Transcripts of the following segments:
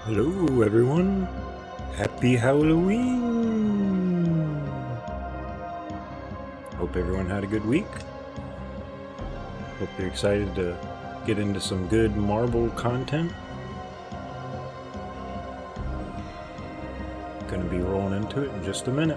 Hello, everyone. Happy Halloween. Hope everyone had a good week. Hope you're excited to get into some good Marvel content. Gonna be rolling into it in just a minute.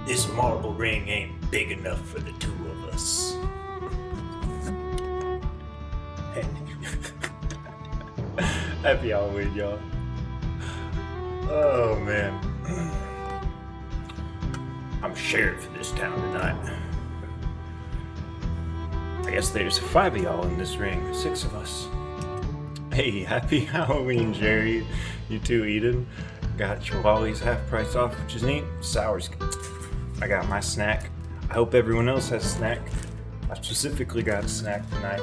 This marble ring ain't big enough for the two of us. Happy Halloween, y'all. Oh, man. I'm sheriff of this town tonight. I guess there's 5 of y'all in this ring, 6 of us. Hey, happy Halloween, Jerry. You too, Eden. Got your lollies half price off, which is neat. Sour's. I got my snack. I hope everyone else has a snack. I specifically got a snack tonight.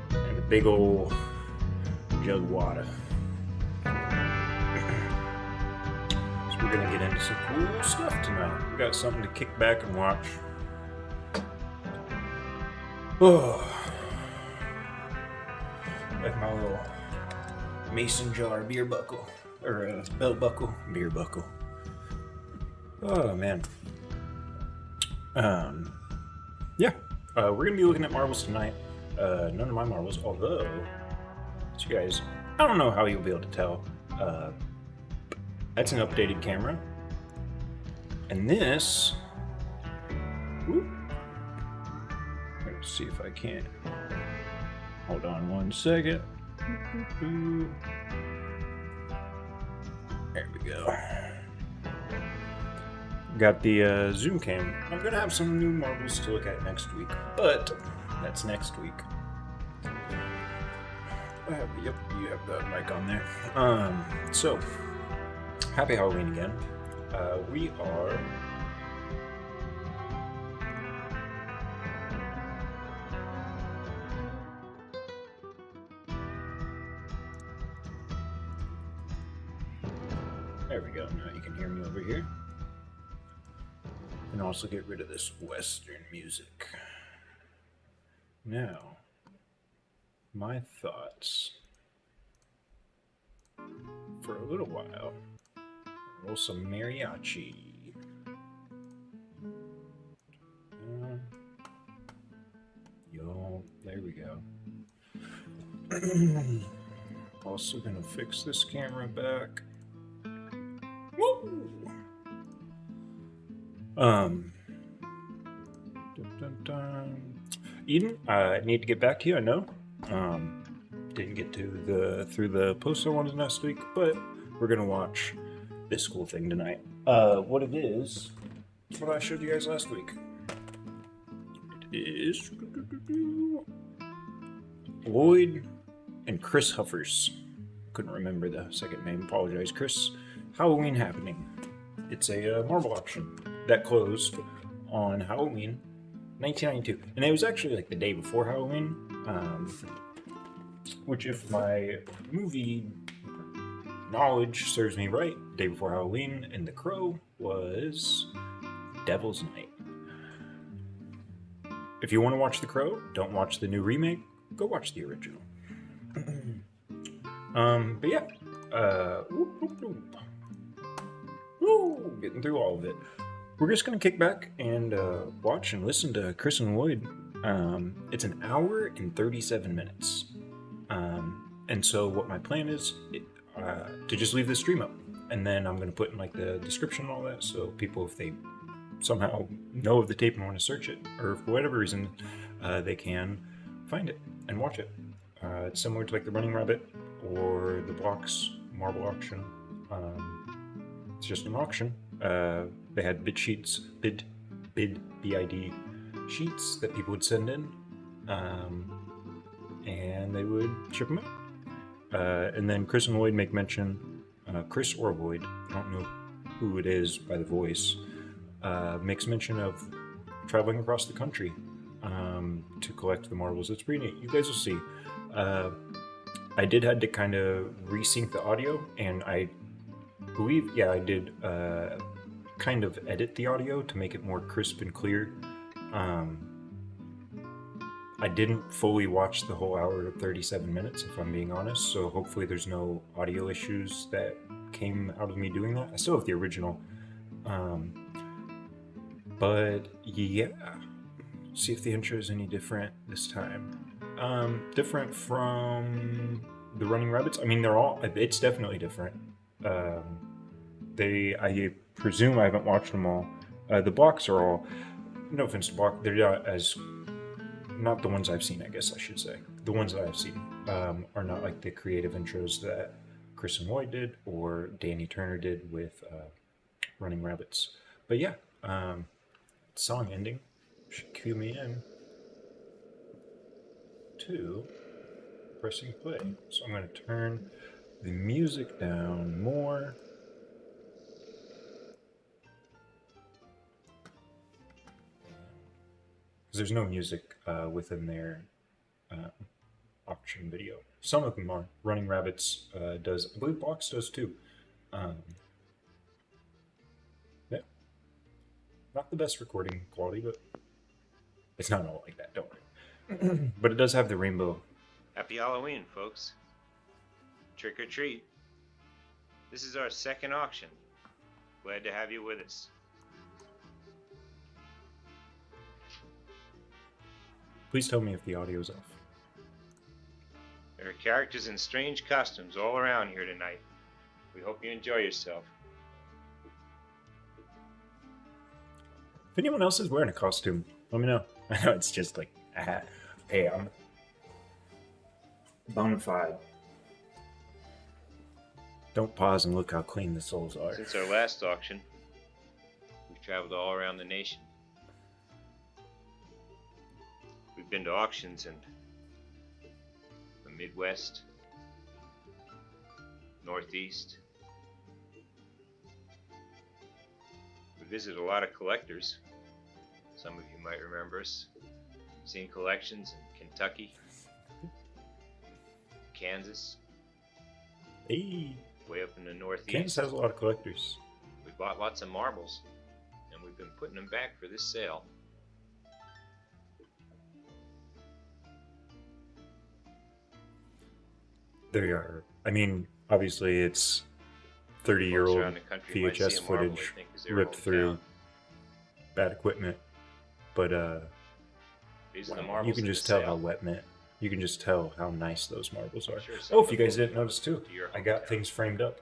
And a big old jug of water. So we're gonna get into some cool stuff tonight. We got something to kick back and watch. Oh. Like my little mason jar beer buckle. Or belt buckle. Beer buckle. Oh, man. Yeah. We're going to be looking at marbles tonight. None of my marbles, although, so you guys, I don't know how you'll be able to tell. That's an updated camera. And this, whoop, let's see if I can. Hold on one second. There we go. Got the zoom cam. I'm gonna have some new marbles to look at next week, but that's next week. Yep, you have the mic on there. So happy Halloween again. We are there we go. Now you can hear me over here. And also get rid of this Western music. Now, my thoughts for a little while. Roll some mariachi. Yo, there we go. Also gonna fix this camera back. Woo! Dun, dun, dun. Eden, I need to get back to you. I know. Didn't get to through the post I wanted last week, but we're gonna watch this cool thing tonight. What it is? What I showed you guys last week. It is Lloyd and Chris Huffers. Couldn't remember the second name. Apologize, Chris. Halloween Happening. It's a marble auction that closed on Halloween 1992, and it was actually like the day before Halloween. Which, if my movie knowledge serves me right, day before Halloween and The Crow was Devil's Night. If you want to watch The Crow, don't watch the new remake. Go watch the original. But yeah, woo, getting through all of it. We're just gonna kick back and watch and listen to Chris and Lloyd. It's an hour and 37 minutes. And so what my plan is to just leave the stream up, and then I'm gonna put in like the description and all that, so people, if they somehow know of the tape and want to search it, or for whatever reason, they can find it and watch it. It's similar to like the Running Rabbit or the Blocks Marble Auction. It's just an auction. They had bid sheets, bid sheets that people would send in, and they would ship them out. And then Chris and Lloyd make mention, Chris or Lloyd, I don't know who it is by the voice, makes mention of traveling across the country to collect the marbles. It's pretty neat. You guys will see. I did had to kind of resync the audio, and I believe, yeah, I did kind of edit the audio to make it more crisp and clear. I didn't fully watch the whole hour of 37 minutes, if I'm being honest, so hopefully there's no audio issues that came out of me doing that. I still have the original. But yeah, see if the intro is any different this time. Different from the Running Rabbits. I mean, it's definitely different. I presume I haven't watched them all. The Blocks are all, no offense to Block, they're not the ones I've seen, I guess I should say. The ones that I've seen are not like the creative intros that Chris and Lloyd did or Danny Turner did with Running Rabbits. But yeah, song ending should cue me in to pressing play. So I'm going to turn the music down more. There's no music within their auction video. Some of them are. Running Rabbits does. I believe Blocks does too. Yeah. Not the best recording quality, but it's not all like that, don't worry. But it does have the rainbow. Happy Halloween, folks. Trick or treat. This is our second auction. Glad to have you with us. Please tell me if the audio is off. There are characters in strange costumes all around here tonight. We hope you enjoy yourself. If anyone else is wearing a costume, let me know. I know it's just like a hat. Hey, I'm bona fide. Don't pause and look how clean the souls are. Since our last auction, we've traveled all around the nation. We've been to auctions in the Midwest, Northeast. We visit a lot of collectors. Some of you might remember us. Seen collections in Kentucky, Kansas, Hey, way up in the Northeast. Kansas has a lot of collectors. We bought lots of marbles, and we we've been putting them back for this sale. There you are. I mean, obviously it's 30-year-old VHS footage ripped through, bad equipment, but These are the wow, marbles you can in just the tell sale. how wet mint. You can just tell how nice those marbles are. Sure, Oh, if you guys didn't notice too, I got things framed up.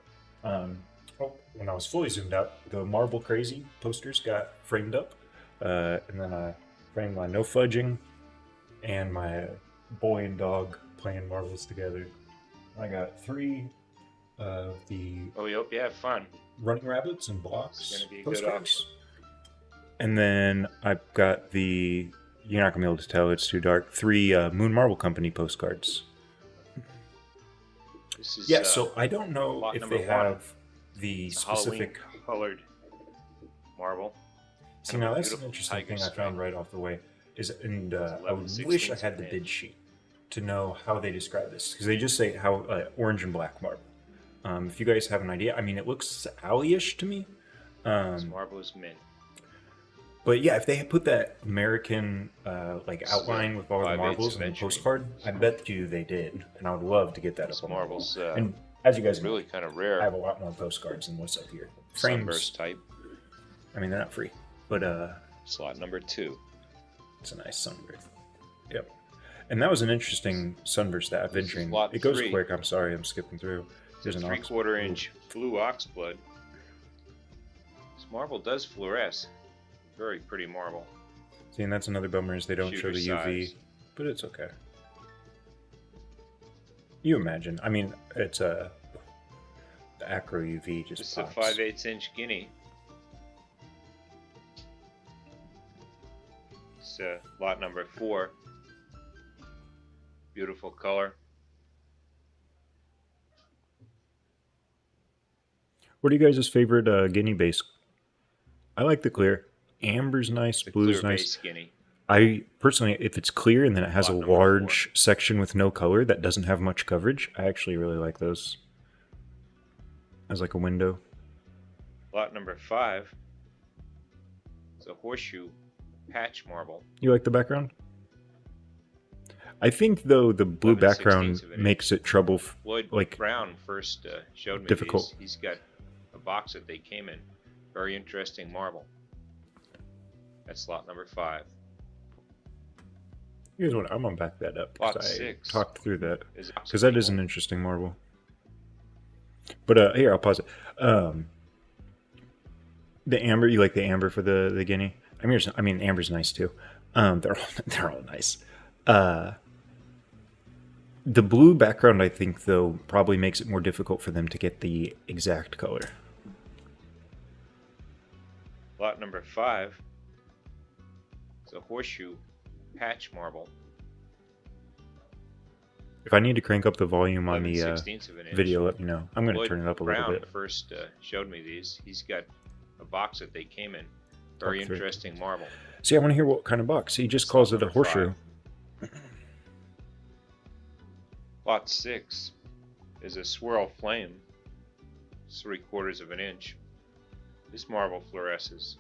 When I was fully zoomed out, the Marble Crazy posters got framed up, and then I framed my No Fudging and my boy and dog playing marbles together. I got 3 of the Well, we hope you have fun. running rabbits and blocks It's gonna be a good postcards. And then I've got the, you're not gonna be able to tell, it's too dark, 3 Moon Marble Company postcards. This is, Yeah, so I don't know lot if number they 1. have the specific colored marble. See, now that's an interesting thing I found right off the way. And I wish I had the bid sheet to know how they describe this, because they just say how orange and black marble. If you guys have an idea, I mean, it looks alley-ish to me. This marble is mint. But yeah, if they had put that American like outline with all the 5/8 marbles and the century. postcard, I bet you they did, and I would love to get that This up on my marble's wall. And as you guys know, really kind of rare. I have a lot more postcards than what's up here. Sunburst type. I mean, they're not free, but Slot number 2. it's a nice sunburst. Yep. And that was an interesting sunburst that I've been This is training. lot It goes 3. quick. I'm sorry, I'm skipping through. There's It's a an 3/4 inch blue oxblood. This marble does fluoresce. Very pretty marble. See, and that's another bummer is they don't show Shooter the UV, size. but it's okay. You imagine. I mean, it's the acro UV just This is a pops. 5/8 inch guinea. It's lot number 4. Beautiful color. What are you guys' favorite guinea base? I like the clear. Amber's nice, The blue's clear nice. base guinea. I personally, if it's clear and then it has Lot a number large section with no color that doesn't have much coverage, I actually really like those as like a window. Lot number 5. It's a horseshoe patch marble. You like the background? I think though the blue 11/16 background of an inch. makes it trouble. Lloyd Like Brown first showed me difficult. these. He's got a box that they came in. Very interesting marble. That's lot number 5. You guys want? I'm gonna back that up Lot because I 6 talked through that is because that is an interesting marble. But here I'll pause it. The amber, you like the amber for the guinea? I mean, amber's nice too. They're all nice. The blue background, I think, though, probably makes it more difficult for them to get the exact color. Lot number 5 is a horseshoe patch marble. If I need to crank up the volume on the 11/16 of an inch. video, let me know. I'm going to Lloyd turn it up a Brown little bit. first showed me these. He's got a box that they came in. Very Talk through. interesting marble. See, I want to hear what kind of box. He just calls it a Number horseshoe. 5. Lot 6 is a swirl flame. It's 3/4 of an inch. This marble fluoresces.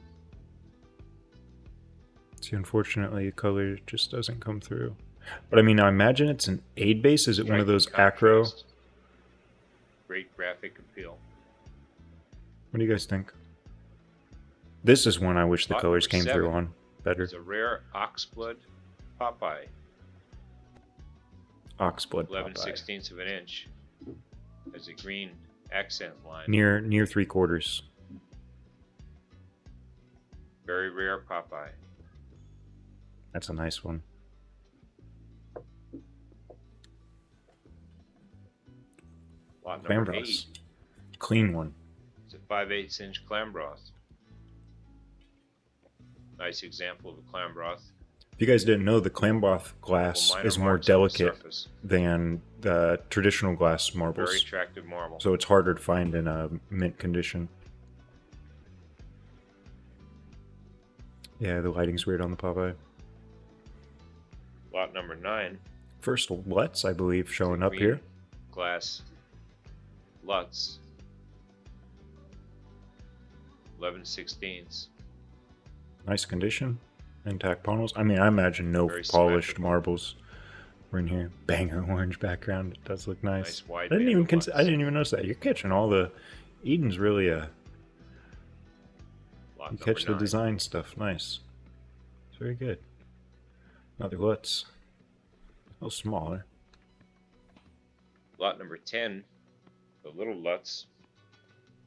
See, unfortunately, the color just doesn't come through. But I mean, I imagine it's an aid base. Is it one of those acro? Contrast. Great graphic appeal. What do you guys think? This is one I wish the Lot colors number came through 7 on better. It's a rare oxblood Popeye. Oxblood 11/16 of an inch. Has a green accent line. near 3/4. Very rare Popeye. That's a nice one. Lot Clam number broth. 8. Clean one. It's a 5/8 inch clam broth. Nice example of a clam broth. If you guys didn't know, the clam broth glass Minor is more marks on the delicate surface. than the traditional glass Very marbles. attractive marble. So it's harder to find in a mint condition. Yeah, the lighting's weird on the Popeye. Lot number 9. First Lutz, I believe, showing up Green here. Glass Lutz. 11/16. Nice condition. Intact panels. I mean, I imagine no Very polished symmetrical. marbles were in here. Banger orange background. It does look nice. Nice wide I didn't even band of I didn't even notice that. You're catching all the Eden's really Lot you number catch the 9. design stuff. Nice. It's very good. Another Lutz. A little smaller. Lot number 10, the little Lutz,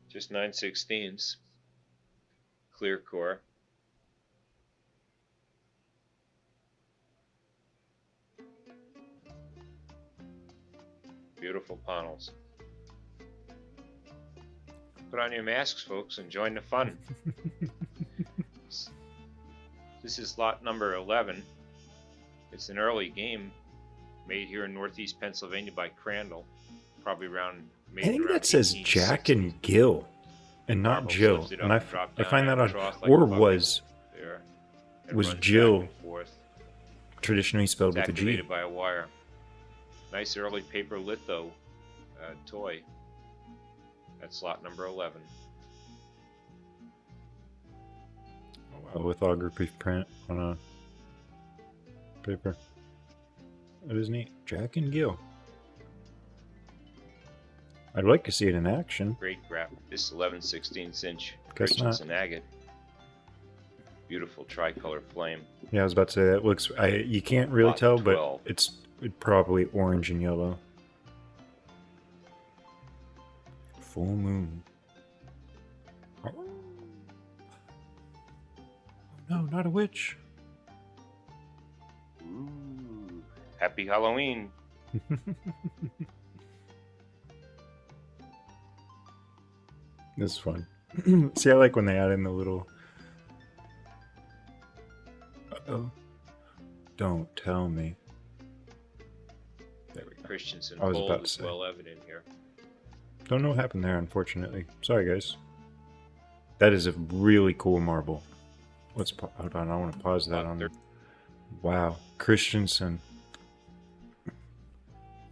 just 9/16s, clear core. Beautiful panels. Put on your masks, folks, and join the fun. This is lot number 11. It's an early game made here in Northeast Pennsylvania by Crandall, probably around. I think that says Jack and Gil, and not Jill. And I find that odd. Or was Jill traditionally spelled with a G? Activated by a wire. Nice early paper litho toy. That's lot number 11. A lithography print on a paper. That is neat. Jack and Gil. I'd like to see it in action. Great graphic. This 11/16 inch Guess Christensen agate. Beautiful tricolor flame. Yeah, I was about to say that looks. You can't really Lot tell, 12. but it's probably orange and yellow. Full moon. Oh. No, not a witch. Ooh, happy Halloween. This is fun. See, I like when they add in the little. Uh-oh. Don't tell me. There we go. Christensen I was fold about to is say. well evident here. Don't know what happened there, unfortunately. Sorry, guys. That is a really cool marble. Let's hold on. I want to pause that on. Wow, Christensen.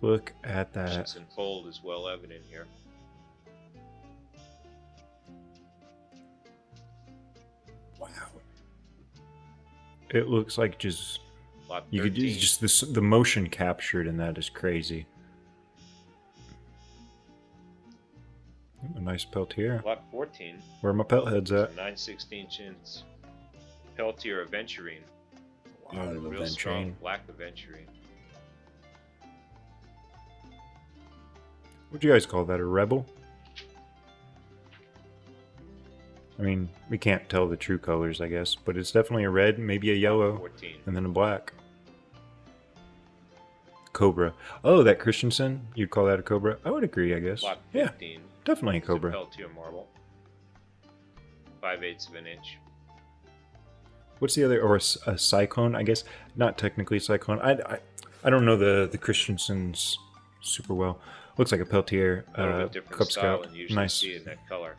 Look at that. Christensen fold is well evident here. Wow. It looks like just Lot you could 13. just the motion captured in that is crazy. A nice Peltier. Lot 14. Where are my pelt heads at? 9/16 inch Peltier aventurine. Wow, Real strong black aventurine. What'd you guys call that? A rebel? I mean, we can't tell the true colors, I guess, but it's definitely a red, maybe a yellow, 14. and then a black. Cobra. Oh, that Christensen? You'd call that a Cobra? I would agree, I guess. Lot Yeah, 15. definitely a It's Cobra. Peltier marble. 5/8 of an inch. What's the other, or a Cyclone, I guess? Not technically Cyclone. I don't know the Christensens super well. Looks like a Peltier A little bit different Cub style Scout. than you usually Nice. see in that color.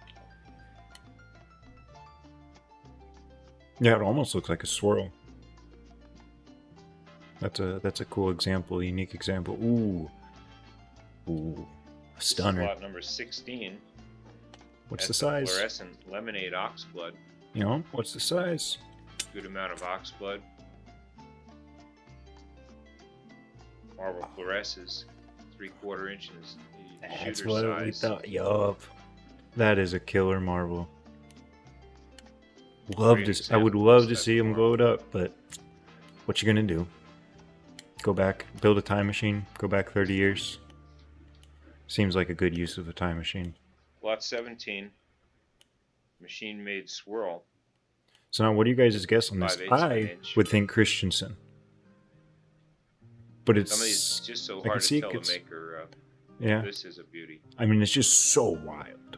Yeah, it almost looks like a swirl. That's a cool example, unique example. Ooh. Ooh. Stunner. Lot number 16. What's the That's size? Fluorescent lemonade oxblood. You know, what's the size? Good amount of oxblood. Marble fluoresces. 3/4 inches. The That's shooter what we size. thought. Yup. That is a killer marble. Love Great to. I would example love of to that see them marble. glowed up, but what you gonna do? Go back, build a time machine, go back 30 years. Seems like a good use of a time machine. Lot 17. Machine made swirl. So now, what do you guys' guess on this? 5/8 of an I inch. would think Christensen, but Some of these it's just so I can hard see to it tell gets- the maker. yeah. This is a beauty. I mean, it's just so wild.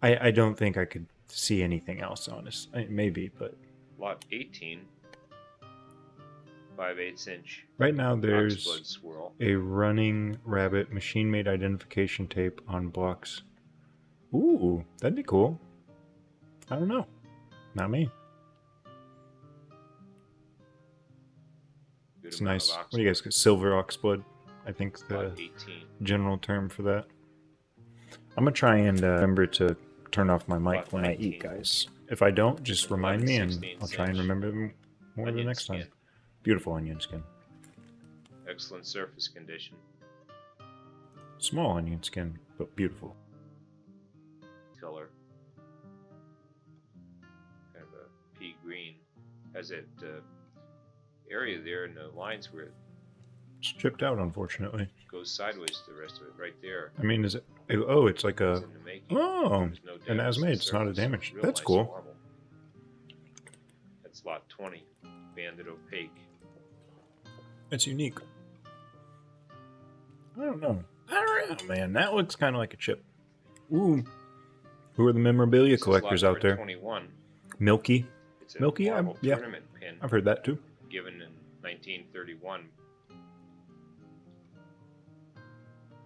I don't think I could see anything else, honest. Maybe, but Lot 18. 5/8 inch. right now Oxblood there's swirl. a running rabbit machine-made identification tape on blocks. Ooh, that'd be cool. I don't know. Not me. Good It's amount nice. of What do you guys oxblood. get? Silver oxblood, I think the Lot 18. general term for that. I'm gonna try and remember to turn off my mic Lot when I 19. eat, guys. If I don't, just remind me and 11/16 I'll try and inch remember them more the onion next skin. time. Beautiful onion skin. Excellent surface condition. Small onion skin, but beautiful. Color. Kind of a pea green. Has that area there in the lines where it It's chipped out, unfortunately. goes sideways to the rest of it, right there. I mean, is it? Oh, it's like It's a. in the making. Oh, There's no an damage as to the made. It's not a surface. damage. Real That's nice cool. marble. That's lot 20. Banded opaque. It's unique. I don't know. I don't know, man. That looks kind of like a chip. Ooh. Who are the memorabilia This is collectors lot out there? 21. Milky. It's a Milky, marble yeah. tournament pin I've heard that too. given in 1931.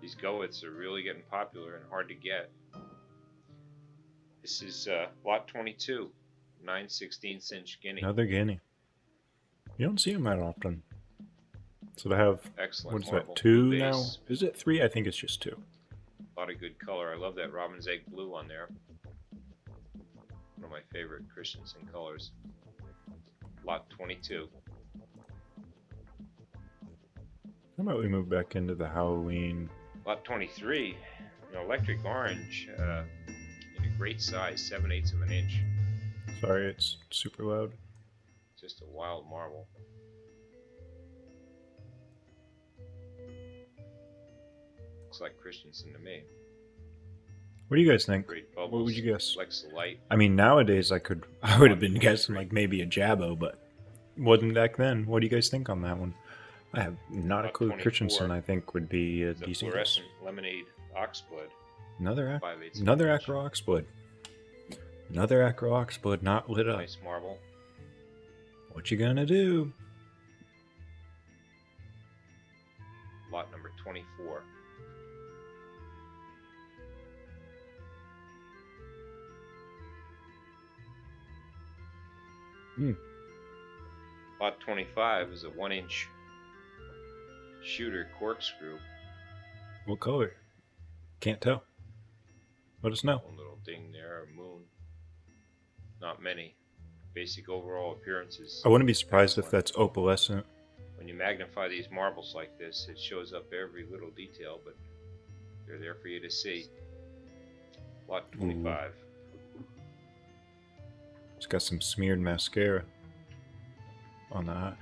These gullets are really getting popular and hard to get. This is lot 22, 9/16 inch guinea. Another guinea. You don't see them that often. So they have, Excellent what is marble. that, 2 Blue now? base. Is it 3? I think it's just 2. A lot of good color. I love that robin's egg blue on there. One of my favorite Christensen colors. Lot 22. How about we move back into the Halloween? Lot 23, an electric orange in a great size, 7/8 of an inch. Sorry, it's super loud. Just a wild marble. Looks like Christensen to me. What do you guys think? Great bubbles. What would you guess? Reflects the light. I mean, nowadays I would have been guessing like maybe a Jabbo, but wasn't back then. What do you guys think on that one? I have not a Lot clue. 24. Christensen, I think, would be a The decent guess. fluorescent lemonade oxblood. Another 5/8 another inch. acro oxblood. Another acro oxblood not lit up. Nice marble. What you gonna do? Lot number 24. Hmm. Lot 25 is a 1-inch shooter corkscrew. What color? Can't tell. Let us know. One little ding there, a moon. Not many. Basic overall appearances. I wouldn't be surprised if excellent. that's opalescent. When you magnify these marbles like this, it shows up every little detail, but they're there for you to see. Lot 25. It's got some smeared mascara on the eye.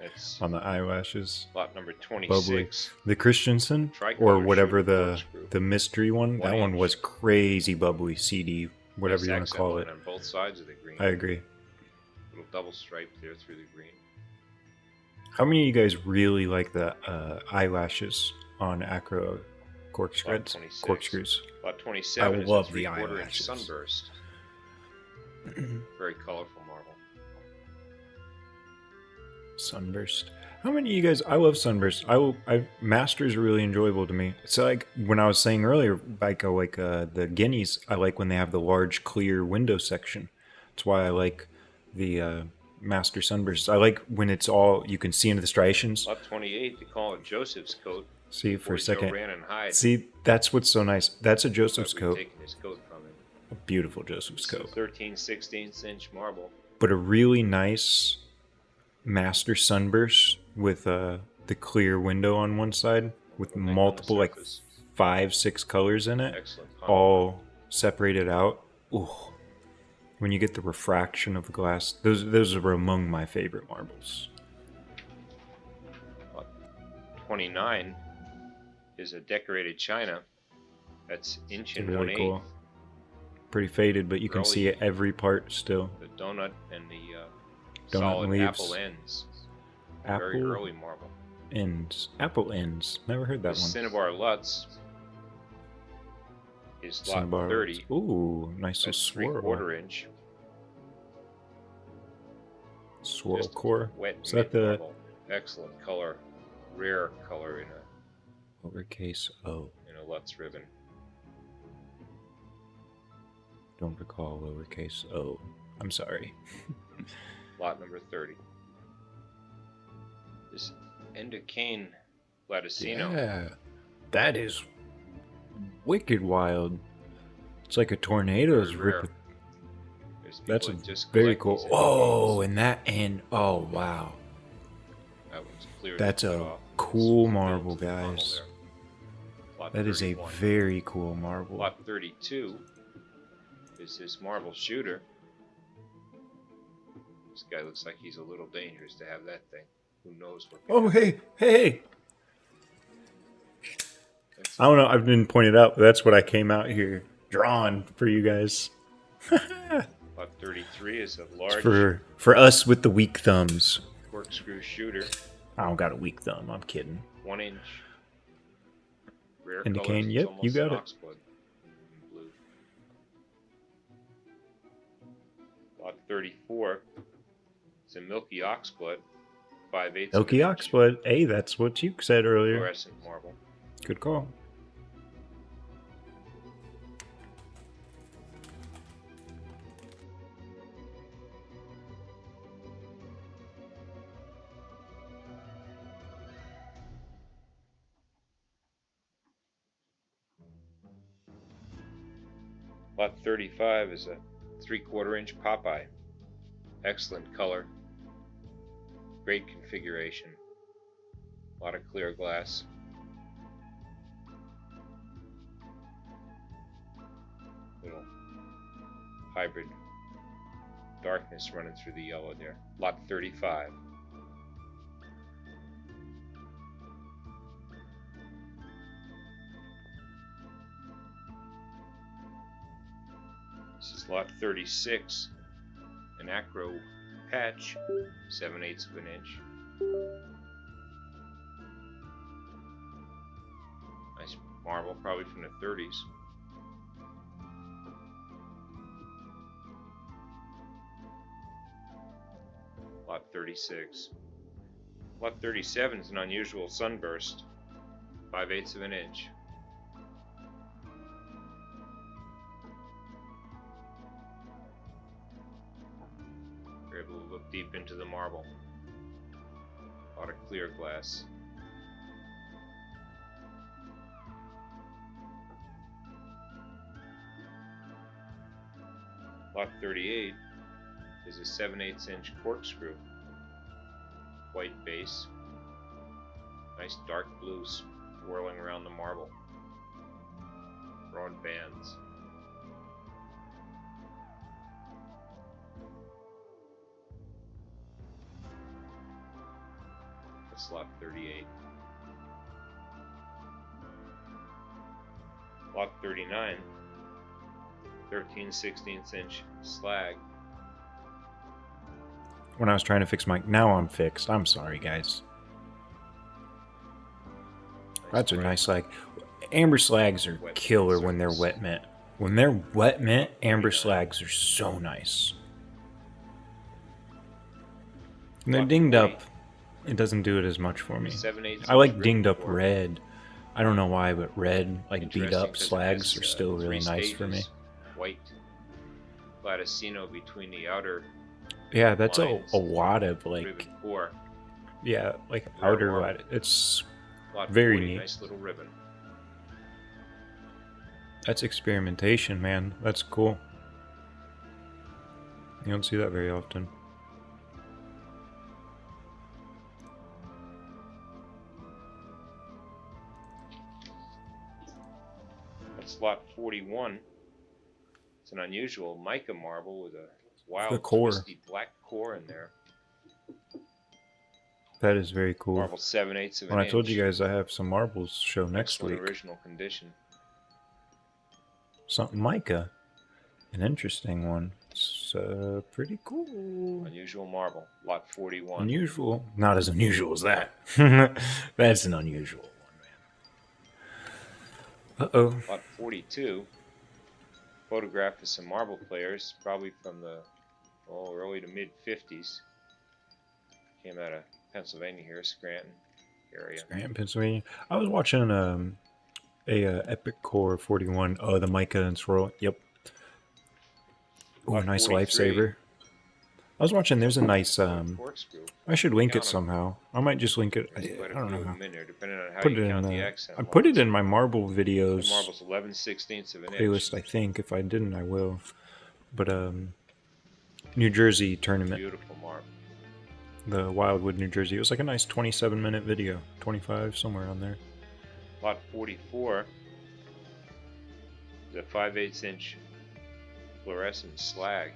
That's on the eyelashes. lot number Bubbly. 26. The Christensen Tricolor or whatever shooter the corkscrew. mystery one. That 1 one inch. was crazy bubbly. CD, whatever Nice you want to accent call line it. on both sides of the green. I agree. Little double stripe there through the green. How many of you guys really like the eyelashes on acro corkscrews? 26. Corkscrews. Lot 27 I is love a the 3/4 inch eyelashes. sunburst. Very colorful marble. Sunburst. How many of you guys? I love sunburst. Masters are really enjoyable to me. It's like when I was saying earlier, like the guineas. I like when they have the large clear window section. That's why I like the master sunbursts. I like when it's all you can see into the striations. Lot 28, they call it Joseph's coat. See for Before a second. Joe ran and hide. See, that's what's so nice. That's a Joseph's But we've coat. taken his coat from him. A beautiful Joseph's This is coat. 13/16 inch marble. But a really nice master sunburst with the clear window on one side with Thing on the multiple like surface. 5-6 colors in it, Excellent. all separated out. Ooh. When you get the refraction of the glass, those are among my favorite marbles. Lot 29 is a decorated china. That's inch and Really 1/8. cool. Pretty faded, but you can see it every part still. The donut and the Donut solid leaves. apple ends. Very Apple early marble. ends. Apple ends. Never heard The that one. Cinnabar Lutz is lot Cinnabar. 30. Ooh, nice little That's swirl. 3/4 inch. Swirl Just core. Wet Is that mint the marble. Excellent color. Rare color in lowercase o? a Lutz ribbon. Don't recall lowercase o. I'm sorry. Lot number 30. This Endocane Latticino. Yeah, that is wicked wild. It's like a tornado is Rare. ripping. There's people That's that just very collect cool. these Oh, NFTs. and that and oh wow, That one's clear. that's cut a off. cool It's marble, built to the funnel guys. there. Lot That is a 31. very cool marble. Lot 32 is this marble shooter. This guy looks like he's a little dangerous to have that thing. Who knows what can Oh happen. hey. That's I don't know. I've been pointed out. But that's what I came out here drawing for you guys. Lot 33 is a large It's for us with the weak thumbs. corkscrew shooter. I don't got a weak thumb. I'm kidding. 1 inch. Rare Indicating, colors. yep, It's almost you got an it. oxblood in blue. Lot 34 is a milky oxblood. 5/8 Milky Oxblood. Hey, that's what you said earlier. fluorescent marble. Good call. Lot 35 is a 3/4 inch Popeye. Excellent color. Great configuration. A lot of clear glass. Little hybrid darkness running through the yellow there. Lot 35. This is lot 36, an acro patch, 7/8 of an inch. Nice marble, probably from the 30s. Lot 36. Lot 37 is an unusual sunburst, 5/8 of an inch. We're able to look deep into the marble. A lot of clear glass. Lot 38 is a 7/8 inch corkscrew. White base. Nice dark blue swirling around the marble. Broad bands. That's lot 38. Lot 39, 13/16 inch slag. When I was trying to fix my... Now I'm fixed. I'm sorry, guys. That's a nice slag. Amber slags are killer when they're wet mint. When they're wet mint, amber slags are so nice. When they're dinged up, it doesn't do it as much for me. 7/8 I like inch dinged up ripcord. red. I don't know why, but red, like beat Interesting up 'cause it slags has, are still really 3 nice for me. stages. White Platicino between the outer Yeah, that's a lines, lot of like, ribbon core. yeah, like Rare outer marble. white. It's Lot very 40, neat. nice little ribbon. That's experimentation, man. That's cool. You don't see that very often. That's lot 41. It's an unusual mica marble with a The wild core. twisty black core in there. That is very cool. Marble 7/8 of an When I inch. told you guys I have some marbles show next Excellent week. original condition. Something mica. An interesting one. It's pretty cool. Unusual marble. Lot 41. Unusual. Not as unusual as that. That's an unusual one, man. Uh-oh. Lot 42. Photograph of some marble players, probably from the early to mid 50s. Came out of Pennsylvania here, Scranton area. Scranton, Pennsylvania. I was watching a Epic Core 41. Oh, the mica and swirl. Yep. Oh, a Lot nice 43. lifesaver. I was watching. There's a nice. Corkscrew. I should link it Count 'em. somehow. I might just link it. There's quite I a don't few know of how. them in there, depending on how Put you it in. count the accent I put it lines. in my marble That videos marble's 11/16 of an playlist. inch. I think if I didn't, I will. But New Jersey tournament, Beautiful marble. the Wildwood, New Jersey. It was like a nice 27-minute video, 25 somewhere on there. Lot 44 is a 5/8 inch fluorescent slag.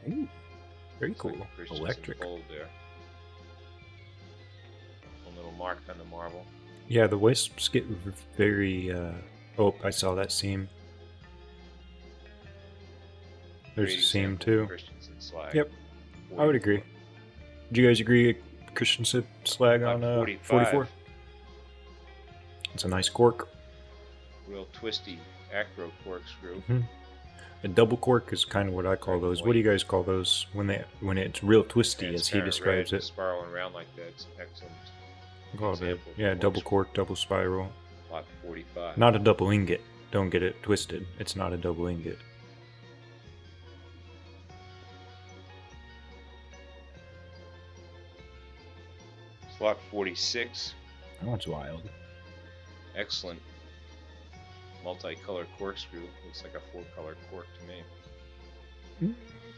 Ooh, very Looks cool. like a Christensen Electric. fold there. A little mark on the marble. Yeah, the wisps get very. Oh, I saw that seam. There's Great a seam example of too. Christensen slag. Yep, I would agree. Do you guys agree? Christensen slag Lot on 45. 44. It's a nice cork. Real twisty acro corkscrew. A double cork is kind of what I call Right, those. white. What do you guys call those when it's real twisty, as he Transparent describes red, it? spiraling around like that. It's an excellent Oh, example of yeah, double corkscrew. cork, double spiral. Lot 45. Not a double ingot. Don't get it twisted. It's not a double ingot. Lot 46. That one's wild. Excellent multicolored corkscrew. Looks like a 4-color cork to me.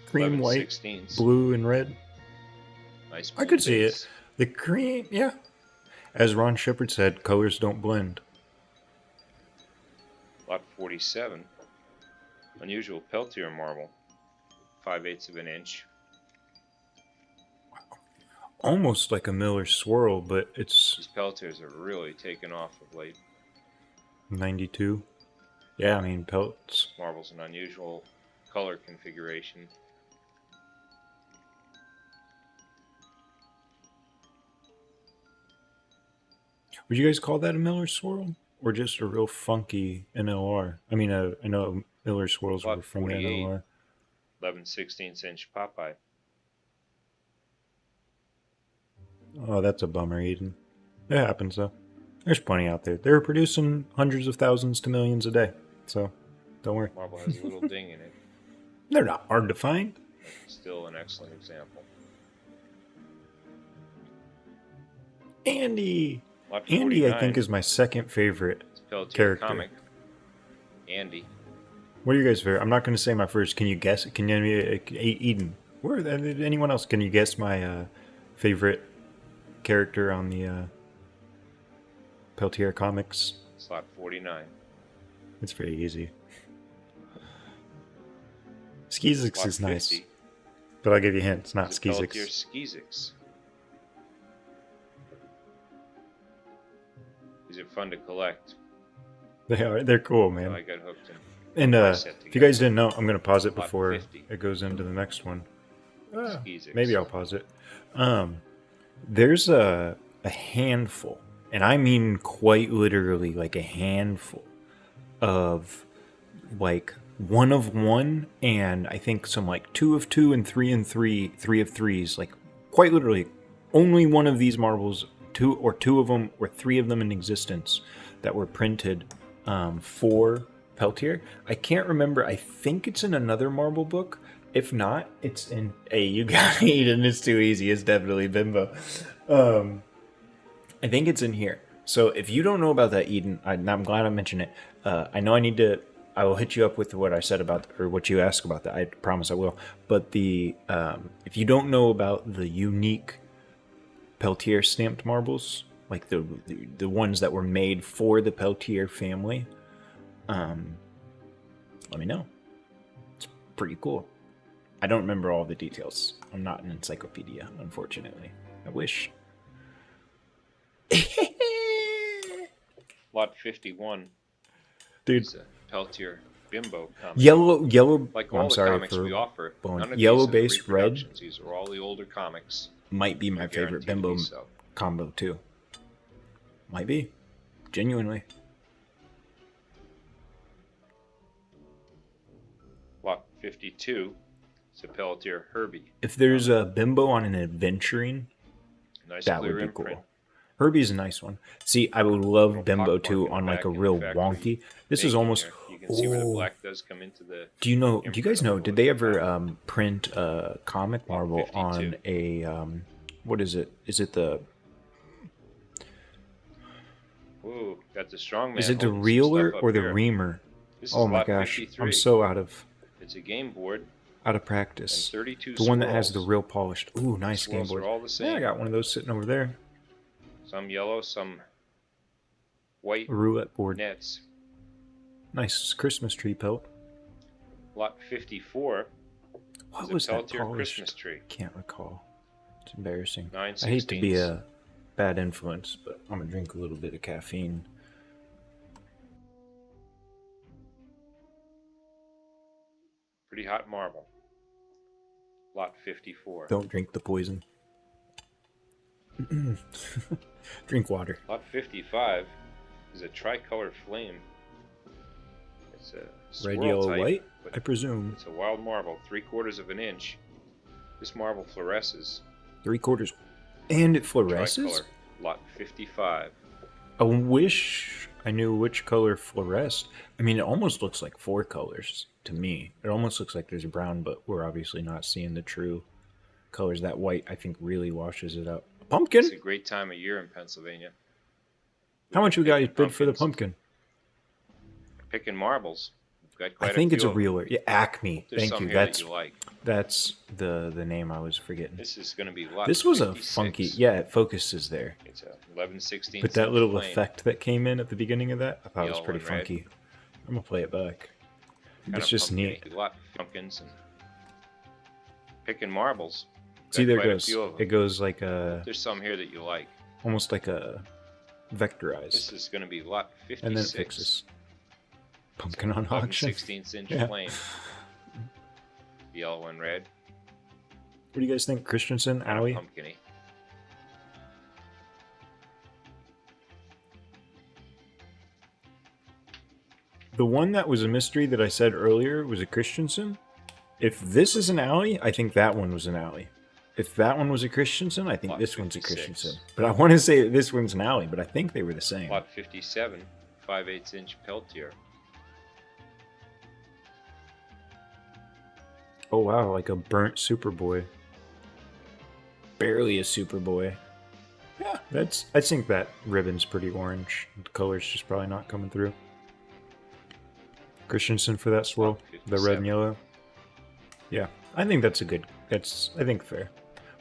Cream, white, 11/16. blue, and red. Nice. I could blue see it. base. The cream, yeah. As Ron Shepard said, colors don't blend. Lot 47. Unusual Peltier marble. 5/8 of an inch. Almost like a Miller swirl, but it's These Peltiers are really taken off of late. 92. Yeah, I mean, pelts. Marble's an unusual color configuration. Would you guys call that a Miller swirl? Or just a real funky NLR? I mean, I know Miller swirls Lot were from the 48. NLR. 11/16 inch Popeye. Oh, that's a bummer, Eden. It happens, though. There's plenty out there. They're producing hundreds of thousands to millions a day. So, don't worry. Marble has a little ding in it. They're not hard to find. But still an excellent example. Andy! Lot Andy, I 49. think, is my second favorite. It's a Peltier character. comic. Andy. What are you guys' favorite? I'm not going to say my first. Can you guess? Can you, Eden? Where? Anyone else? Can you guess my favorite character on the Peltier comics? Slot 49. It's very easy. Skeezix Lot is nice, 50. but I'll give you a hint. It's not It's a Peltier Skeezix. Skeezix. Is it fun to collect? They are. They're cool, So man. I got hooked in. And set if you guys didn't know, I'm gonna pause it Lot before 50. it goes into the next one. Skeezix. Maybe I'll pause it. There's a handful, and I mean quite literally like a handful of like 1 of 1, and I think some like 2 of 2 and 3 and 3 of 3s. Like quite literally, only one of these marbles, 2 of them or 3 of them in existence that were printed for Peltier. I can't remember. I think it's in another marble book. If not, it's in. Hey, you got it, and it's too easy. It's definitely Bimbo. I think it's in here. So if you don't know about that, Eden, I'm glad I mentioned it. I know I need to. I will hit you up with what I said about, or what you asked about that. I promise I will. But the if you don't know about the unique Peltier stamped marbles, like the ones that were made for the Peltier family, let me know. It's pretty cool. I don't remember all the details. I'm not an encyclopedia, unfortunately. I wish. Lot 51. Dude. Is a Peltier Bimbo comic. Yellow. Like I'm all the sorry comics for we offer, blowing. none of Yellow these are based red reproductions. These are all the older comics. might be my They're favorite guaranteed to Bimbo be so. combo too. Might be. Genuinely. Lot 52. It's a Peltier Herbie. If there's a Bimbo on an adventuring, Nice that clear would be imprint. cool. Herbie's a nice one. See, I would love Little Bimbo pock too mark in on the like a back in the real factory wonky. This is making almost. here. You can see where the Oh, black does come into the do you know? Do you guys imprint know? over Did with they the ever top. print a comic Lot marble 52. on a what is it? Is it the Ooh, got the strongman is it the holding some stuff reeler up or the here. reamer? This Oh is my lot gosh, I'm 53. so out It's a game board of and practice. 32 The one that has the swirls. real polished. Ooh, The nice game swirls are board. all the Yeah, I same. got one of those sitting over there. Some yellow, some white A roulette board. nets. Nice Christmas tree pelt. Lot 54 What is a was that Peltier polished? Christmas tree. Can't recall. It's embarrassing. 9 I hate to be 16ths. a bad influence, but I'm gonna drink a little bit of caffeine. Pretty hot marble. Lot 54. Don't drink the poison. Drink water. Lot 55 is a tricolor flame. It's a swirl Red, yellow, type, white, but I presume. it's a wild marble, 3/4 of an inch. This marble fluoresces. 3/4. And it fluoresces? Tricolor. Lot 55. I wish I knew which color fluoresced. I mean, it almost looks like 4 colors to me. It almost looks like there's a brown, but we're obviously not seeing the true colors. That white, I think, really washes it out. Pumpkin? It's a great time of year in Pennsylvania. How much we got Picking bid for the pumpkins. pumpkin? Picking marbles. We've got I quite think a it's few a of them. reeler. Yeah, Acme. There's Thank some you. here that you like. That's the name I was forgetting. This is going to be lot This was 56. a funky. Yeah, it focuses there. It's a 11/16. But that little flame. effect that came in at the beginning of that, I thought it was Yellow pretty and red. funky. I'm gonna play it back. Kinda It's just pumpkin-y. neat. A lot of pumpkins and picking marbles. See, Got there it quite a goes. few of them. It goes like a There's some here that you like. almost like a This vectorized, is going to be lot 56. and then it fixes. Pumpkin on auction. 16th inch Yeah. flame. Yellow and red. What do you guys think, Christensen, Owie? Pumpkin-y. The one that was a mystery that I said earlier was a Christensen. If this is an alley, I think that one was an alley. If that one was a Christensen, I think Lot this one's a 56. Christensen. But I want to say that this one's an alley, but I think they were the same. Lot 57. 5/8 inch Peltier. Oh wow, like a burnt Superboy. Barely a Superboy. Yeah, I think that ribbon's pretty orange. The color's just probably not coming through. Christensen for that swirl, the red and yellow. Yeah, I think that's I think fair.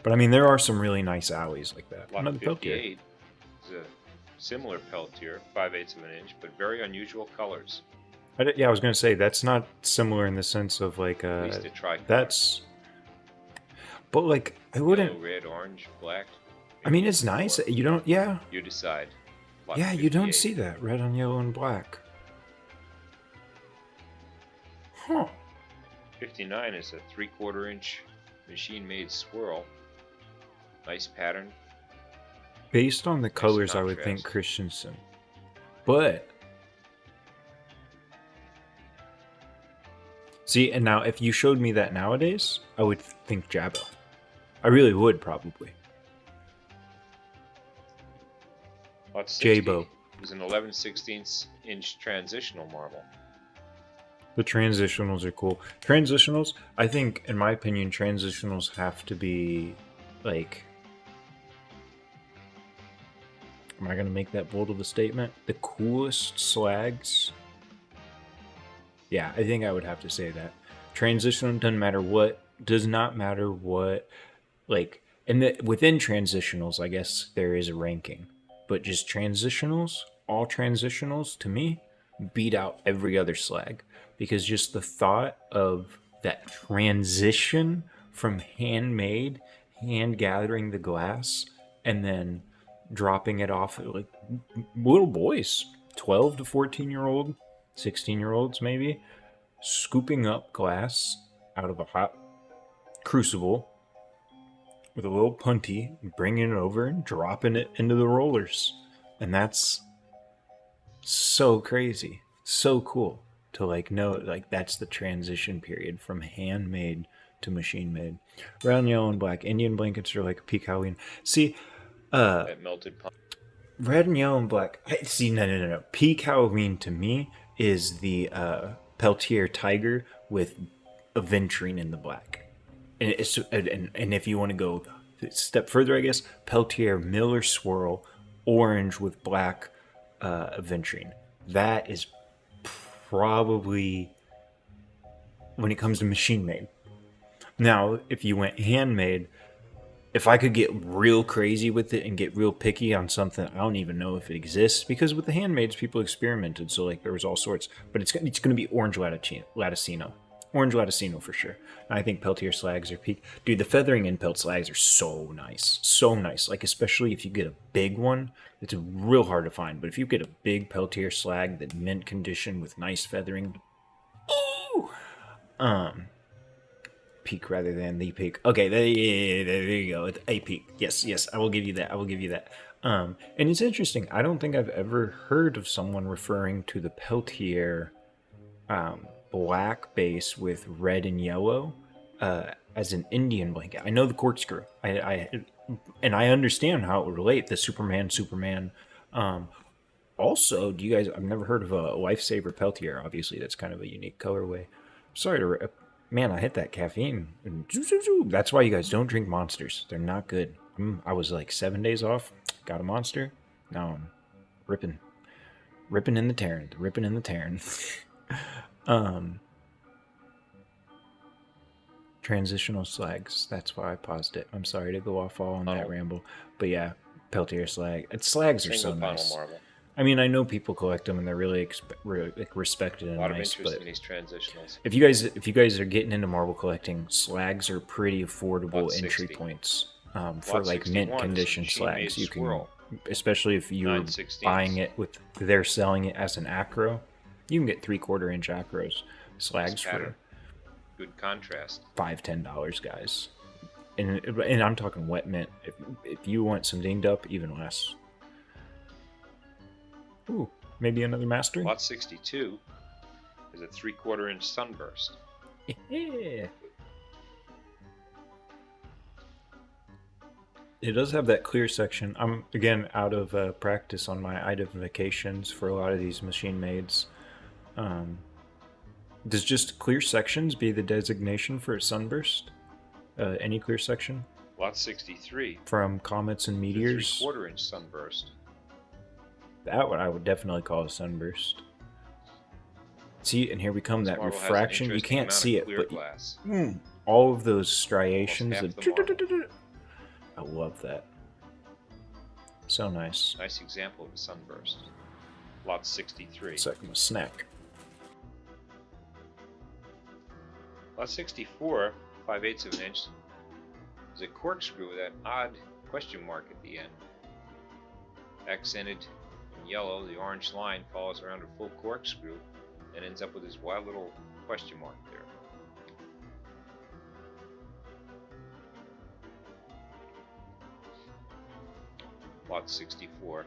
But I mean, there are some really nice alleys like that. Lot Another Peltier. 58 is a similar Peltier, 5/8 of an inch, but very unusual colors. Yeah, I was gonna say that's not similar in the sense of like At least a tricolor. that's. But like, I wouldn't. Yellow, red, orange, black. I mean, it's nice. You don't. Yeah. You decide. Lot Yeah, you don't 58. see that red on yellow and black. Huh. 59 is a 3/4 inch machine-made swirl. Nice pattern. Based on the colors, I would think contrast. Christensen. But see, and now if you showed me that nowadays, I would think Jabba. I really would probably. Lot 60 Jabo. is an 11/16 inch transitional marble. The transitionals are cool. Transitionals, I think, in my opinion, transitionals have to be like. Am I going to make that bold of a statement? The coolest slags? Yeah, I think I would have to say that. Transitional doesn't matter what, does not matter what, like, and within transitionals, I guess there is a ranking. But just transitionals, all transitionals, to me, beat out every other slag. Because just the thought of that transition from handmade, hand gathering the glass, and then dropping it off at like little boys, 12 to 14-year-old, 16-year-olds maybe, scooping up glass out of a hot crucible with a little punty, bringing it over and dropping it into the rollers. And that's so crazy, so cool to like know like that's the transition period from handmade to machine made. Brown, yellow, and black Indian blankets are like peak Halloween. See, That melted pumpkin. Red and yellow and black. See, no. Peak Halloween to me is the Peltier Tiger with aventurine in the black. And if you want to go a step further, I guess, Peltier Miller Swirl orange with black aventurine. That is probably, when it comes to machine made. Now, if you went handmade, if I could get real crazy with it and get real picky on something, I don't even know if it exists, because with the handmaids, people experimented, so like there was all sorts. But it's going to be orange Latticino. Orange Latticino for sure. And I think Peltier slags are peak. Dude, the feathering in Pelt slags are so nice. So nice. Like, especially if you get a big one, it's real hard to find. But if you get a big Peltier slag that mint condition with nice feathering, ooh! Peak rather than the peak. Okay, there you go. It's a peak. Yes, I will give you that. And it's interesting. I don't think I've ever heard of someone referring to the Peltier black base with red and yellow as an Indian blanket. I know the corkscrew. I understand how it would relate. The Superman. Also, do you guys? I've never heard of a Lifesaver Peltier. Obviously, that's kind of a unique colorway. Sorry to. Man, I hit that caffeine. That's why you guys don't drink Monsters. They're not good. I was like 7 days off. Got a Monster. Now I'm ripping in the Terran. Ripping in the Terran. Transitional slags. That's why I paused it. I'm sorry to go off all on that ramble. But yeah, Peltier slag. Slags are so nice. Marble. I mean, I know people collect them and they're really, respected and nice. A lot of interest in these transitionals. If you guys are getting into marble collecting, slags are pretty affordable entry points for like mint condition slags. You can, especially if you're buying it with, they're selling it as an acro, you can get 3/4 inch acros slags for good contrast. $5-10, guys. And I'm talking wet mint. If you want some dinged up, even less. Ooh, maybe another master. Lot 62 is a 3/4 inch sunburst. Yeah. It does have that clear section. I'm again out of practice on my identifications for a lot of these machine mades. Does just clear sections be the designation for a sunburst? Any clear section? Lot 63 from comets and meteors. 3/4 inch sunburst. That one I would definitely call a sunburst. See, and here we come, that refraction. You can't see it, but all of those striations. I love that. So nice. Nice example of a sunburst. Lot 63. It's like a snack. Lot 64, 5/8 of an inch, is a corkscrew with that odd question mark at the end. Accented in yellow, the orange line follows around a full corkscrew and ends up with this wild little question mark there. Lot 64.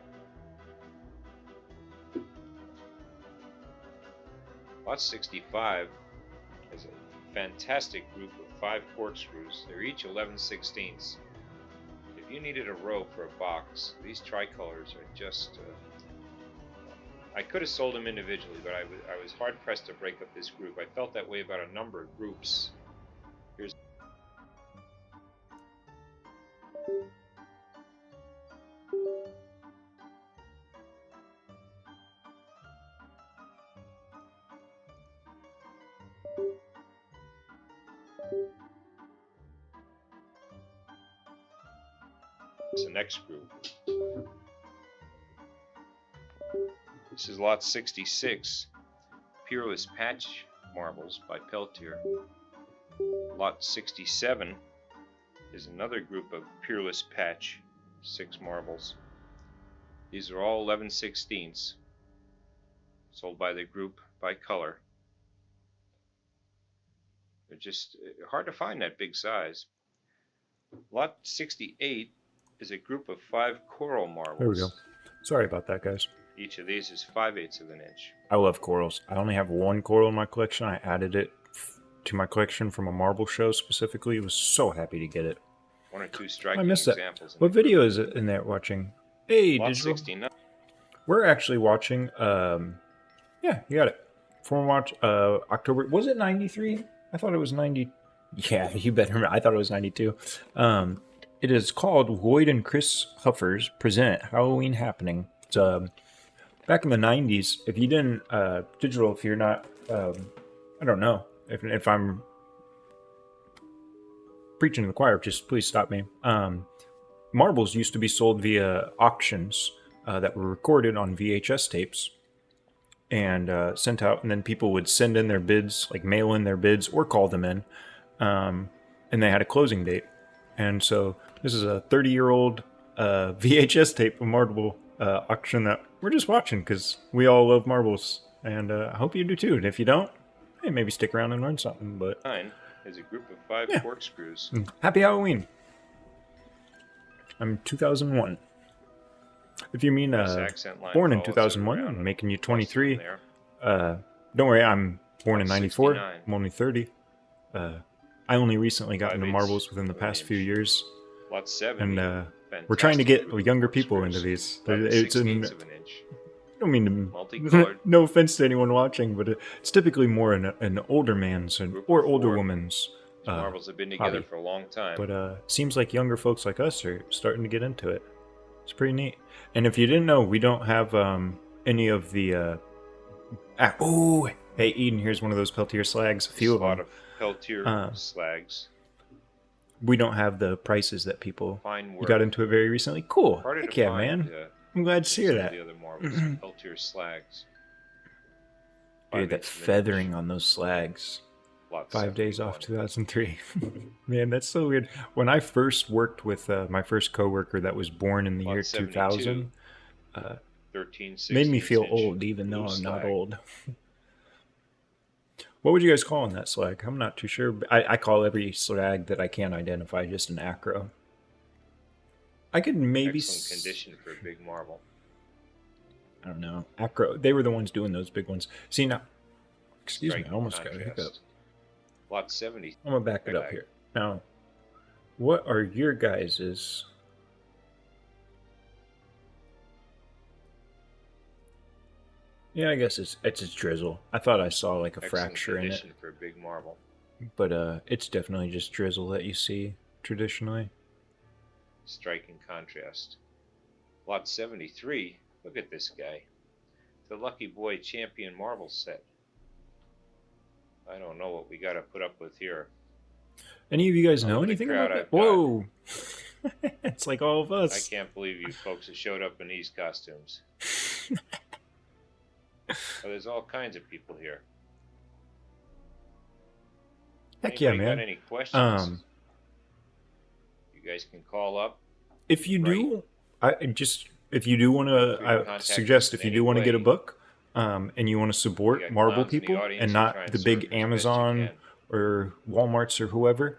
Lot 65 is a fantastic group of 5 corkscrews. They're each 11/16. If you needed a row for a box, these tricolors are just... I could have sold them individually, but I was hard-pressed to break up this group. I felt that way about a number of groups. Here's... the next group. This is Lot 66, Peerless Patch Marbles by Peltier. Lot 67 is another group of Peerless Patch 6 marbles. These are all 11/16, sold by the group by color. They're just hard to find that big size. Lot 68 is a group of 5 coral marbles. There we go. Sorry about that, guys. Each of these is 5/8 of an inch. I love corals. I only have one coral in my collection. I added it to my collection from a marble show specifically. I was so happy to get it. 1 or 2 striking I missed that. examples. What video is it in there watching? Hey, Lot Digital. 69. We're actually watching. Yeah, you got it. Forum watch. October. Was it 93? I thought it was 90. Yeah, you better. I thought it was 92. It is called Lloyd and Chris Huffers present Halloween Happening. It's back in the 90s. If you didn't Digital, if you're not, I don't know if I'm preaching to the choir, just please stop me. Marbles used to be sold via auctions that were recorded on VHS tapes and sent out, and then people would send in their bids, like mail in their bids or call them in, and they had a closing date. And so this is a 30-year-old VHS tape of marble auction that we're just watching because we all love marbles, and I hope you do too. And if you don't, hey, maybe stick around and learn something. But 9 is a group of 5 Yeah. corkscrews. Happy Halloween! I'm 2001. If you mean Nice accent line born in follows it 2001, around I'm and making you most of them 23. there. Don't worry, I'm born in Lot 94. 69. I'm only 30. I only recently got into 5/8 marbles within the of an past few inch. years, Lot 70. and Fantastic we're trying to get group of younger people corkscrews. into these. 11/16 of an inch. I don't mean to. Multicolored. No offense to anyone watching, but it's typically more an older man's Group or of older 4. woman's. These marbles have been together hobby. for a long time. But seems like younger folks like us are starting to get into it. It's pretty neat. And if you didn't know, we don't have any of the. Hey Eden, here's one of those Peltier slags. A few of a lot them. of Peltier slags. We don't have the prices that people. Fine work. You got into it very recently. Cool. Harder Heck to yeah, find, man. I'm glad to hear some that. of the other marbles, Peltier slags. Dude, that 5/8 of an feathering inch. on those slags. Lot 5 days off 71. 2003. Man, that's so weird. When I first worked with my first coworker that was born in the Lot year 72, 2000, 13, made me 16 feel inch old, even though blue I'm not slag. old. What would you guys call in that slag? I'm not too sure. I call every slag that I can identify just an acro. I could maybe. Excellent condition for a big marble. I don't know. Acro. They were the ones doing those big ones. See now. Excuse me. I Striking almost got a hiccup. contrast. Lot 70. I'm gonna back it up Slag. here. Now, what are your guys's? Yeah, I guess it's a drizzle. I thought I saw like a Excellent fracture in it, condition for a big marble. but it's definitely just drizzle that you see traditionally. Striking contrast. Lot 73. Look at this guy. The Lucky Boy Champion marble set. I don't know what we got to put up with here. Any of you guys know Look at the anything crowd about that? I've got. Whoa! It's like all of I us. can't believe you folks have showed up in these costumes. Well, there's all kinds of people here. Heck yeah, Anybody man. got any questions? Um, You guys can call up. If you do, if you do want Feel free to to, I contact suggest us if in you do any want to get a way. book, and you want to We support got marble clowns in the people audience and who try not and the serve big as best you Amazon can. or Walmarts or whoever,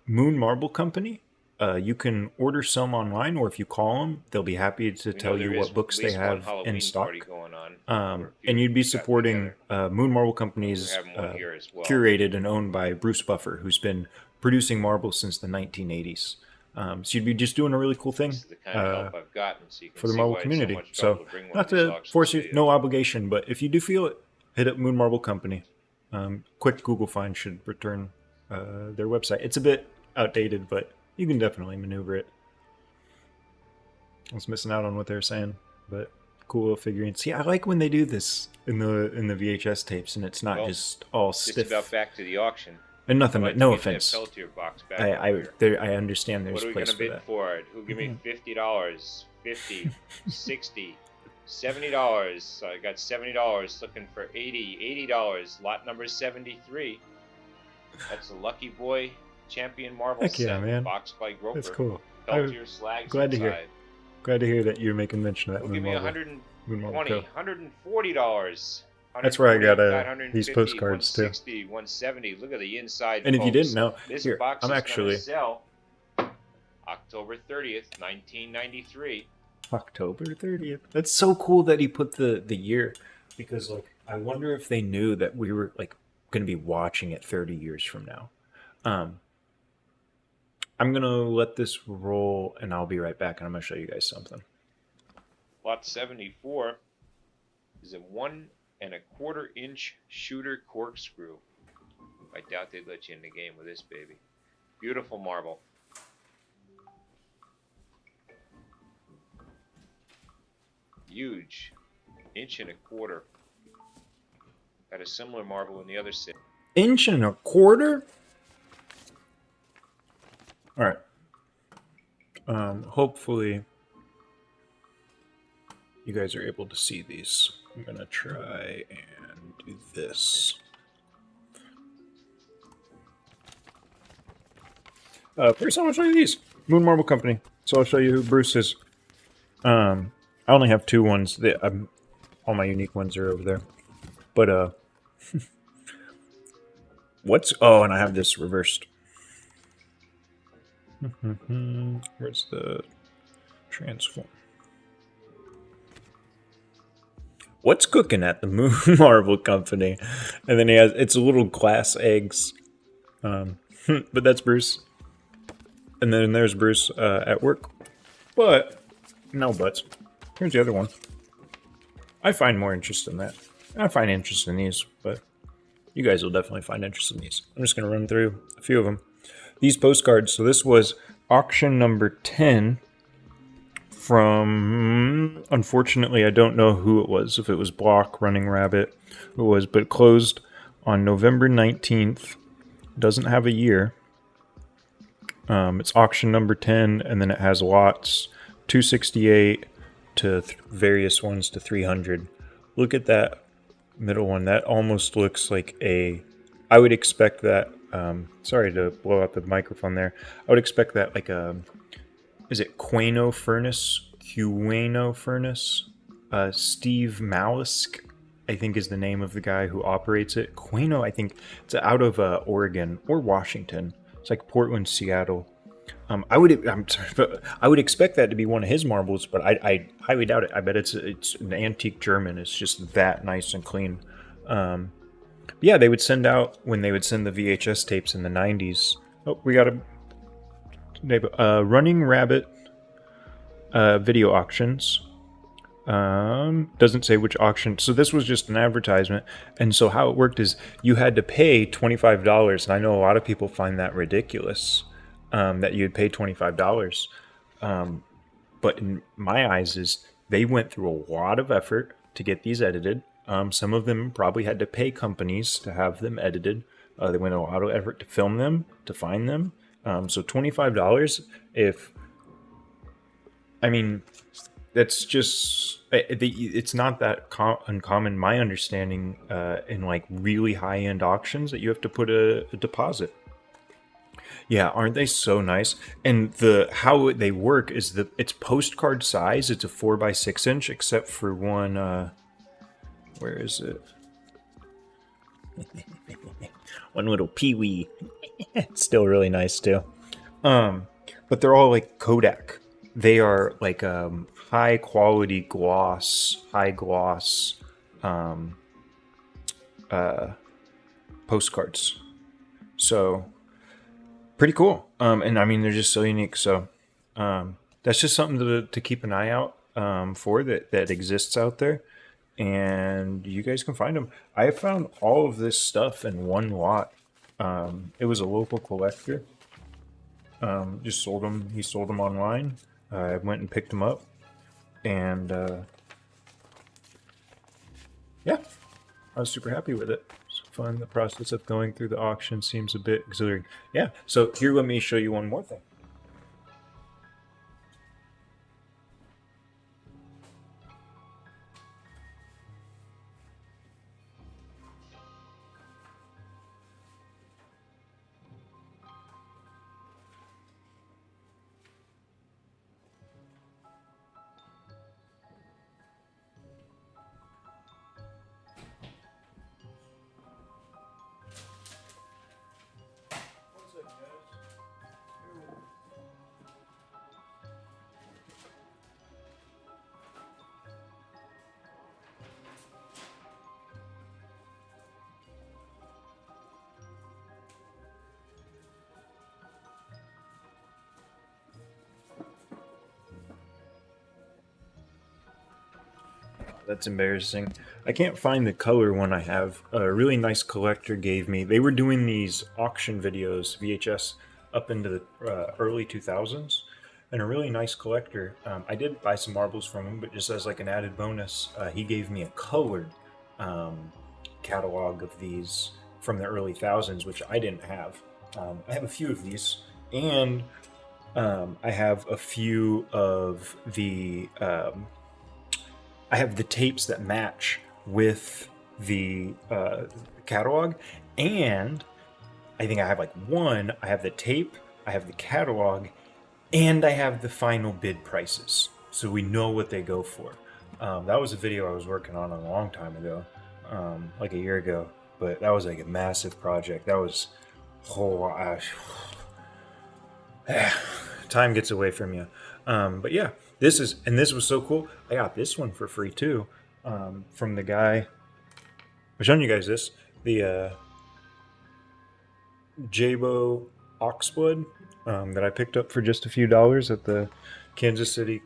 Moon Marble Company. You can order some online, or if you call them, they'll be happy to We know tell there you is what books at they least one have Halloween in stock. party going on, or a few And you'd be gotten supporting together. Moon Marble Company's We're having one here as well. curated and owned by Bruce Buffer, who's been producing marble since the 1980s. So you'd be just doing a really cool thing This is the kind of help I've gotten, so you can for the see marble why it's so community. much So, trouble to bring one not of these to auctions force you, to no obligation, but if you do feel it, hit up Moon Marble Company. Quick Google find should return their website. It's a bit outdated, but you can definitely maneuver it. I was missing out on what they were saying, but cool little figurines. See, I like when they do this in the VHS tapes, and it's not Well, just all Just stiff. about back to the auction. And nothing, I'd like no to get that offense. Peltier box back I up here. I understand there's What are we place gonna for bid that. for it? Who give me $50, 50, 60, $70? I got $70 looking for 80, $80. Lot number 73. That's a Lucky Boy Champion Marble Heck yeah, set. man. Boxed by Groper. That's cool. Peltier slags glad to hear. inside. Glad to hear that you're making mention of that Who'll give Moon me Marble. Moon Marble $120, Co. $140. That's where I got 140, these 150, postcards, too. 160, 170. Look at the inside. And if you folks. didn't know, This here, box I'm is actually gonna sell October 30th, 1993. October 30th. That's so cool that he put the year, because like I wonder if they knew that we were like going to be watching it 30 years from now. I'm going to let this roll, and I'll be right back, and I'm going to show you guys something. Lot 74 is a 1¼ inch shooter corkscrew. I doubt they'd let you in the game with this baby. Beautiful marble. Huge. 1¼ inch. Got a similar marble in the other set. 1¼ inch? All right. Hopefully you guys are able to see these. I'm gonna try and do this. First, I'm gonna show you these. Moon Marble Company. So I'll show you who Bruce is. I only have 2 ones. All my unique ones are over there. But what's? Oh, and I have this reversed. Where's the transform? What's cooking at the Moon Marble Company? And then it's little glass eggs. But that's Bruce. And then there's Bruce at work. But no buts. Here's the other one. I find more interest in that. I find interest in these, but you guys will definitely find interest in these. I'm just going to run through a few of them. These postcards. So this was auction number 10 from, unfortunately, I don't know who it was. If it was Block, Running Rabbit, who it was, but it closed on November 19th. Doesn't have a year. It's auction number 10, and then it has lots 268 to various ones to 300. Look at that middle one. That almost looks like a... I would expect that... sorry to blow out the microphone there. I would expect that like a... Is it Quano Furnace? Quano Furnace? Steve Malisk, I think, is the name of the guy who operates it. Quano, I think it's out of Oregon or Washington. It's like Portland, Seattle. I would expect that to be one of his marbles, but I highly doubt it. I bet it's an antique German. It's just that nice and clean. Yeah, they would send out when they would send the VHS tapes in the 90s. Oh, we got a Running Rabbit video auctions. Doesn't say which auction. So this was just an advertisement. And so how it worked is you had to pay $25. And I know a lot of people find that ridiculous, that you'd pay $25. But in my eyes is they went through a lot of effort to get these edited. Some of them probably had to pay companies to have them edited. They went a lot of effort to film them, to find them. So $25, that's just, it's not that uncommon, my understanding, in like really high-end auctions that you have to put a deposit. Yeah, aren't they so nice? And how they work is it's postcard size. It's a 4x6 inch, except for one, where is it? One little peewee. It's still really nice too. But they're all like Kodak. They are like high quality gloss, postcards. So pretty cool. And I mean, they're just so unique. So that's just something to keep an eye out for that exists out there. And you guys can find them. I found all of this stuff in one lot. It was a local collector. Just sold them. He sold them online. I went and picked them up. And yeah, I was super happy with it. It's fun. The process of going through the auction seems a bit exhilarating. Yeah, so here, let me show you one more thing. That's embarrassing. I can't find the color one I have. A really nice collector gave me. They were doing these auction videos, VHS, up into the early 2000s. And a really nice collector. I did buy some marbles from him, but just as like an added bonus, he gave me a colored um, catalog of these from the early thousands, which I didn't have. I have a few of these, and I have a few of the I have the tapes that match with the catalog, and I think I have like one. I have the tape, I have the catalog, and I have the final bid prices, so we know what they go for. That was a video I was working on a long time ago, like a year ago, but that was like a massive project. That was whole. Time gets away from you. But yeah, this was so cool. I got this one for free too, from the guy. I'm showing you guys this, the Jabo Oxblood, that I picked up for just a few dollars at the Kansas City.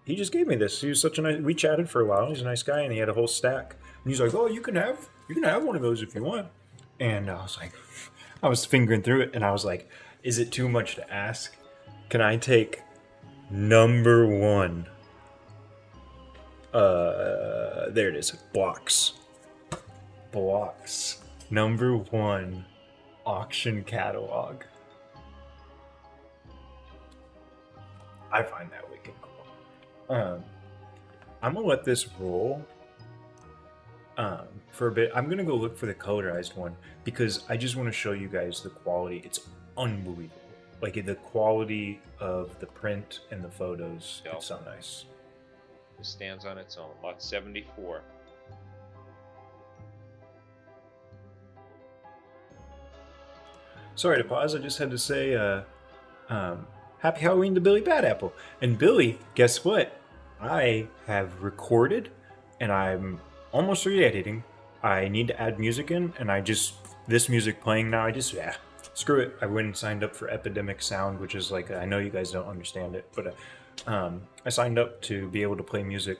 He just gave me this. He was such a nice. We chatted for a while. He's a nice guy, and he had a whole stack. And he's like, "Oh, you can have one of those if you want." And I was like, I was fingering through it, and I was like, "Is it too much to ask? Can I take number one?" There it is. Blocks. Number one auction catalog. I find that wicked cool. I'm gonna let this roll for a bit. I'm gonna go look for the colorized one because I just want to show you guys the quality. It's unbelievable. Like the quality of the print and the photos. It's so nice. It stands on its own. Lot 74. Sorry to pause. I just had to say, Happy Halloween to Billy Bad Apple. And Billy, guess what? I have recorded, and I'm almost re-editing. I need to add music in, and this music playing now, screw it. I went and signed up for Epidemic Sound, which is like, I know you guys don't understand it, but I signed up to be able to play music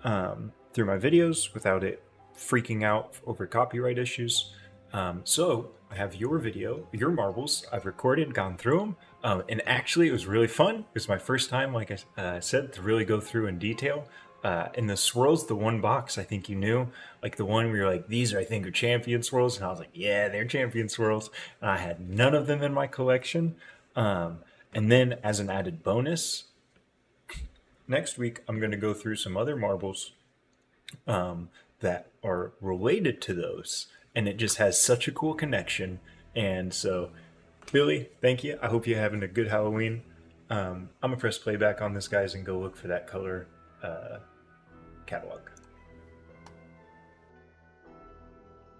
through my videos without it freaking out over copyright issues. So I have your video, your marbles. I've recorded, gone through them, and actually it was really fun. It was my first time, like I said, to really go through in detail. And the swirls, the one box, I think you knew, like the one where you're like, these are, I think, are champion swirls, and I was like, yeah, they're champion swirls. And I had none of them in my collection. And then as an added bonus, next week I'm going to go through some other marbles that are related to those, and it just has such a cool connection. And so, Billy, thank you. I hope you're having a good Halloween. I'm gonna press playback on this, guys, and go look for that color catalog.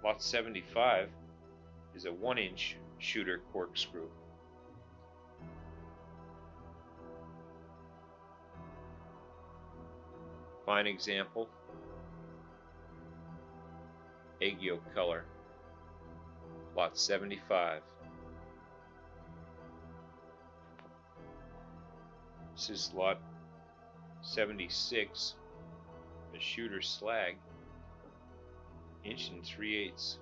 Lot 75 is a 1-inch shooter corkscrew. Fine example. Egg yolk color. Lot 75. This is lot 76. A shooter slag. 1 3/8.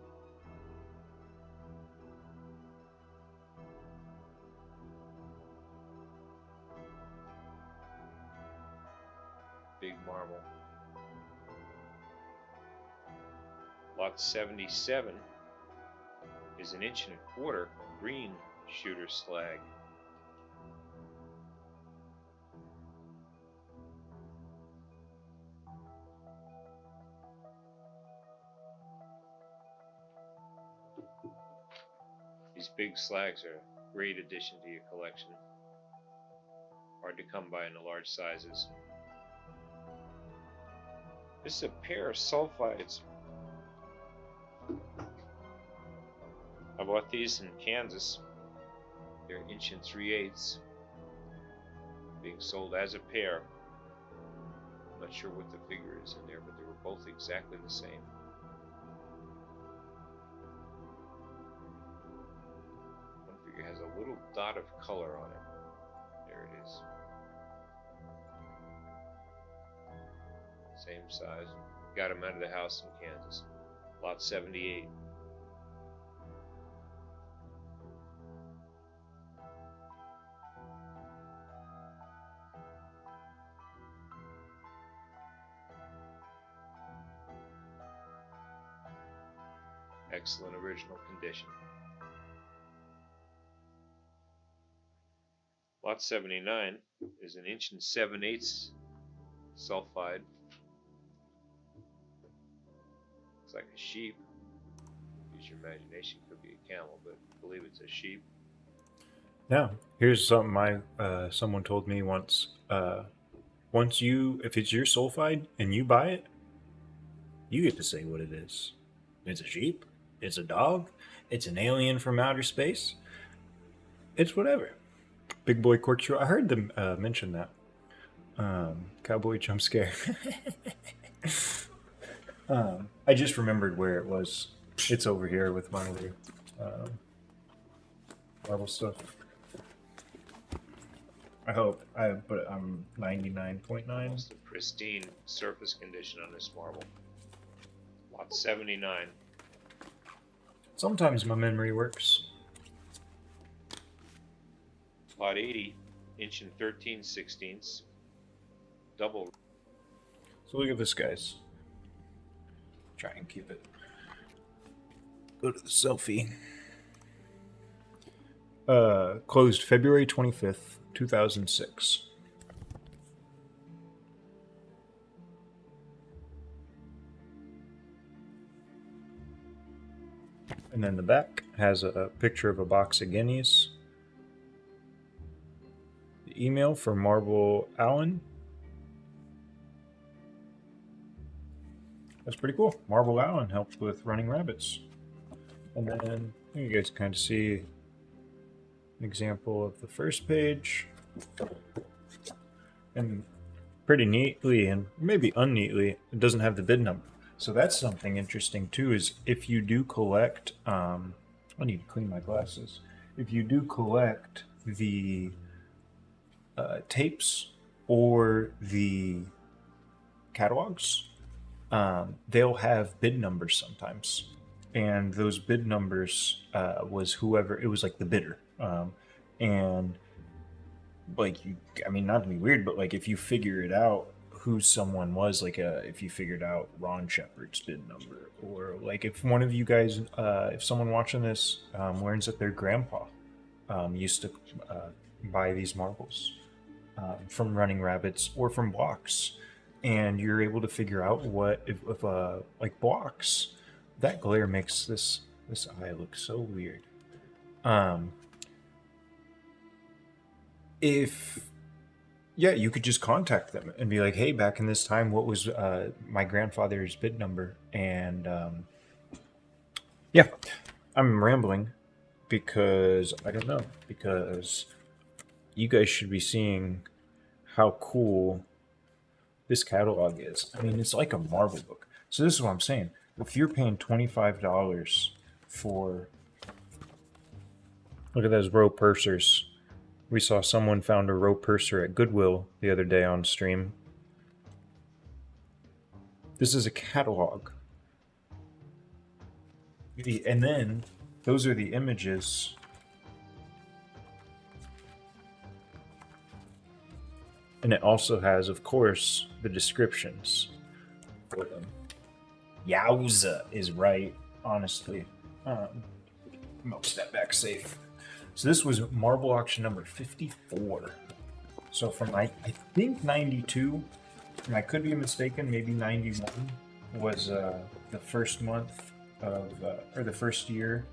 Big marble. Lot 77 is 1 1/4 green shooter slag. These big slags are a great addition to your collection. Hard to come by in the large sizes. This is a pair of sulfides. I bought these in Kansas. They're 1 3/8, being sold as a pair. I'm not sure what the figure is in there, but they were both exactly the same. One figure has a little dot of color on it. There it is. Same size. Got him out of the house in Kansas. Lot 78. Excellent original condition. Lot 79 is an 1 7/8 sulfide. Looks like a sheep. Use your imagination, could be a camel, but I believe it's a sheep. Yeah, here's something someone told me once. If it's your sulfide and you buy it, you get to say what it is. It's a sheep. It's a dog. It's an alien from outer space. It's whatever. Big boy corkscrew. I heard them mention that. Cowboy jump scare. I just remembered where it was. It's over here with my other Marvel stuff. I hope. But I'm 99.9. Almost a pristine surface condition on this marble. Lot 79. Sometimes my memory works. Lot 80, 1 13/16. Double. So look at this, guys. Try and keep it. Go to the selfie. Closed February 25th, 2006. And then the back has a picture of a box of guineas. The email from Marble Allen. That's pretty cool. Marble Allen helped with running rabbits. And then you guys kind of see an example of the first page. And pretty neatly, and maybe unneatly, it doesn't have the bid number. So that's something interesting too, is if you do collect, I need to clean my glasses. If you do collect the tapes or the catalogs, they'll have bid numbers sometimes. And those bid numbers was whoever, it was like the bidder. And like, I mean, not to be weird, but like if you figure it out, who someone was, like if you figured out Ron Shepard's bid number, or like if one of you guys, if someone watching this learns that their grandpa used to buy these marbles from running rabbits or from blocks, and you're able to figure out what if like blocks, that glare makes this eye look so weird. Yeah, you could just contact them and be like, hey, back in this time, what was my grandfather's bid number? And yeah, I'm rambling because I don't know, because you guys should be seeing how cool this catalog is. I mean, it's like a Marvel book. So this is what I'm saying. If you're paying $25 for, look at those row pursers. We saw someone found a row purser at Goodwill the other day on stream. This is a catalog. And then those are the images. And it also has, of course, the descriptions for them. Yowza is right, honestly. I'm gonna step back safe. So this was Marble Auction number 54. So from I think 92, and I could be mistaken, maybe 91 was the first month of, or the first year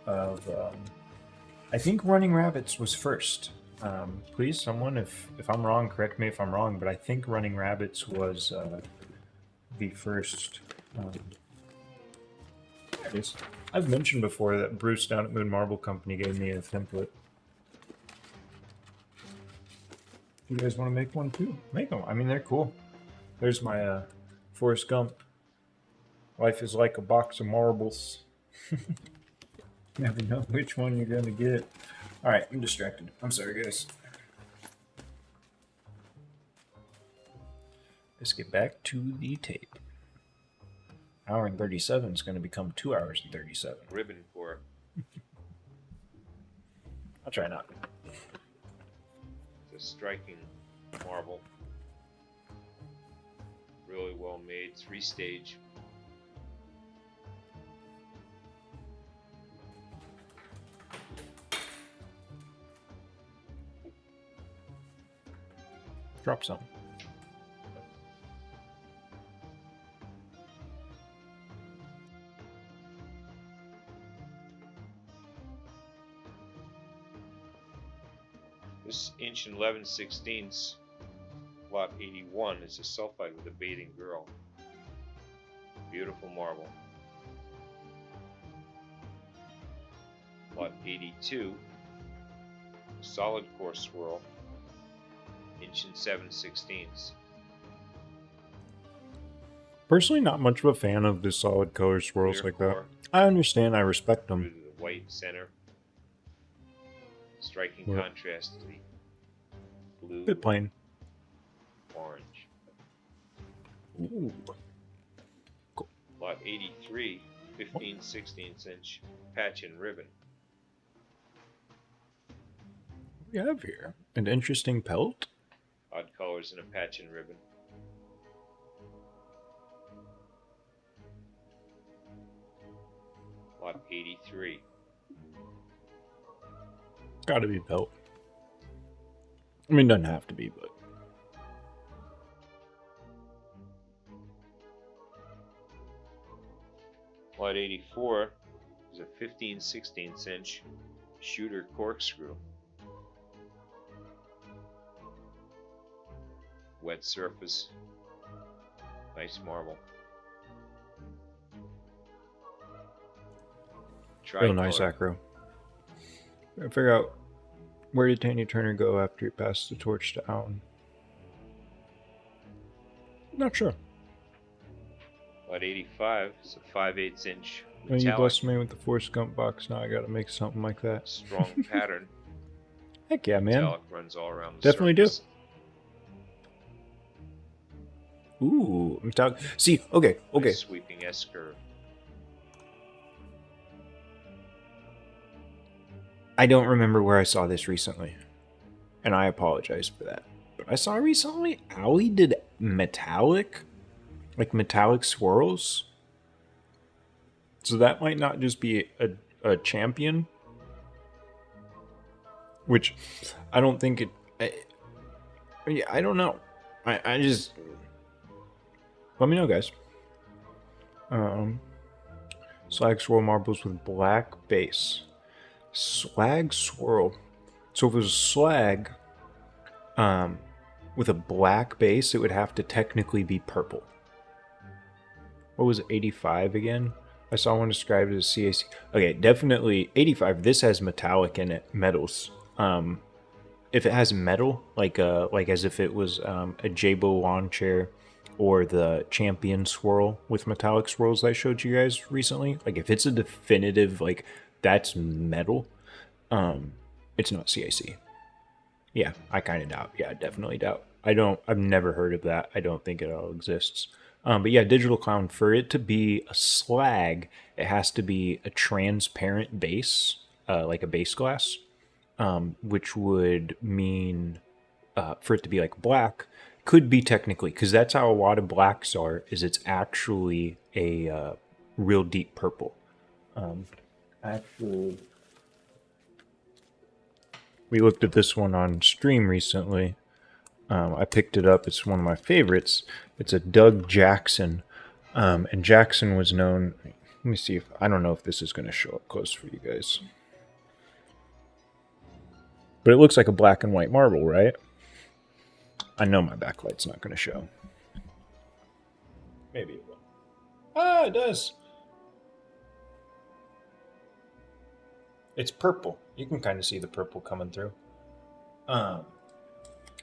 of, I think Running Rabbits was first. Please, someone, if I'm wrong, correct me if I'm wrong, but I think Running Rabbits was the first. There it is. I've mentioned before that Bruce down at Moon Marble Company gave me a template. You guys want to make one too? Make them. I mean, they're cool. There's my Forrest Gump. Life is like a box of marbles. Never know which one you're going to get. Alright, I'm distracted. I'm sorry, guys. This get back to the tape. Hour and 37 is going to become 2 hours and 37. Ribbon for it. I'll try not. It's a striking marble. Really well made, 3-stage. Drop some. This inch and 11/16, lot 81, is a sulfide with a bathing girl. Beautiful marble. Lot 82, solid core swirl, inch and 7/16. Personally, not much of a fan of the solid color swirls Clear like that. core, I understand, I respect through them. to the white center. Striking Yeah. contrast to the blue, Bit plain. orange. Ooh. Lot 83, 15/16 inch patch and ribbon. What do we have here? An interesting pelt? Odd colors in a patch and ribbon. Lot 83. It's got to be pelt. I mean, doesn't have to be, but Lot 84 is a 15/16 inch shooter corkscrew. Wet surface. Nice marble. real nice Tricolor. acro. Gotta figure out, where did Tanya Turner go after he passed the torch to Allen? Not sure. Lot 85 is a 5/8 inch When you metallic, blessed me with the Force Gump box, now I gotta make something like that. strong pattern. Heck yeah, man. Metallic runs all around the Definitely do. surface. Ooh, metallic. See, okay. Nice sweeping S-curve. I don't remember where I saw this recently, and I apologize for that. But I saw recently Owie did metallic, like metallic swirls. So that might not just be a champion, which I don't think it. I don't know. I just let me know, guys. Slag swirl marbles with black base. Slag swirl. So if it was slag with a black base, it would have to technically be purple. What was it, 85 again? I saw one described as CAC. Okay, definitely 85. This has metallic in it, metals. If it has metal, like as if it was a Jabo lawn chair or the champion swirl with metallic swirls that I showed you guys recently, like if it's a definitive, like that's metal, it's not CAC. Yeah, I kind of doubt. Yeah, definitely doubt. I've never heard of that. I don't think it all exists. But yeah, Digital Clown, for it to be a slag, it has to be a transparent base, like a base glass, which would mean for it to be like black, could be technically, because that's how a lot of blacks are, is it's actually a real deep purple. Actually, we looked at this one on stream recently. I picked it up. It's one of my favorites. It's a Doug Jackson. And Jackson was known... Let me see if... I don't know if this is going to show up close for you guys. But it looks like a black and white marble, right? I know my backlight's not going to show. Maybe it will. Ah, it does. It's purple. You can kind of see the purple coming through.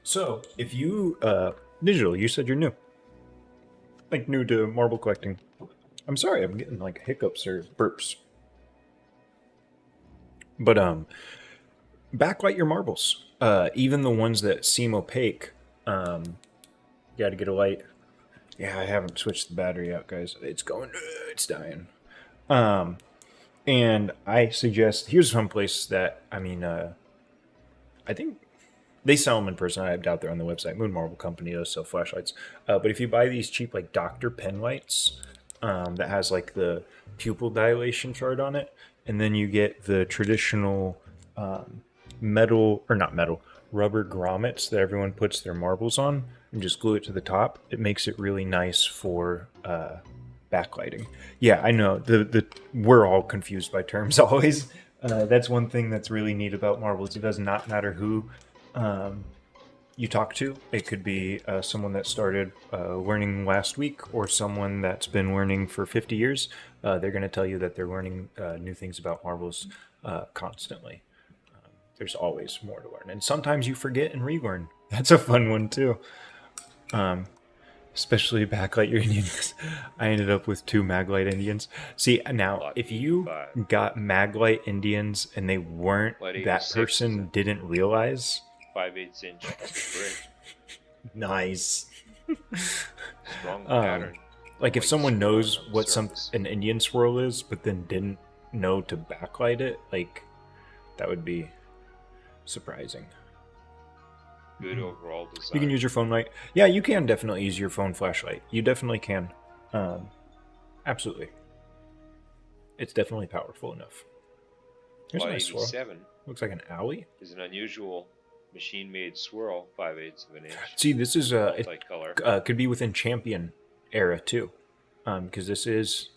So, if you... Digital, you said you're new. Like, new to marble collecting. I'm sorry, I'm getting, like, hiccups or burps. But, backlight your marbles. Even the ones that seem opaque. You gotta get a light. Yeah, I haven't switched the battery out, guys. It's going. It's dying. And I suggest here's some place that I think they sell them in person. I doubt they're on the website. Moon Marble Company does sell flashlights. But if you buy these cheap like Dr. Pen lights, that has like the pupil dilation chart on it, and then you get the traditional metal or not metal rubber grommets that everyone puts their marbles on, and just glue it to the top. It makes it really nice for backlighting. Yeah, I know the we're all confused by terms always. That's one thing that's really neat about marbles. It does not matter who you talk to. It could be someone that started learning last week or someone that's been learning for 50 years. They're going to tell you that they're learning new things about marbles constantly. There's always more to learn. And sometimes you forget and relearn. That's a fun one too. Especially backlight your Indians. I ended up with 2 Maglite Indians. See, now, if you got Maglite Indians and they weren't, that person didn't realize. 5/8 inch brick. Nice. Strong pattern. Like if someone knows what an Indian swirl is, but then didn't know to backlight it, like that would be surprising. Good overall design. You can use your phone light. Yeah, you can definitely use your phone flashlight. You definitely can. Absolutely. It's definitely powerful enough. Here's a nice swirl. Looks like an alley. Is an unusual machine-made swirl, 5/8 of an inch. See, this is multicolor. It could be within Champion era too, because this is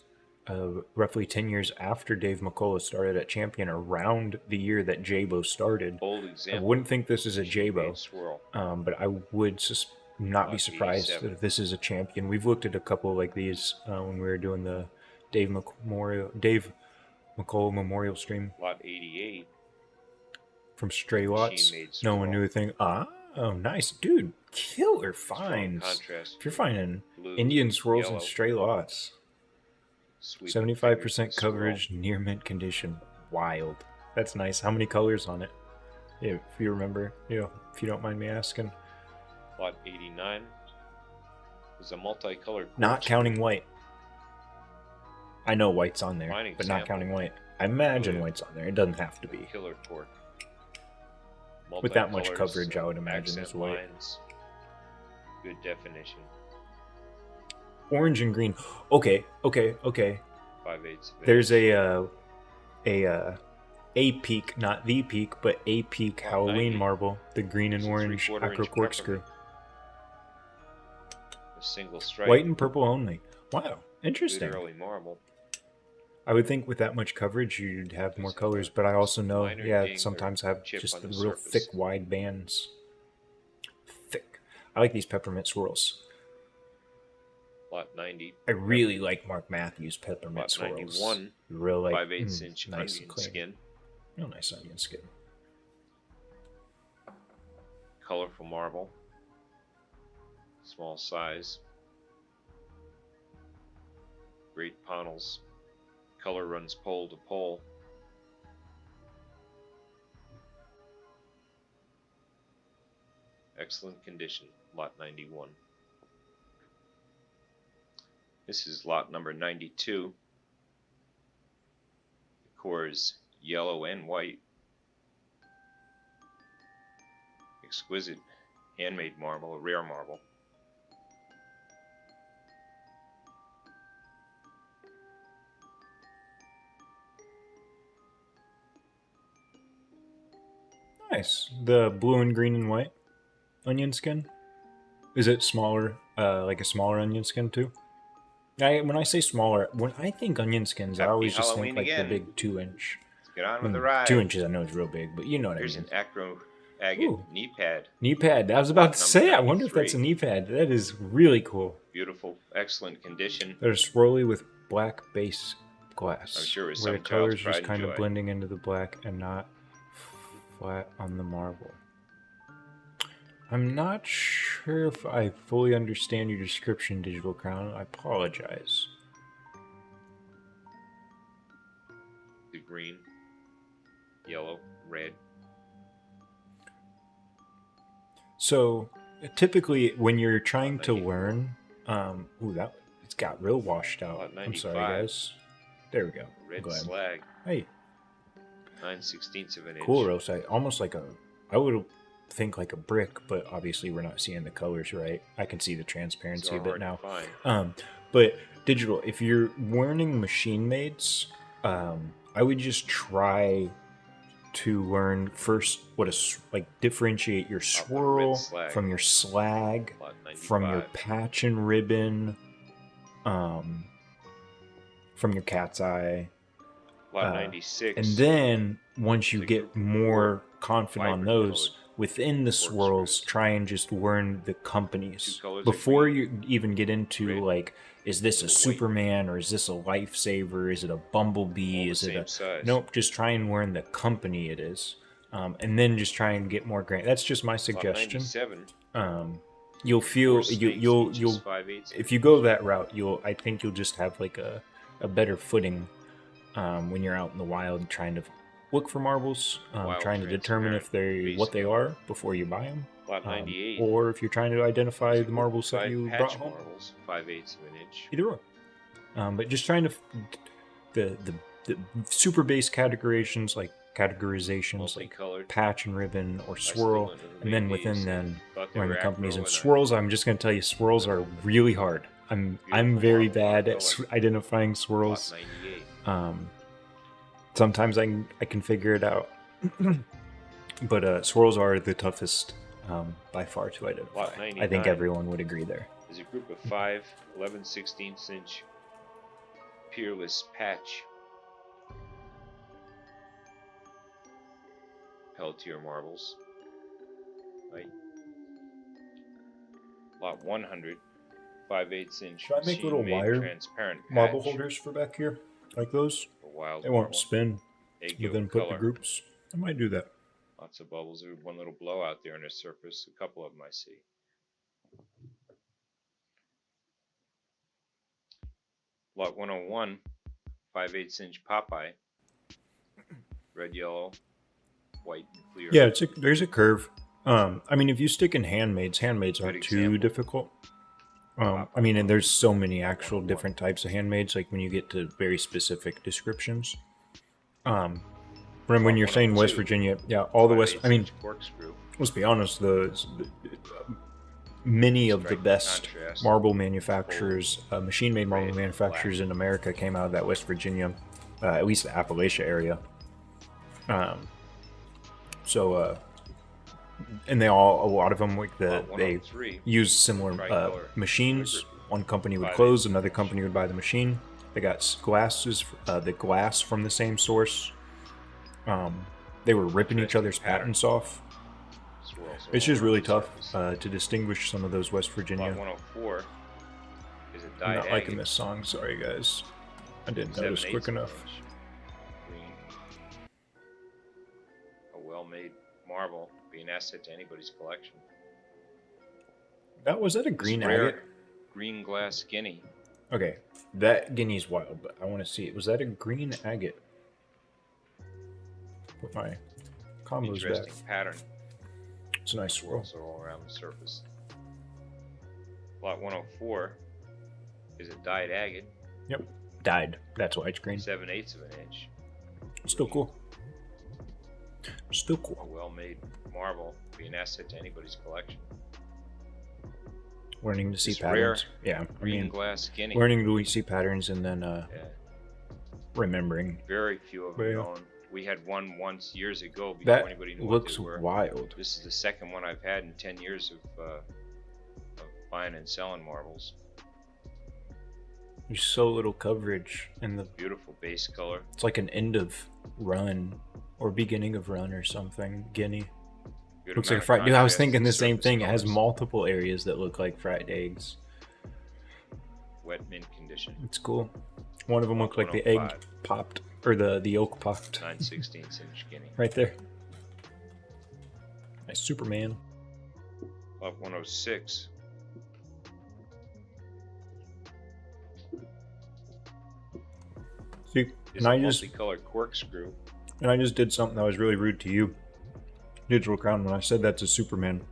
roughly 10 years after Dave McCullough started at Champion, around the year that Jabo started. Old example. I wouldn't think this is a Jabo, but I would not be surprised if this is a Champion. We've looked at a couple like these when we were doing the Dave McCullough Memorial stream. Lot 88. From Stray Lots. No one knew a thing. Oh, nice. Dude, killer finds. If you're finding Indian swirls and Stray Lots. 75% coverage, near mint condition. Wild. That's nice. How many colors on it? Yeah, if you remember, if you don't mind me asking. Lot 89 is a multicolored. Not counting white. I know white's on there, but not counting white. I imagine white's on there. It doesn't have to be. Killer torque. With that much coverage, I would imagine it's white. Lines. Good definition. Orange and green. Okay. 5/8. There's a peak, not the peak, but a peak Halloween marble. The green and orange acro corkscrew. A single stripe. White and purple only. Wow, interesting. Good early marble. I would think with that much coverage, you'd have more colors, but I also know, sometimes have just the real thick, wide bands. Thick. I like these peppermint swirls. Lot 90. I really like Mark Matthews peppermint Lot swirls. 91. Real like 5/8 inch nice onion skin. Real nice onion skin. Colorful marble. Small size. Great panels. Color runs pole to pole. Excellent condition. Lot 91. This is lot number 92. The core is yellow and white. Exquisite handmade marble, a rare marble. Nice. The blue and green and white onion skin. Is it smaller, like a smaller onion skin too? When I say smaller, when I think onion skins, I always just think like the big 2-inch. Let's get on with the ride. 2 inches, I know it's real big, but you know what I mean. Here's an acro agate knee pad. Knee pad. I was about to say, I wonder if that's a knee pad. That is really cool. Beautiful, excellent condition. They're swirly with black base glass. I'm sure it's where the colors just kind of blending into the black and not flat on the marble. I'm not sure if I fully understand your description, Digital Crown. I apologize. The green, yellow, red. So, typically, when you're trying to learn Ooh, it's got real washed out. Lot I'm sorry, 95. guys. There we go. Red Go ahead. slag. Hey, 9/16 of an inch. cool rosite. Almost like I would think like a brick, but obviously we're not seeing the colors right. I can see the transparency a bit now. But digital, if you're learning machine mades, I would just try to learn first differentiate your swirl from your slag, from your patch and ribbon, from your cat's eye. Lot 96. And then once you get more confident on those, within the swirls, try and just learn the companies before you even get into like, is this a Superman or is this a Lifesaver? Is it a Bumblebee? Is it a nope? Just try and learn the company it is, and then just try and get more grant. That's just my suggestion. You'll feel you'll if you go that route, I think you'll just have like a better footing when you're out in the wild trying to look for marbles, trying to determine if what they are before you buy them, Lot 98. or if you're trying to identify the marbles that you brought home. Marbles, 5/8 of an inch. Either or, but just trying to the super base categorizations like patch and ribbon or swirl, and then within then learn the companies. And swirls, I'm just going to tell you, swirls are really hard. I'm very bad at identifying swirls. Sometimes I can figure it out, but swirls are the toughest by far to identify. I think everyone would agree there. There's a group of 5 11/16 inch peerless patch Peltier marbles. Right. Lot 100 5/8 inch. Should I make little wire transparent marble holders for back here, like those? They won't spin, but then put the groups. I might do that. Lots of bubbles. There's one little blowout there on the surface. A couple of them I see. Lot 101, 5/8 inch Popeye. Red, yellow, white, and clear. Yeah, there's a curve. I mean, if you stick in handmaids aren't too difficult. I mean, and there's so many actual different types of handmaids, like when you get to very specific descriptions. When you're saying West Virginia, yeah, all the West, I mean, let's be honest, many of the best marble manufacturers, machine-made marble manufacturers in America came out of that West Virginia, at least the Appalachia area. And a lot of them, they use similar machines. One company would close, another company would buy the machine. They got the glass from the same source. They were ripping each other's patents off. It's just really tough to distinguish some of those West Virginia. 104 is a I'm not liking this song, sorry guys. I didn't notice quick enough. Green. A well-made marble, be an asset to anybody's collection. Was that a green agate? Green glass guinea. Okay, that guinea's wild, but I want to see it. Was that a green agate? Put my combos Interesting back. Pattern. It's a nice swirl. Also all around the surface. Lot 104 is a dyed agate. Yep, dyed. That's why it's green. 7/8 of an inch. Still cool. Still A cool. well-made marble, be an asset to anybody's collection. Learning to see This patterns. rare Yeah, green glass guinea. learning to see patterns and then Yeah. remembering. Very few of them Yeah. known. We had one once years ago before That anybody knew looks what they were. wild. This is the second one I've had in 10 years of buying and selling marbles. There's so little coverage, and Beautiful base color. it's like an end of run or beginning of run or something. Guinea Good looks like a amount of fried. Dude, I was contrast thinking in the same surface thing. It has colors. multiple areas that look like fried eggs. Wet mint condition. It's cool. One of them looked like the egg 105. popped, or the yolk popped. 9/16 inch guinea. Right there. Nice Superman. Lot 106. See, Is a multicolored corkscrew. I just did something that was really rude to you, Digital Crown, when I said that's a Superman,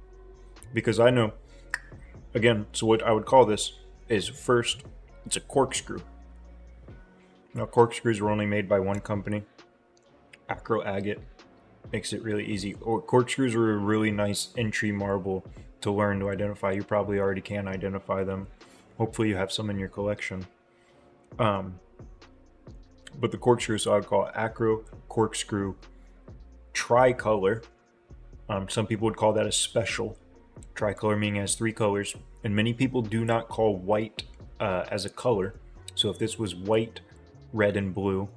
because I know. Again, so what I would call this is first, it's a corkscrew. Now, corkscrews are only made by one company, Acro Agate. Makes it really easy. Or corkscrews are a really nice entry marble to learn to identify. You probably already can identify them. Hopefully, you have some in your collection. But the corkscrew, so I would call it Acro corkscrew tricolor. Some people would call that a special. Tricolor meaning it has 3 colors, and many people do not call white as a color. So if this was white, red, and blue,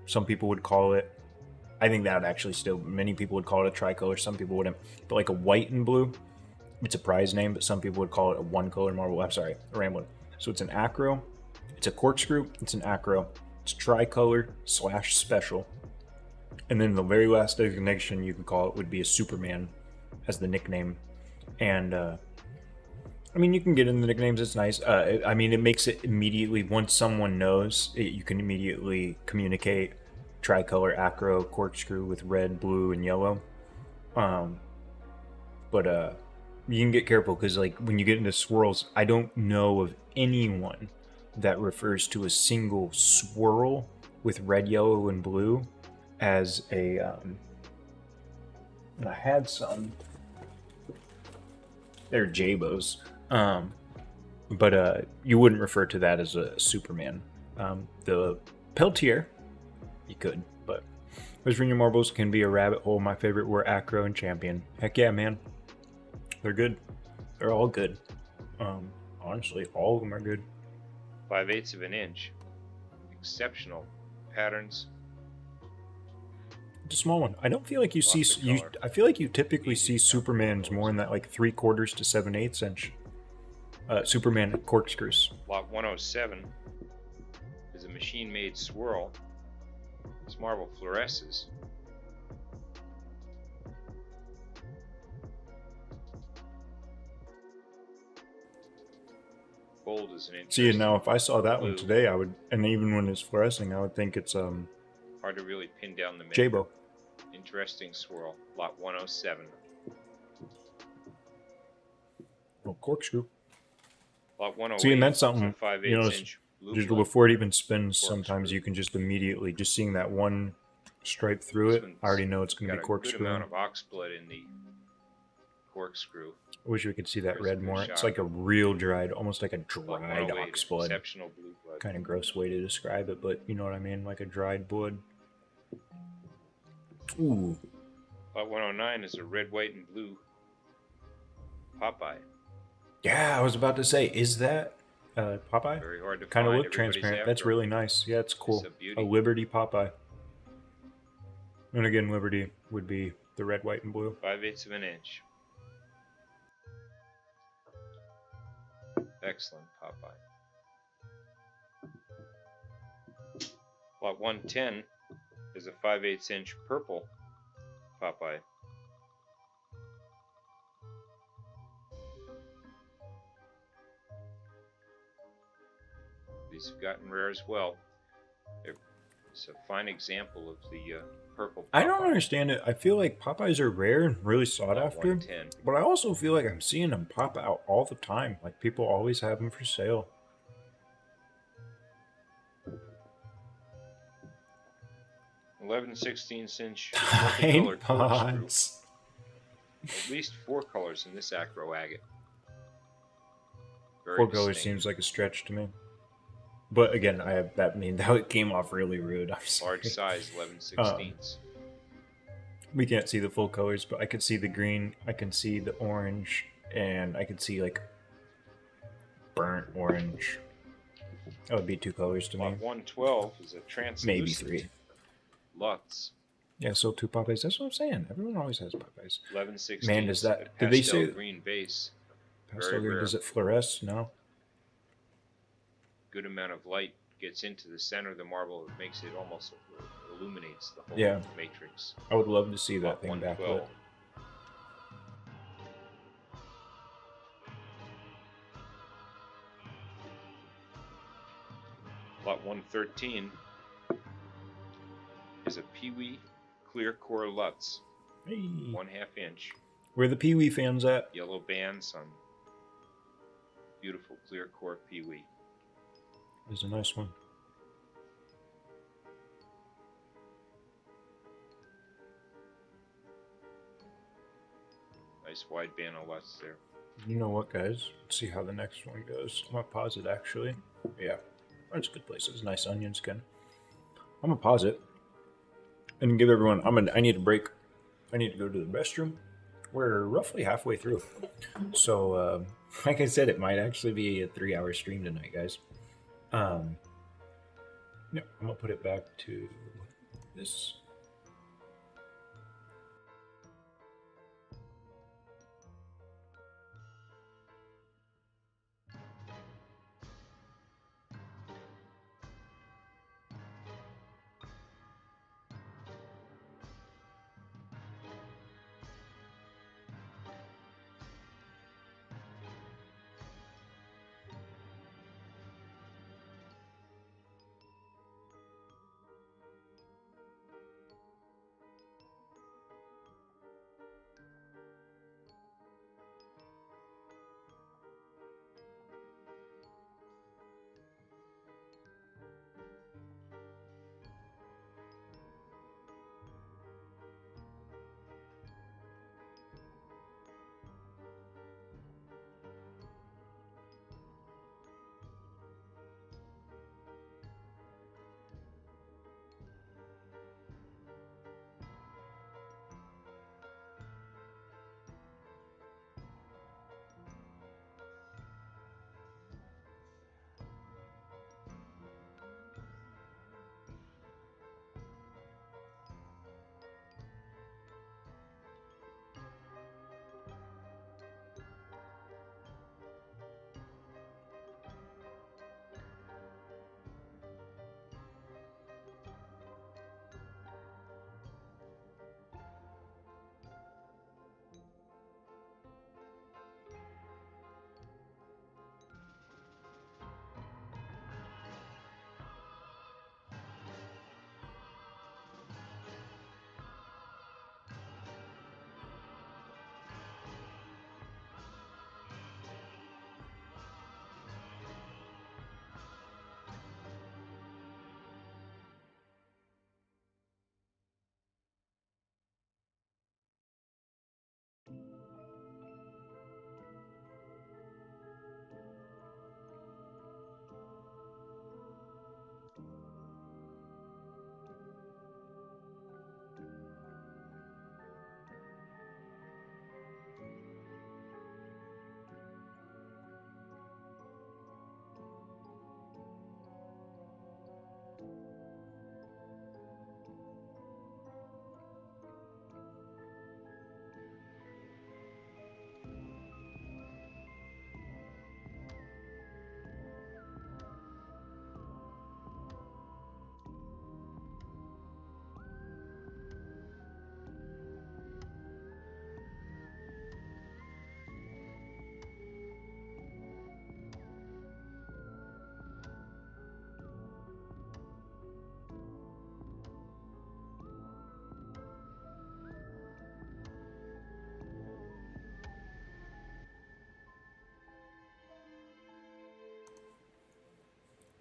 some people would call it. I think that would actually still. Many people would call it a tricolor. Some people wouldn't. But like a white and blue, it's a prize name. But some people would call it a one-color marble. I'm sorry, rambling. So it's an acro. It's a corkscrew. It's an acro. It's tricolor / special. And then the very last designation you could call it would be a Superman as the nickname. And I mean, you can get in the nicknames. It's nice. I mean, it makes it immediately, once someone knows, you can immediately communicate tricolor acro corkscrew with red, blue, and yellow. But you can get careful because, like, when you get into swirls, I don't know of anyone that refers to a single swirl with red, yellow, and blue as a. I had some. They're Jabos. But you wouldn't refer to that as a Superman. The Peltier, you could, but those Junior marbles can be a rabbit hole. My favorite were Acro and Champion. Heck yeah, man. They're good. They're all good. Honestly, all of them are good. 5/8 of an inch. Exceptional patterns. It's a small one. I don't feel like you see you. I feel like you typically see Supermans more in that like 3/4 to 7/8 inch. Superman corkscrews. Lot 107 is a machine-made swirl. This marble fluoresces. Gold is an interesting. See, now if I saw that one today, I would, and even when it's fluorescing, I would think it's hard to really pin down the Jabo. Interesting swirl. Lot 107. Oh, corkscrew. Lot 108. See, and that's something, 5/8 you know, inch just before it even spins, sometimes you can just immediately, just seeing that one stripe through it, I already know it's going to be corkscrew. Good amount of ox blood in the corkscrew. I wish we could see that red more. It's like a real dried, almost like a dried ox blood. Exceptional blue blood. Kind of gross way to describe it, but you know what I mean, like a dried blood. Ooh. Lot 109 is a red, white, and blue Popeye. Yeah, I was about to say, is that Popeye? Very hard to kind of find. look transparent. That's really nice. Yeah, it's cool. It's a Liberty Popeye. And again, Liberty would be the red, white, and blue. 5/8 of an inch. Excellent Popeye. Lot 110 is a 5/8 inch purple Popeye. These have gotten rare as well. It's a fine example of the purple Popeye. I don't understand it. I feel like Popeyes are rare and really sought after, but I also feel like I'm seeing them pop out all the time. Like people always have them for sale. 11/16 inch Tide Pods. At least 4 colors in this acro agate. 4 colors seems like a stretch to me. But again, I have that mean that came off really rude. I'm sorry. Large size 11/16. We can't see the full colors, but I could see the green, I can see the orange, and I could see like burnt orange. That would be 2 colors to me. 112 is a translucent. Maybe 3. Lutz. Yeah, so 2 Popeyes. That's what I'm saying. Everyone always has Popeyes. 11/16. Man, does that? Did they say green base? Pastel green. Does it fluoresce? No. Good amount of light gets into the center of the marble. It makes it almost illuminates the whole matrix. I would love to see that thing backlit. Lot 113 is a Pee-wee clear core Lutz. Hey. 1/2 inch. Where the Pee-wee fans at? Yellow bands on Beautiful clear core peewee. This is a nice one. Nice wide band of LUTs there. You know what, guys? Let's see how the next one goes. I'm gonna pause it actually. Yeah, that's a good place. It's nice onion skin. I'm gonna pause it and give everyone. I need a break. I need to go to the restroom. We're roughly halfway through, so like I said, it might actually be a 3-hour stream tonight, guys. Yeah, I'm gonna put it back to this.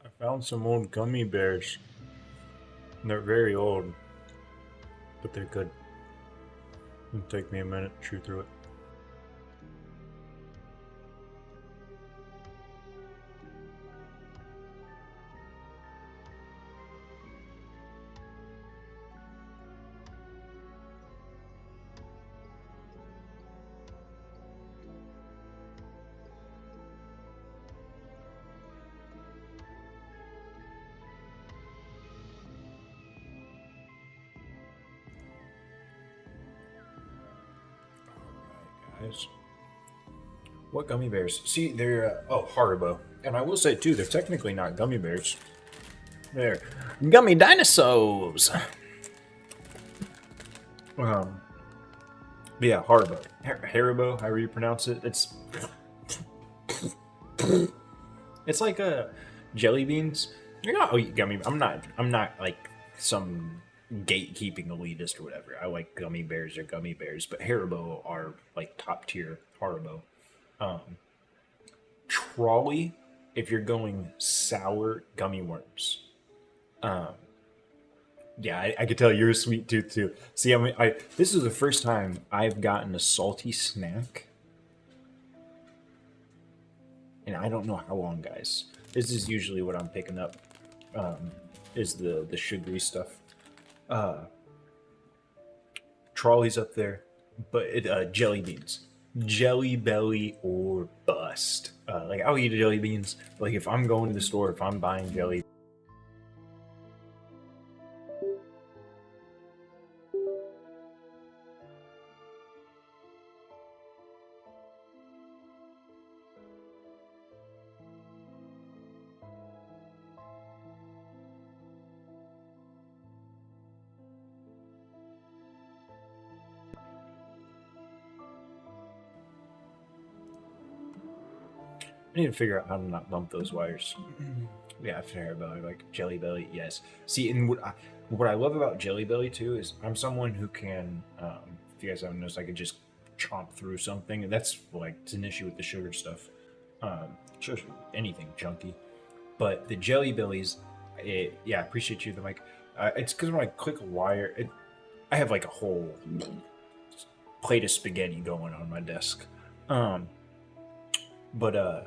I found some old gummy bears. They're very old, but they're good. It'll take me a minute to chew through it. Guys. What gummy bears? See, they're Haribo, and I will say too, they're technically not gummy bears. They're gummy dinosaurs. But yeah, Haribo, Haribo, however you pronounce it. It's like jelly beans. You're not gummy. I'm not like some gatekeeping elitist or whatever. I like gummy bears or gummy bears, but Haribo are like top tier Haribo. Trolley if you're going sour gummy worms. Um, yeah, I could tell you're a sweet tooth too. See, this is the first time I've gotten a salty snack, and I don't know how long, guys. This is usually what I'm picking up, is the sugary stuff. Trolley's up there, but jelly beans, Jelly Belly or bust. Like I'll eat jelly beans. Like if I'm going to the store, if I'm buying jelly. I need to figure out how to not bump those wires. Yeah, fair belly, like Jelly Belly, yes. See, and what I love about Jelly Belly too is I'm someone who can, if you guys haven't noticed, I could just chomp through something, and that's like it's an issue with the sugar stuff. Sure, anything junky, but the Jelly Bellies, yeah, I appreciate you, the mic. It's because when I click a wire, I have like a whole plate of spaghetti going on my desk. But I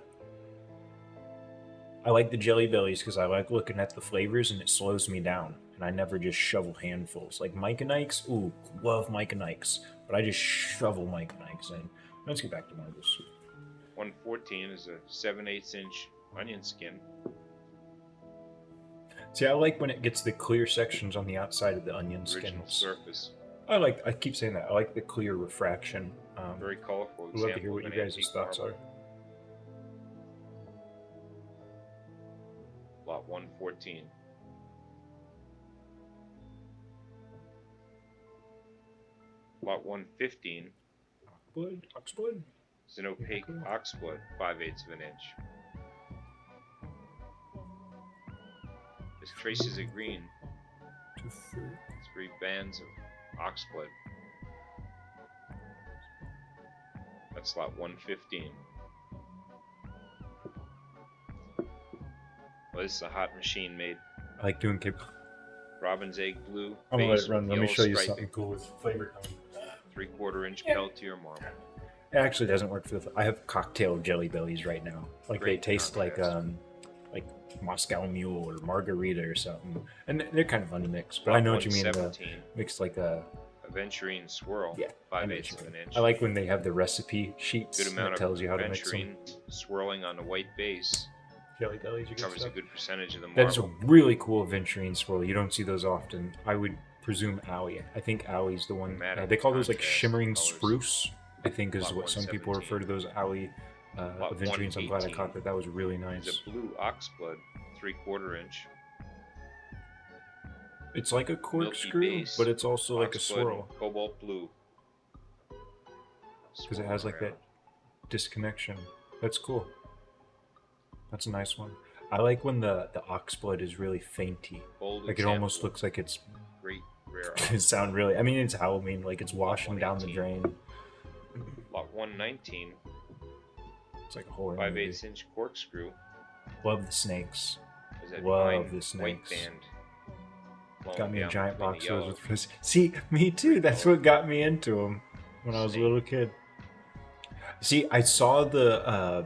like the Jelly Bellies because I like looking at the flavors and it slows me down. And I never just shovel handfuls. Like Mike and Ike's, ooh, love Mike and Ike's. But I just shovel Mike and Ike's in. Let's get back to marbles. 114 is a 7/8 inch onion skin. See, I like when it gets the clear sections on the outside of the onion Original skins. surface. I keep saying that. I like the clear refraction. Very colorful. I'd love to hear what you guys' thoughts are. Lot 114. Lot 115 Oxblood? is an opaque oxblood, 5/8 of an inch. There's traces of green. 3 bands of oxblood. That's lot 115. Well, this is a hot machine made I like doing kip. robin's egg blue. I'm gonna let base it run. with Let me yellow show you striping. something cool with flavor coming. 3/4 inch Peltier marble. It actually doesn't work for the. I have cocktail Jelly Bellies right now. Like Great they taste contrast. like Moscow Mule or Margarita or something, and they're kind of fun to mix. But I know what you mean. 117. Mixed like a. Aventurine swirl. Yeah, I know 5/8 what of you an mean. inch. I like when they have the recipe sheets Good amount that of tells you how to mix them. aventurine swirling on a white base. Jelly Bellies, you Covers a stuff. good percentage of the marble. That's a really cool aventurine swirl. You don't see those often. I would presume Owie. I think Owie's the one. Dramatic They call those like contrast shimmering colors. spruce. I think is Lot what some people 117. refer to those Owie Lot aventurines. I'm glad I 118 caught that. That was really It's nice. a blue oxblood, 3/4 inch. It's like a corkscrew, base, but it's also like a Oxblood, swirl Cobalt blue. because it has like that disconnection. That's cool. That's a nice one. I like when the oxblood is really fainty. Bold Like it example almost of looks like it's. great rare It sound really. I mean, it's Halloween. Like it's washing down the 118. drain. Lot 119, It's like a horror movie. 5/8 inch corkscrew. Love the snakes. Is that Love fine the white snakes. band. Got flowing me a down giant between box the of those yellow. with frizz. See, me too. That's what got me into them when I was a little kid. See, I saw the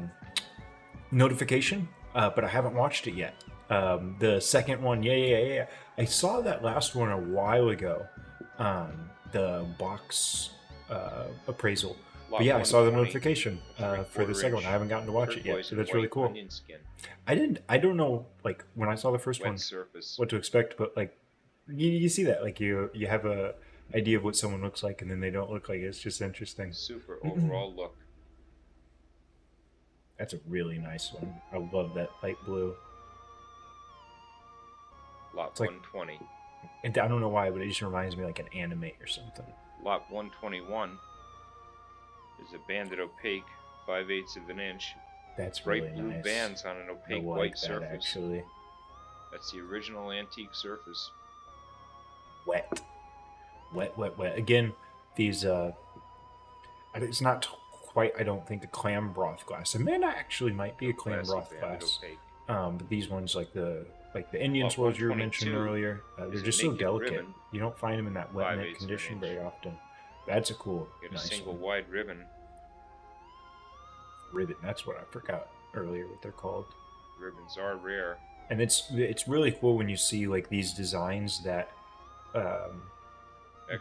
notification, but I haven't watched it yet. The second one, yeah. I saw that last one a while ago. The box appraisal. Lot But yeah, I saw the 120, notification for the second one. I haven't gotten to watch it yet, turquoise so and that's really white cool. onion skin. I don't know, like when I saw the first Wet one, surface. what to expect, but like you see that, like you have a idea of what someone looks like, and then they don't look like it. It's just interesting. Super overall look. That's a really nice one. I love that light blue. Lot It's like- 120. And I don't know why, but it just reminds me like an anime or something. Lot 121 is a banded opaque, 5/8 of an inch. That's Bright really blue nice. bands on an I opaque like white that surface. actually. That's the original antique surface. Wet. Again, these it's not quite, I don't think, the clam broth glass. And man, actually might be a clam Classy broth banded glass. opaque. But these ones, like the Indian Lot swirls you were mentioning 122 earlier, they're is a just so naked delicate. ribbon, You don't find them in that wet 5/8 knit of an condition inch. very often. That's a cool, Get a nice single one. wide ribbon. Ribbon. That's what I forgot earlier what they're called. Ribbons are rare. And it's really cool when you see like these designs that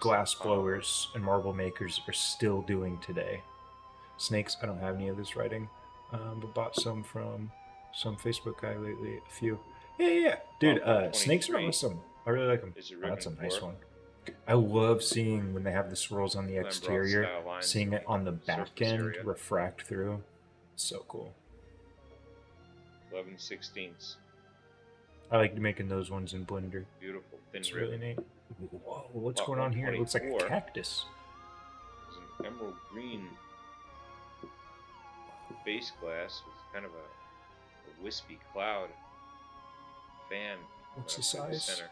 glass blowers and marble makers are still doing today. Snakes, I don't have any of this writing, but bought some from some Facebook guy lately. A few. Yeah. Dude, snakes are awesome. I really like them. Oh, that's a nice one. I love seeing when they have the swirls on the exterior, seeing it on the back end refract through. So cool. 11/16. I like making those ones in Blender. Beautiful thin It's ribbon. really neat. Whoa, what's Lot going on here? It looks like a 124. cactus. There's an emerald green base glass with kind of a wispy cloud fan. What's the up through size? center.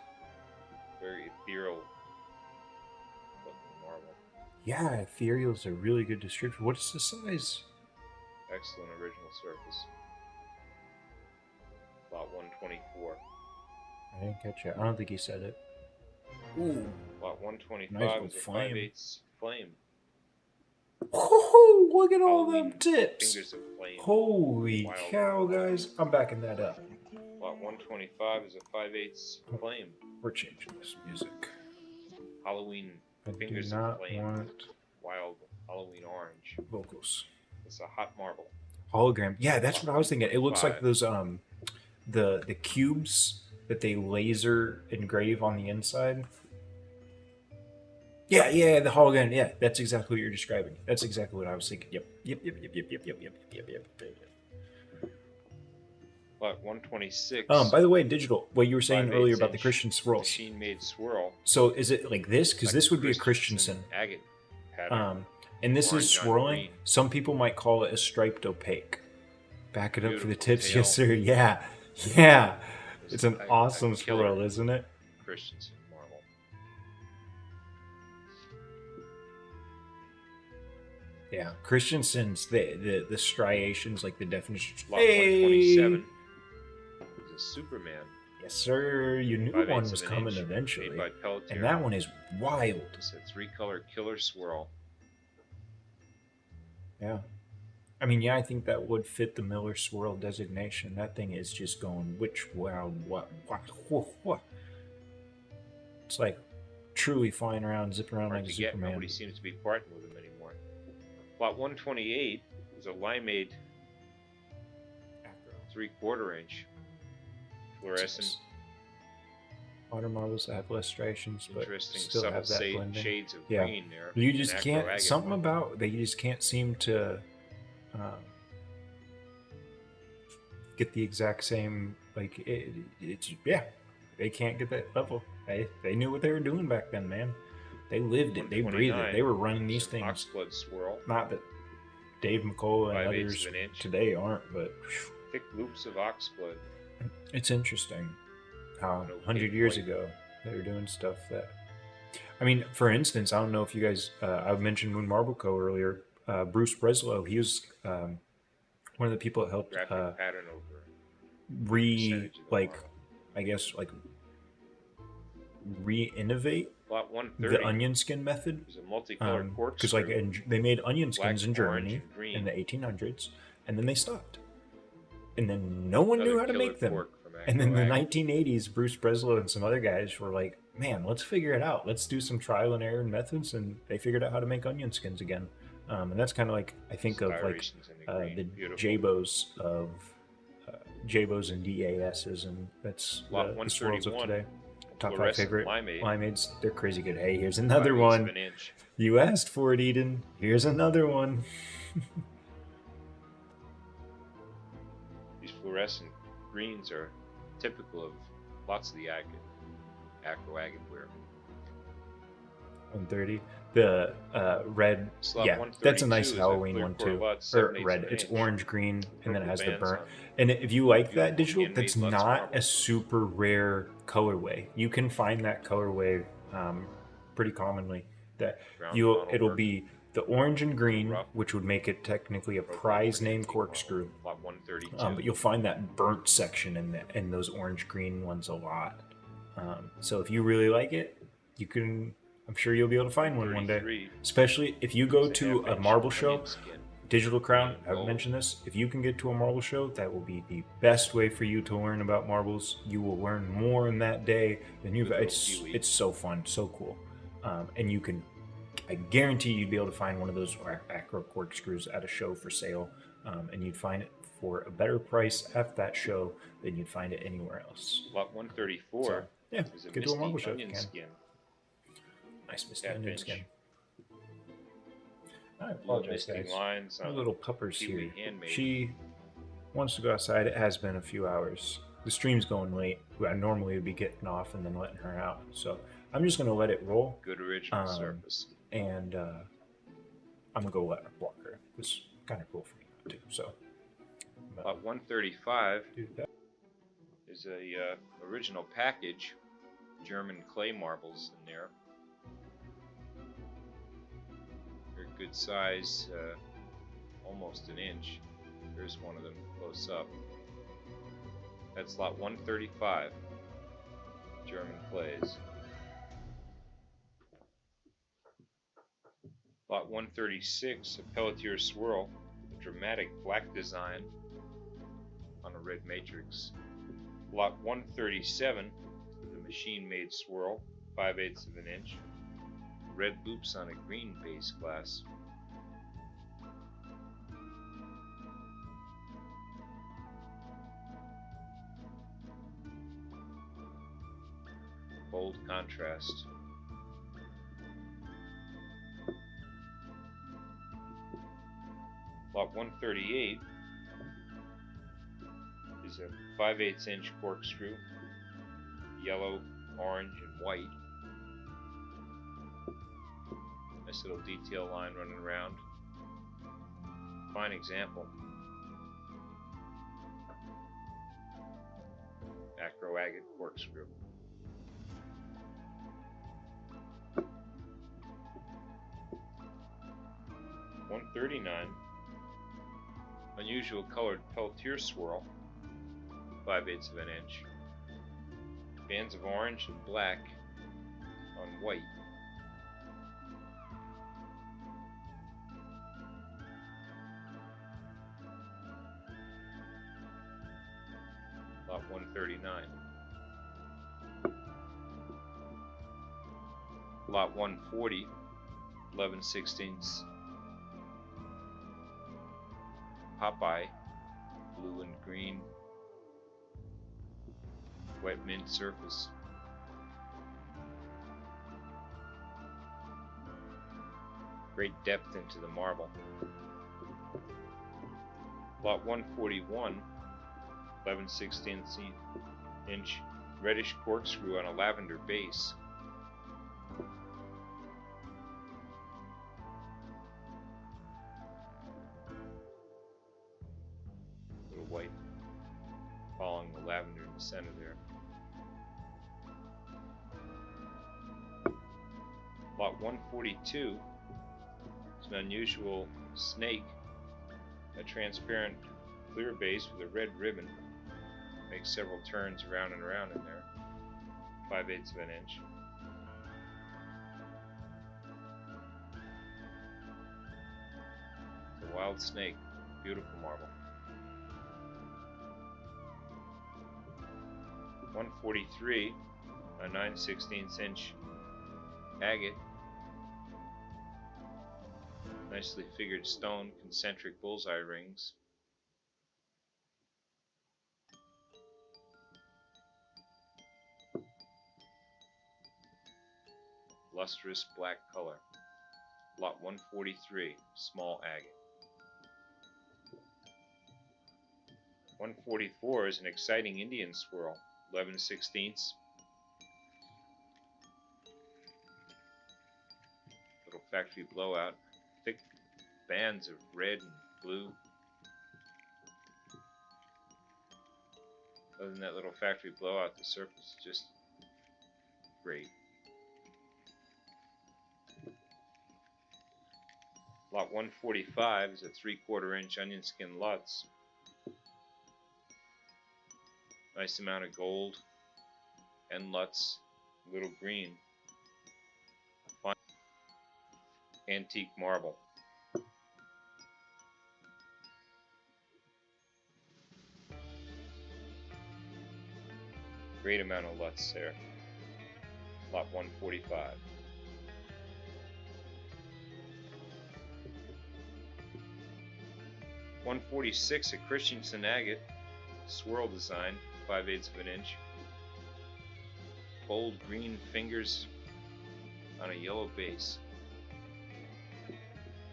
Very ethereal looking marble. Yeah, ethereal's a really good description. What is the size? Excellent original surface. Lot 124. I didn't catch it. I don't think he said it. Ooh. Lot 125 Nice is a flame. 5/8 flame. Oh, look at all Halloween them tips. Fingers of flame. Holy Wild. cow, guys. I'm backing that up. Lot 125 is a 5/8 flame. We're changing this music. Halloween I do fingers of not flame. want Wild Halloween orange. vocals. It's a hot marble. Hologram. Yeah, that's what I was thinking. It looks like 5. those the cubes that they laser engrave on the inside. Yeah, the hologram. Yeah, that's exactly what you're describing. That's exactly what I was thinking. Yep. Lot 126. By the way, digital. What you were saying 5/8 earlier about the inch Christian swirls. Machine-made swirl. So is it like this? Because Like this would be a Christensen. Agate pattern. And this is Orange on swirling. green. Some people might call it a striped opaque. Back it up for the Beautiful tips, tail. yes sir. Yeah. It's an a awesome killer swirl, isn't it? Christensen marble. Yeah, Christensen's the striations, like the definition. Lot 127 is a Superman. Yes, sir. You knew 5/8 one of was an coming inch, eventually, Made by Pelletier. and that one is wild. It's a 3-color killer swirl. Yeah, I mean, yeah, I think that would fit the Miller swirl designation. That thing is just going which wild what. It's like truly flying around, zipping around Hard like to get. Superman. Nobody seems to be parting with them anymore. Lot 128 is a limeade 3/4 inch fluorescent. Water models that have less striations, but Interesting still subtle have that blending. shades of Yeah. green there. You just An can't. acro-agate Something one. about they just can't seem to get the exact same. Like it's yeah, they can't get that level. They knew what they were doing back then, man. They lived it. They breathed it. They were running these things. Oxblood swirl. Not that Dave McCullough and 5/8 others of an inch. today aren't, but Thick loops of oxblood. it's interesting how An opaque 100 years white. ago they were doing stuff that. I mean, for instance, I don't know if you guys. I mentioned Moon Marble Co. earlier. Bruce Breslow. He was one of the people that helped Graphic pattern over. I guess re-innovate Lot 130 the onion skin method. is a multicolored quartz. Because they made onion skins in Black, orange, Germany and green. in the 1800s, and then they stopped, and then no one knew how to make them. And then in the 1980s, Bruce Breslow and some other guys were like, "Man, let's figure it out. Let's do some trial and error methods," and they figured out how to make onion skins again. And that's kind of like I think of like the Jabos of Jabos and DASs, and that's the swirls of today. Top 5 favorite limeades. They're crazy good. Hey, here's another one. You asked for it, Eden. Here's another one. These fluorescent greens are typical of lots of the acro-agate ware. 130. The red, yeah, that's a nice Halloween one too. Or red, it's orange green, and then it has the burnt. And if you like that digital, that's not a super rare colorway. You can find that colorway pretty commonly. That it'll be the orange and green, Rough. which would make it technically a prize name corkscrew. Lot 132. But you'll find that burnt section in those orange-green ones a lot. So if you really like it, you can. I'm sure you'll be able to find one day. 33. Especially if you go It's a to a half-inch marble show. onion skin. Digital Crown, Green, I've gold. mentioned this. If you can get to a marble show, that will be the best way for you to learn about marbles. You will learn more in that day than you've. Good little It's kiwi. it's so fun, so cool, and you can. I guarantee you'd be able to find one of those acro corkscrews at a show for sale, and you'd find it for a better price at that show than you'd find it anywhere else. Lot 134 So, yeah, is a get to a marble misty show if you onion can. skin. Nice misty Half onion inch. skin. I Little apologize, misty guys. lines Our on little puppers kiwi here. handmade. She wants to go outside. It has been a few hours. The stream's going late. I normally would be getting off and then letting her out. So I'm just going to let it roll. Good original Um, surface. And I'm going to go let her block her. It's kind of cool for me too. So Lot 135 do that. is a original package. German clay marbles in there. They're good size, almost an inch. Here's one of them close up. That's lot 135, German clays. Lot 136, a Pelletier swirl, a dramatic black design on a red matrix. Lot 137, the machine-made swirl, 5/8 of an inch. Red loops on a green base glass. Bold contrast. Lot 138 is a 5/8 inch corkscrew, yellow, orange, and white. Nice little detail line running around. Fine example. Acro agate corkscrew. $139. Unusual colored Pelletier swirl, 5/8 of an inch. Bands of orange and black on white. Lot 139. Lot 140, 11/16 Popeye, blue and green, wet mint surface. Great depth into the marble. Lot 141, 11/16 inch reddish corkscrew on a lavender base. Little white following the lavender in the center there. Lot 142 is an unusual snake, a transparent clear base with a red ribbon. Makes several turns around and around in there. 5/8 of an inch. It's a wild snake, beautiful marble. 143, a 9/16 inch agate. Nicely figured stone, concentric bullseye rings. Lustrous black color. Lot 143, small agate. 144 is an exciting Indian swirl, 11/16. Little factory blowout, thick bands of red and blue. Other than that little factory blowout, the surface is just great. Lot 145 is a 3/4 inch onion skin Lutz. Nice amount of gold and Lutz, little green. Fine antique marble. Great amount of Lutz there. Lot 145. .146 a Christensen agate, swirl design, 5/8 of an inch. Bold green fingers on a yellow base.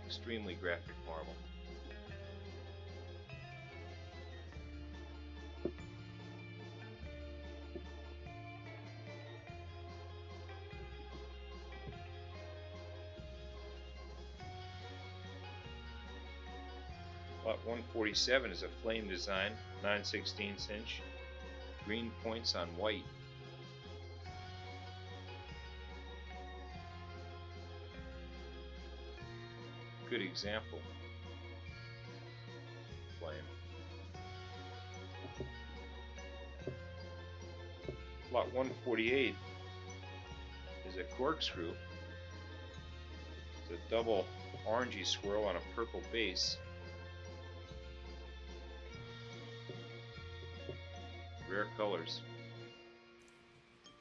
Extremely graphic marble. Lot 147 is a flame design, 9/16 inch, green points on white. Good example. Flame. Lot 148 is a corkscrew. It's a double orangey swirl on a purple base. Rare colors.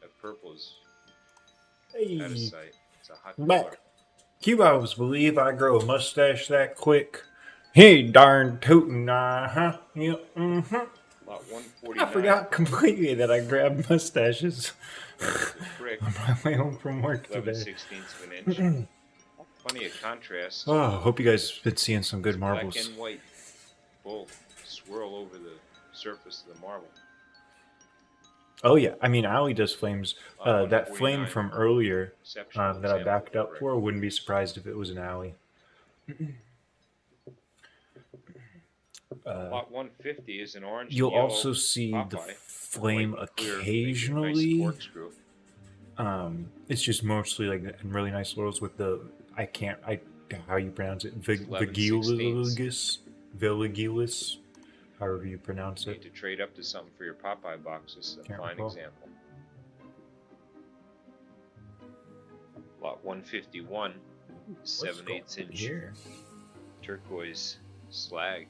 That purple is out of sight. It's a hot color. Cubos believe I grow a mustache that quick. Hey, darn tootin', uh-huh. Yep, mm-hmm. Lot 149. I forgot completely that I grabbed mustaches on my way home from work today. 11/16 of an inch. Plenty of contrast. Oh, hope you guys have been seeing some good marbles. Black and white both swirl over the surface of the marble. Oh yeah, I mean Allie does flames. That flame from earlier that I backed up for, wouldn't be surprised if it was an Allie. Lot 150 is an orange. You'll also see the flame occasionally. It's just mostly like in really nice swirls with the how you pronounce it, Viligilis, however you pronounce Need it. to trade up to something for your Popeye box. This is a fine example. Lot 151, 7/8 inch Here. turquoise slag,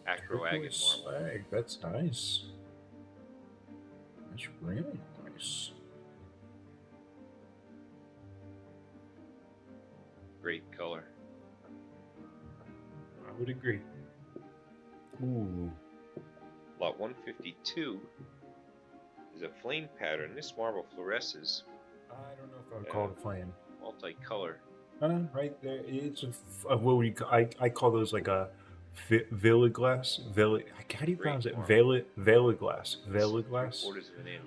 acro agate marble. Slag. That's nice. That's really nice. Great color. I would agree. Ooh. Lot 152 is a flame pattern. This marble fluoresces. I don't know if I would call it a flame. Multicolor. Right there. It's what would you call, I call those like a Veliglass. How do you pronounce it? Veliglass. Veliglass.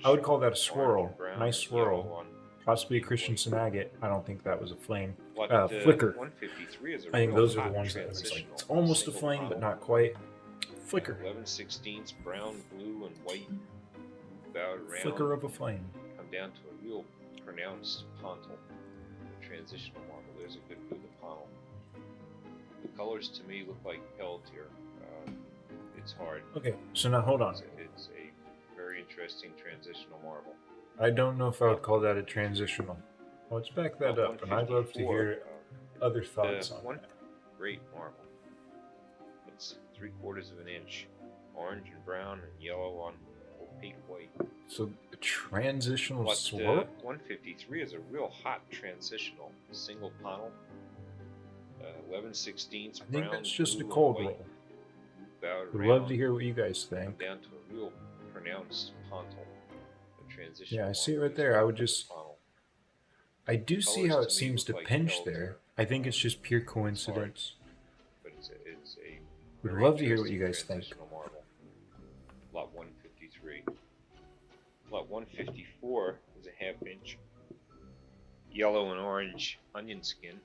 I would call that a swirl. Nice swirl. Possibly a Christensen agate. I don't think that was a flame. Flicker. 153 is a I think real those are the hot ones that it's like transitional it's almost a single flame, pop. but not quite. Flicker. 11/16 brown, blue, and white. Bowed around. Flicker of a flame. Come down to a real pronounced pontal. Transitional marble. There's a good blue pontal. The colors to me look like Pelletier. It's hard. Okay, so now hold on. It's a very interesting transitional marble. I don't know if I would call that a transitional. Let's back that up, and I'd love to hear other thoughts on that. Great marble. It's 3/4 of an inch, orange and brown and yellow on opaque white. So a transitional But swirl? 153 is a real hot transitional single panel. 11/16 I brown. think that's just a blue, cold and white. roll. Bowed I'd around, love to hear what you guys think. down to a real pronounced pontal. Transitional Yeah, I see it marble right is there. I would a just... pontal. I do see Colors how to it me seems to look like pinch Pelletier. there. I think it's just pure coincidence. But it's a Would very love to hear what interesting you guys think. transitional marble. Lot 153. Lot 154 is a 1/2 inch yellow and orange onion skin.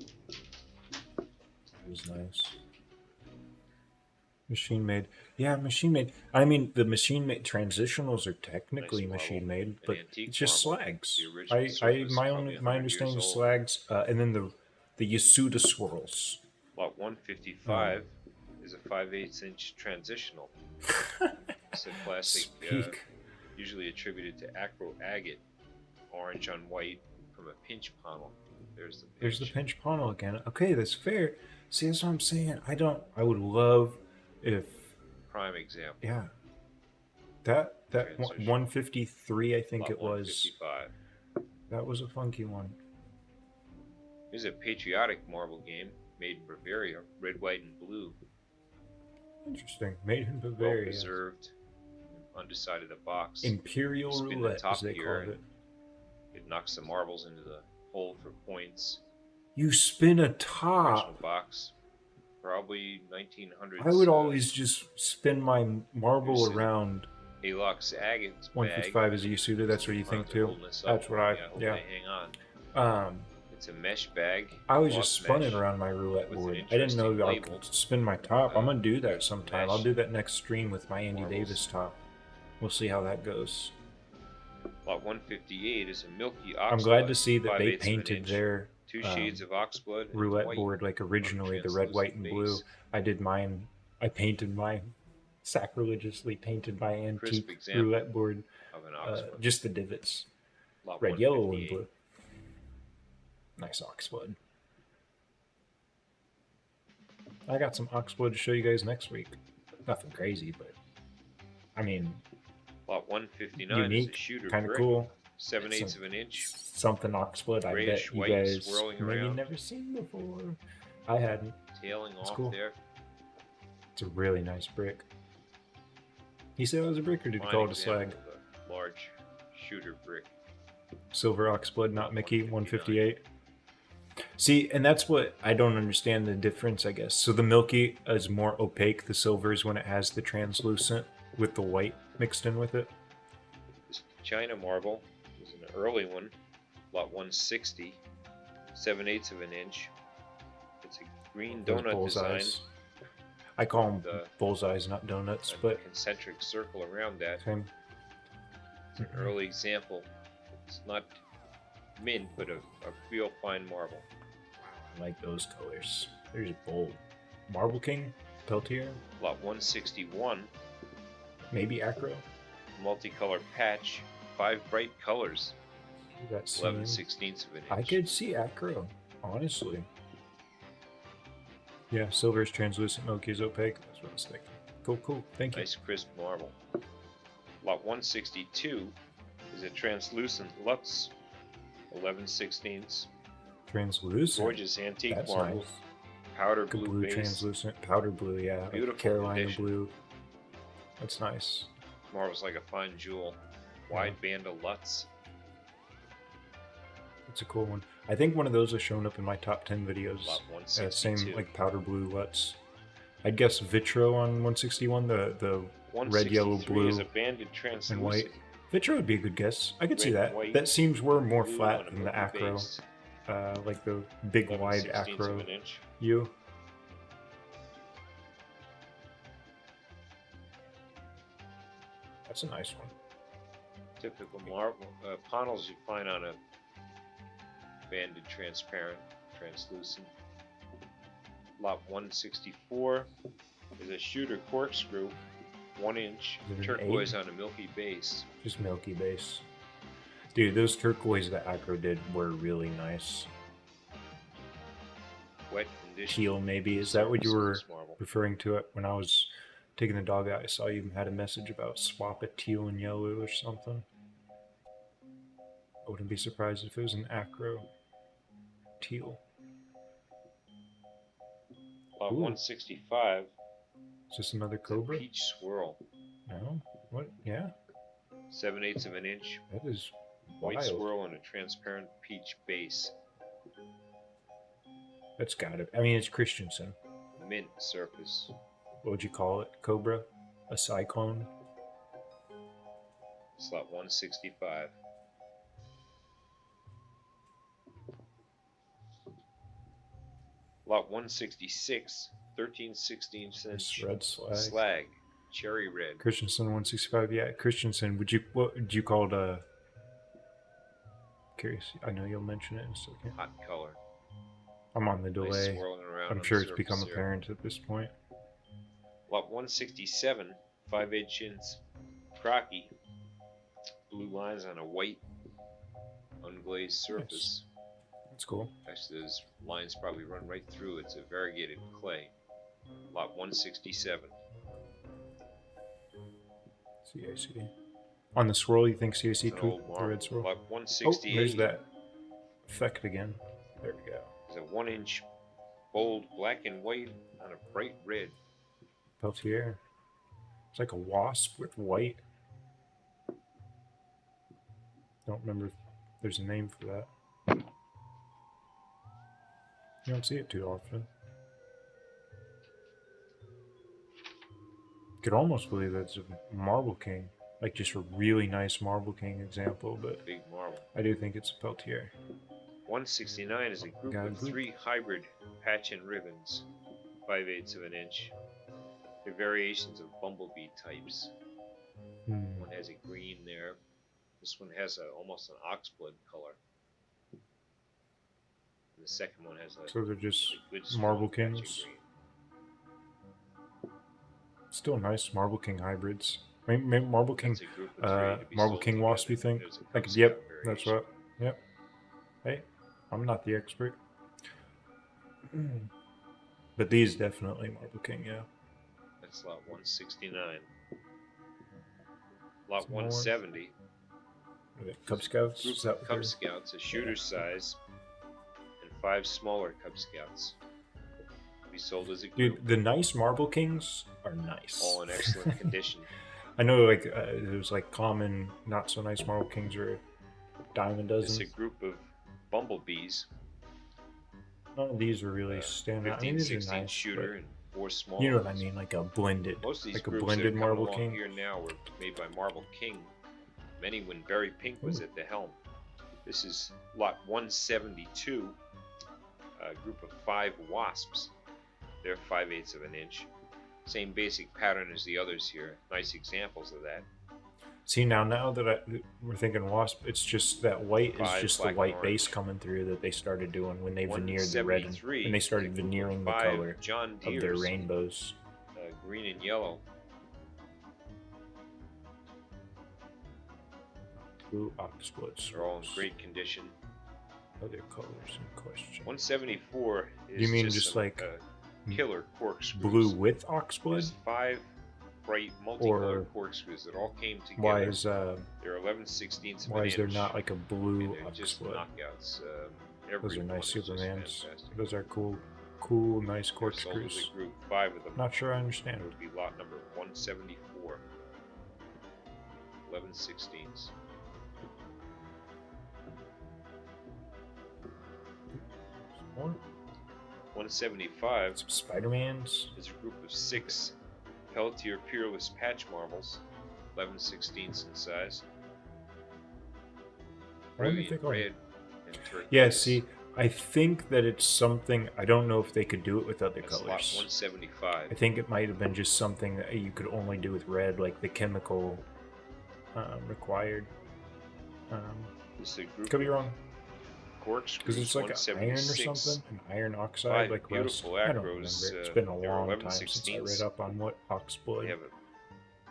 It was nice. Machine made. Yeah, machine made. I mean, the machine made transitionals are technically Nice marble. machine made, An but antique it's just marble. slags. The original surface probably My 100 years understanding is old. slags, and then the Yasuda swirls. Lot 155 is a 5/8 inch transitional. It's a classic, Speak. usually attributed to acro agate, orange on white from a pinch panel. There's the pinch. There's the pinch panel again. Okay, that's fair. See, that's what I'm saying. I don't. I would love if. Prime example. Yeah. That Transition. 153, I think Lot it was. 155. That was a funky one. Here's a patriotic marble game made in Bavaria, red, white, and blue. Interesting. Made in Well Bavaria. preserved, underside of the box. Imperial Spin roulette, the top as they here, called it. It knocks the marbles into the hole for points. You spin a top. Original box. Probably 1900s. I would always just spin my marble Here's around. Alox agate 155 is a Yasuda. That's what you think too. That's what I. hope Yeah. they hang on. It's a mesh bag. I always cloth just spun mesh it around my roulette with an board. I didn't know interesting I label. could spin my top. I'm gonna do that sometime. I'll mesh do that next stream with my Andy marbles. Davis top. We'll see how that goes. Lot 158 is a milky oxblood. I'm glad to see that they 5/8 of an painted inch. their Two shades of oxblood and roulette white board like originally, the red, translucent white, and blue. base. I did mine. I painted mine, sacrilegiously painted my antique example roulette board. of an oxblood. Just the divots. Lot Red, yellow, and 158. blue. Nice oxblood. I got some oxblood to show you guys next week. Nothing crazy, but I mean, Lot 159 is a unique, shooter kind of brick, cool. 7/8 of an inch. Something oxblood I bet Grayish you white guys swirling maybe around. never seen before. I hadn't. Tailing It's off cool. there. It's a really nice brick. He said it was a brick, or did he Fine call it a example slag? of a large shooter brick. Silver oxblood, not Mickey, 158. See, and that's what I don't understand the difference, I guess. So the milky is more opaque. The silver is when it has the translucent with the white mixed in with it. This China marble is an early one. Lot 160. 7/8 of an inch. It's a green Those donut bullseyes. design. I call them The- bullseyes, not donuts, A but concentric circle around that. same. It's an early example. It's not mint, but a real fine marble. I like those colors. They're just bold. Marble King, Peltier, Lot 161. maybe Acro. Multicolored patch. 5 bright colors. That 11/16 of an inch. I could see Acro, honestly. Yeah, silver is translucent, milky is opaque. That's what I was thinking. Cool, cool. Thank you. Nice crisp marble. Lot 162 is a translucent Lutz. 11/16. Translucent. Gorgeous antique That's marble. nice. Powder Like a blue, blue base. translucent, powder blue, yeah. Like Beautiful Carolina condition. blue. That's nice. Marble's like a fine jewel. Wide band of Lutz. It's a cool one. I think one of those has shown up in my top 10 videos. Lot 162. Same like powder blue Lutz. I'd guess Vitro on 161, the red, yellow, 163 blue, is a banded and translucent. white. Vitro would be a good guess. I could see Red, that. white, That seems more blue flat on a than the milky acro. base. Like the big wide 11/16 acro of an inch. U. That's a nice one. Typical marble panels you find on a banded transparent, translucent. Lot 164 is a shooter corkscrew, 1 inch, Is it an turquoise 8? on a milky base. Just milky base. Dude, those turquoise that acro did were really nice. Wet condition. Teal, maybe. Is that what you were surface marble. referring to it when I was taking the dog out? I saw you had a message about swap a teal and yellow or something. I wouldn't be surprised if it was an acro teal. Lot Ooh. 165 Is this another is a cobra? peach swirl, No? What? Yeah, 7/8 of an inch, that is white wild. swirl on a transparent peach base, That's gotta. I mean, it's Christensen. mint surface. What would you call it? Cobra? A cyclone? Slot 165. Lot 166 13/16 This inch red slag. slag, cherry red. Christensen 165. Yeah, Christensen. What would you call it? Curious. I know you'll mention it in a second. Hot color. I'm on the Nice delay. swirling around I'm on sure the it's become surface there. apparent at this point. Lot 167, 5/8 inch crocky. Blue lines on a white unglazed surface. That's cool. Actually, those lines probably run right through. It's a variegated clay. Lot 167. CIC. On the swirl, you think CIC It's an tweaked old the marble. red swirl? Lot Oh, 168. there's that effect again. There we go. Is a 1-inch bold black and white on a bright red. Peltier. It's like a wasp with white. Don't remember if there's a name for that. You don't see it too often. Could almost believe that's a Marble King. Like just a really nice Marble King example, but Big marble. I do think it's a Peltier. 169 is a group Got a of group. 3 hybrid patch and ribbons, 5/8 of an inch. They're variations of bumblebee types. One has a green there. This one has almost an oxblood color. And the second one has a So they're just good Marble strong patch of Kings. green. Still nice Marble King hybrids. Maybe Marble King, That's a group of 3 to be Marble sold King Wasp, together. you think? There's a Cub Like, Scout yep, that's variation. what. Yep. Hey, I'm not the expert. But these definitely Marble King, yeah. That's lot 169. Lot Some more. 170. Are they Cub Scouts? Group Is that of what Cub they're- Scouts, a shooter's size, and 5 smaller Cub Scouts. To be sold as a group, Dude, the nice Marble Kings are nice. all in excellent condition. I know, like, there's like common, not so nice Marble Kings or dime a It's dozen. a group of bumblebees. None of these are really standing out. I mean, these are 15/16 nice, shooter but and 4 small you know what I ones. mean, like a blended, Most of these like a groups blended that are coming Marble along King. here now were made by Marble King. Many when Barry Pink was at the helm. This is lot 172, a group of 5 wasps. They're 5/8 of an inch. Same basic pattern as the others here. Nice examples of that. See, now that we're thinking wasp, it's just that white is 5 just the black and white base orange. coming through that they started doing when they veneered the red and 173 when they started is a group of veneering the 5 color John of their Deeres, rainbows. green and yellow. Blue oxblood They're all in swirls. great condition. Other colors in question. 174 is You mean just some, like killer corkscrews. Blue with oxblood? There's 5 bright multicolored Or corkscrews that all came together. Why is They're 11/16 of why an is there inch, not like a blue and they're just oxblood? knockouts. Those are Every nice one is just Supermans. fantastic. Those are cool, nice They're sold as corkscrews. a group, 5 of them. Not sure I understand. It would be lot number 174. 11/16. More? 175 Some Spider-Mans. is a group of 6 Peltier Peerless Patch Marbles, 11/16 in size. I wonder if Brilliant they go- red and turquoise. Yeah, see, I think that it's something. I don't know if they could do it with other That's lot colors. 175. I think it might have been just something that you could only do with red, like the chemical required. This is a group Could be of wrong, corkscrews, because it's like iron or 176. something, an iron oxide, 5 like rust. beautiful I don't acros, remember. It's been a they're long time 11/16. since I read up on what They oxblood have a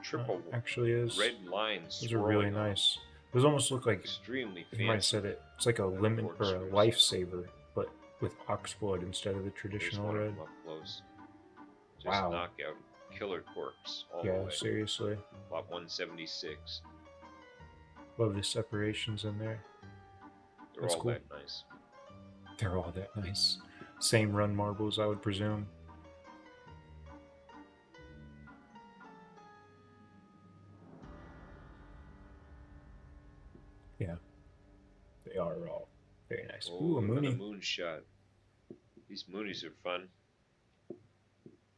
triple actually is. red line Those are really swirling on them. nice. Those almost look like, Extremely you might have fancy. said it. It's like a lemon or a corkscrews. lifesaver, but with oxblood instead of the There's traditional one of red. them up close. Just Wow. knockout killer corks all the Yeah, way. seriously. Lot 176. Love the separations in there. They're That's all cool. that nice. They're all that nice. Same run marbles, I would presume. Yeah, they are all very nice. Ooh, a another Mooney. moonshot. These Moonies are fun.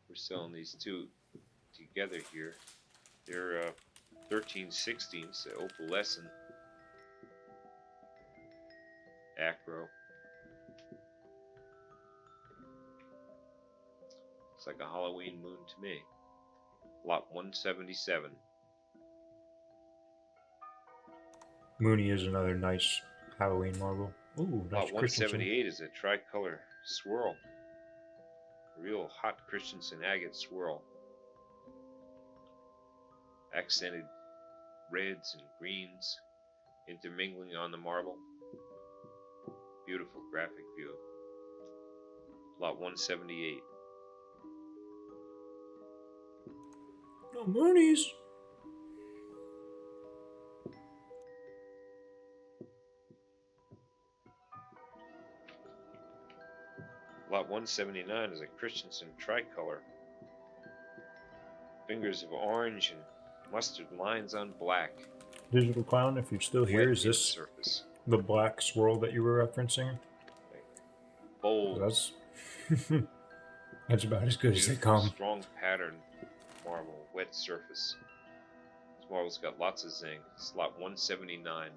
We're selling these two together here. They're 13/16, so opalescent. Acro. Looks like a Halloween moon to me. Lot 177. Mooney is another nice Halloween marble. Ooh, nice Lot Christensen. 178 is a tricolor swirl. A real hot Christensen agate swirl. Accented reds and greens intermingling on the marble. Beautiful graphic view. Lot 178. No Moonies. Lot 179 is a Christensen tricolor. Fingers of orange and mustard lines on black. Digital Clown, if you're still here, is this surface? the black swirl that you were referencing? Bold. That's that's about as good as they come. Strong pattern marble, wet surface. This marble's got lots of zinc. It's lot 179.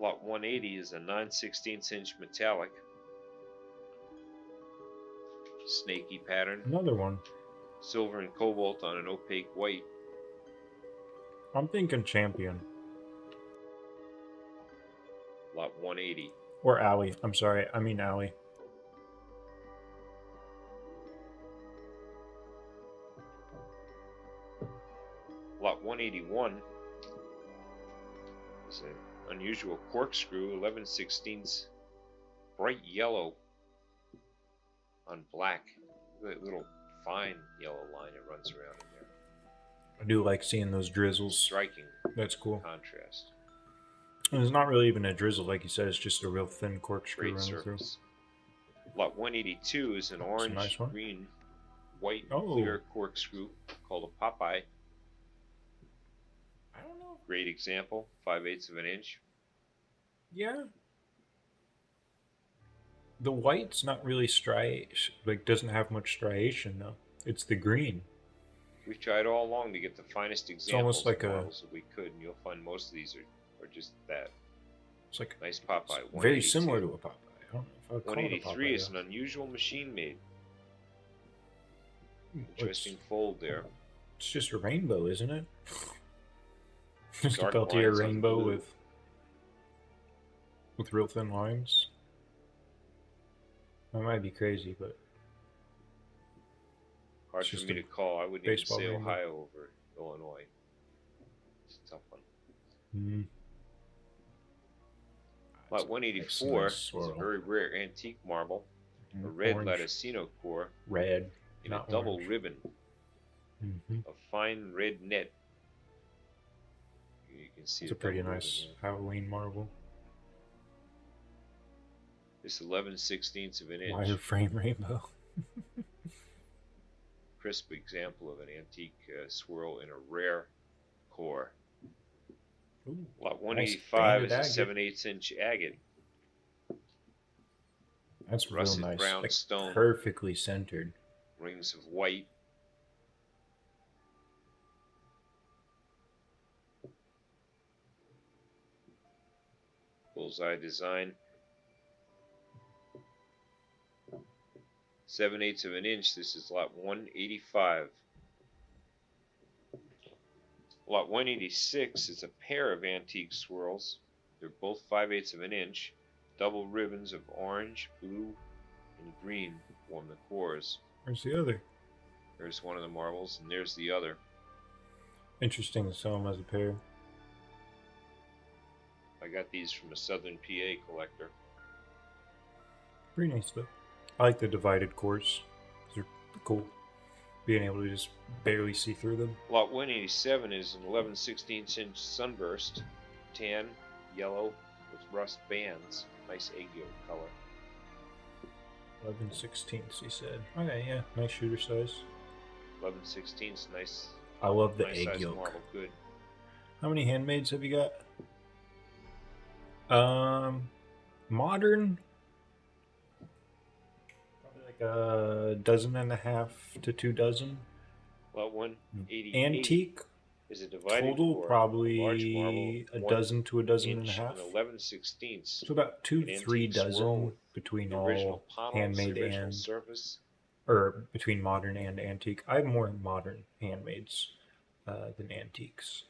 Lot 180 is a 9/16 inch metallic. Snaky pattern. Another one. Silver and cobalt on an opaque white. I'm thinking Champion. Lot 180. Or Alley. I'm sorry, I mean Alley. Lot 181 is an unusual corkscrew, 11/16 bright yellow on black. That little fine yellow line that runs around in there. I do like seeing those drizzles. Striking. That's cool. Contrast. And it's not really even a drizzle, like you said. It's just a real thin corkscrew Great running through. surface. Lot 182 is an orange, nice one. green, white, Oh. clear corkscrew called a Popeye. I don't know. Great example, 5/8 of an inch. Yeah. The white's not really doesn't have much striation though. It's the green. We've tried all along to get the finest examples almost like of a- models that we could, and you'll find most of these are just that. It's like Nice Popeye. it's very 182. similar to a Popeye. I don't know if I would call it a 183 Popeye. is an unusual machine made. though. Interesting fold there. It's just a rainbow, isn't it? Just a Dark Peltier lines on rainbow blue. with real thin lines. I might be crazy, but Hard It's for just me a to call. I wouldn't even baseball say rainbow. Ohio over Illinois. It's a tough one. Lot 184 is a swirl. very rare antique marble. A Mhm. red Orange. latticino core Red. in Not a double orange. ribbon Mm-hmm. of fine red net. You can see It's a the pretty double nice ribbon there. Halloween marble. This 11/16 of an inch. Wireframe rainbow. Crisp example of an antique swirl in a rare core. Ooh, Lot nice 185 is banded a agate. 7/8 inch agate. That's real Russet nice. brown Like, stone. perfectly centered. Rings of white. Bullseye design. 7/8 of an inch. This is lot 185. Lot 186 is a pair of antique swirls. They're both 5/8 of an inch. Double ribbons of orange, blue, and green form the cores. Where's the other? There's one of the marbles, and there's the other. Interesting to sell them as a pair. I got these from a southern PA collector. Pretty nice though. I like the divided cores. They're cool. Being able to just barely see through them. Lot 187 is an 11/16 inch sunburst, tan, yellow, with rust bands. Nice egg yolk color. 11/16, he said. Okay, yeah, nice shooter size. 11/16 is nice. I love the Nice egg size yolk. marble. Good. How many handmaids have you got? Modern. Probably like a dozen and a half to 2 dozen. Lot 188. Antique. is a divided Total core, a large marble, probably a dozen to a dozen and a 1 inch half. and 11/16, So about an 2-3 antique swirl dozen with between the original all panels, the handmade original and, surface. or between modern and antique. I have more modern handmades than antiques,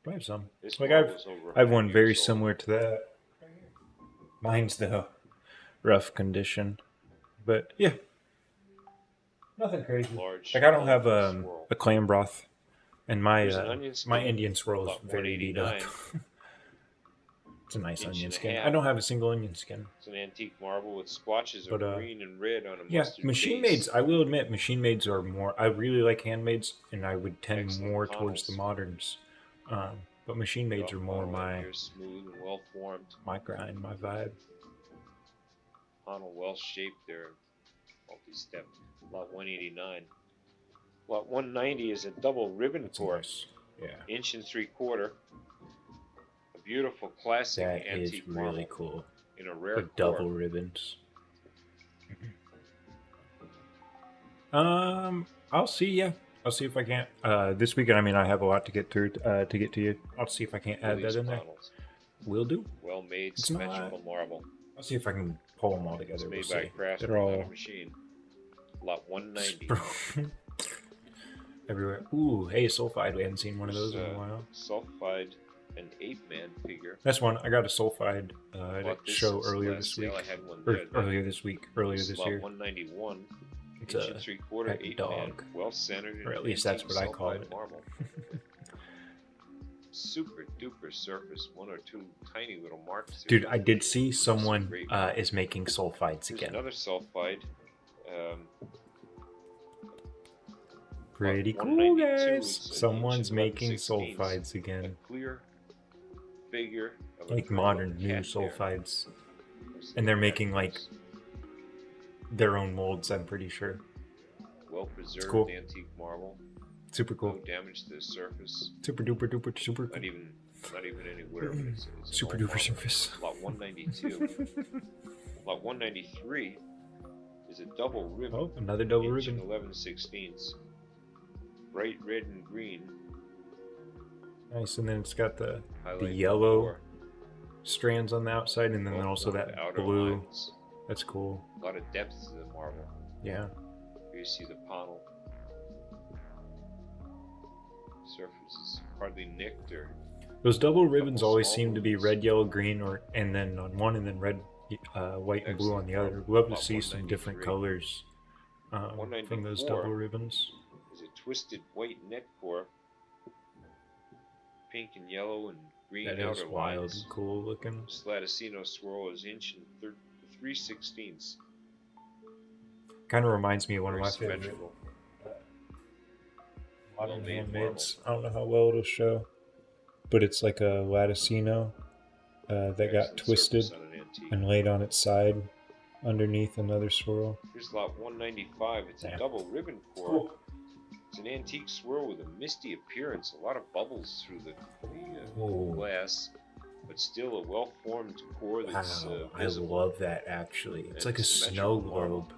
but I have some. This Like marble is over I have 100 one very years old. similar to that. Mine's the rough condition, but yeah, nothing crazy. Large, Like I don't have colorful swirl. a clam broth, and Here's an onion my skin, Indian swirl is lot very beat up. 189, It's a nice inch onion and a skin. I half. don't have a single onion skin, It's an antique marble with splotches of but green and red on a yeah, mustard machine base. mades. I will admit, machine mades are more. I really like handmades, and I would tend Excellent more towards the panels. moderns. But machine mades are more Panel end my here, smooth and well formed. grind, my vibe. Panel well shaped there, multi-step. Lot 189. Lot 190 is a double ribbon That's core, nice. Yeah, 1.75 inches. A beautiful classic that is antique really marble cool. in a rare With core. double ribbons. I'll see. Yeah, I'll see if I can't. This weekend, I mean, I have a lot to get through. To get to you, I'll see if I can't add that in there. Panels. Will do. Well made, It's symmetrical not. marble. I'll see if I can pull them all together. It's We'll made by see. craftsmen, They're not all a machine. Lot 190. everywhere. Ooh, hey, sulfide. We haven't seen one of those in a while. Sulfide, an ape-man figure. That's one. I got a sulfide Bought this show since earlier last this sale. week. I had one Or there. earlier this week. Earlier this Lot year. 191. It's Inch a and 3/4 pet ape-man, dog. well centered, Or at least that's what I call it. Marble. Super duper surface, 1 or 2 tiny little marks here. Dude, I did see someone is making sulfides Here's again. another sulfide. Pretty Lot cool, 192, guys. it's an Someone's inch and making 11/16, sulfides a again. clear figure of a Like girl modern with a new cat there. sulfides. There's And they're the making like backwards. their own molds, I'm pretty sure. Well preserved cool. antique marble. Super No cool. damage to the surface. Super duper duper super cool. Not even any wear. But it's Super an old duper marble. surface. Lot 192. Lot 193 is a double ribbon. Oh, another double inch ribbon. and 11/16. Bright red and green. Nice, and then it's got the Highlight yellow core. strands on the outside, and then Well also formed that outer blue. lines. That's cool. A lot of depth to the marble. Yeah. Here you see the panel. Surface is hardly nicked or. Those double ribbons Couple always small seem to be ones. red, yellow, green, or and then on one, and then red, white, and blue on the other. Love to Lot see some different 193. colors from those 194. double ribbons. Is a twisted white net core. Pink and yellow and green That outer is wild lines. and cool looking. Slatticino swirl is inch and 3/16. Kind of reminds me of one of Very my favorite symmetrical. modern Well-made handmaids. I don't know how well it'll show, but it's like a latticino that got Excellent twisted surface on an antique. and laid on its side underneath another swirl. Here's lot 195. It's a Damn. double ribbon core. Cool. It's an antique swirl with a misty appearance. A lot of bubbles through the Ooh. glass, but still a well-formed core that's Wow, I visible. love that actually. It's And like a symmetrical snow marble. globe.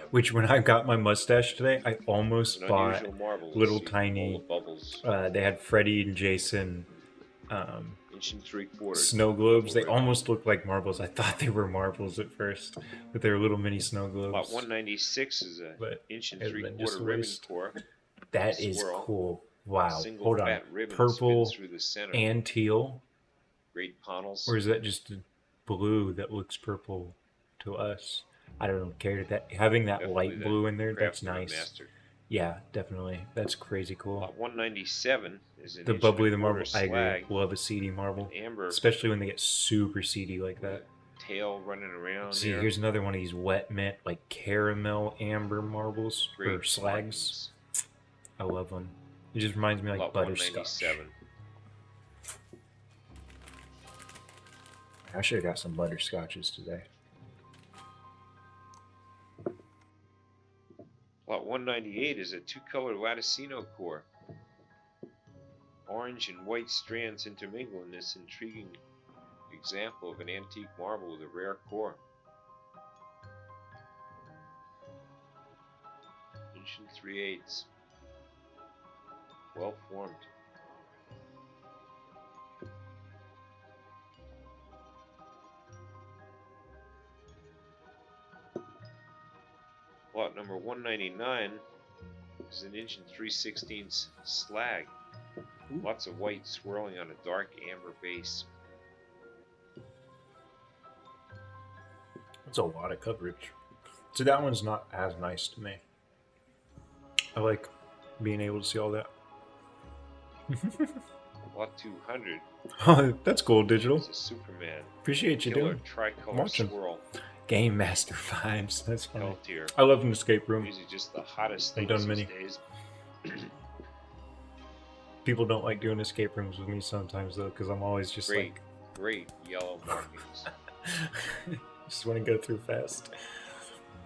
Which when I got my mustache today, I almost It's an bought unusual marble. little See tiny. all the bubbles. They had Freddie and Jason Inch and 3/4. snow globes. They Double ribbon. almost looked like marbles. I thought they were marbles at first, but they were little mini snow globes. Lot 196 is a But inch and has been 3/4 just ribbon waste. core. That is swirl. cool. Wow. Single Hold on. fat ribbon Purple spins through the center. and teal, Great panels. or is that just blue that looks purple to us? I don't care that having that Definitely light that blue in there. That's craftsman nice. master. Yeah, definitely. That's crazy cool. Lot 197 is an The inch bubbly, and the a marble. quarter I slag. agree. Love a seedy marble, Amber especially when they get super seedy like with that. a tail running around See, there. here's another one of these wet mint, like caramel amber marbles or Great slags. markings. I love them. It just reminds me like Lot butterscotch. 197. I should have got some butterscotches today. Lot 198 is a two-color Latticino core. Orange and white strands intermingle in this intriguing example of an antique marble with a rare core. Inch and 3/8. Well formed. Lot number 199 is an inch and 3/16 slag. Ooh. Lots of white swirling on a dark amber base. That's a lot of coverage. So that one's not as nice to me. I like being able to see all that. Lot 200 Oh, that's cool, digital. is a Superman. Appreciate you Killer doing. tricolor Watching. swirl. Game Master vibes. That's funny. Peltier. I love an escape room. These are just the hottest I've things done these many. days. People don't like doing escape rooms with me sometimes though, because I'm always just Great yellow markings. just want to go through fast.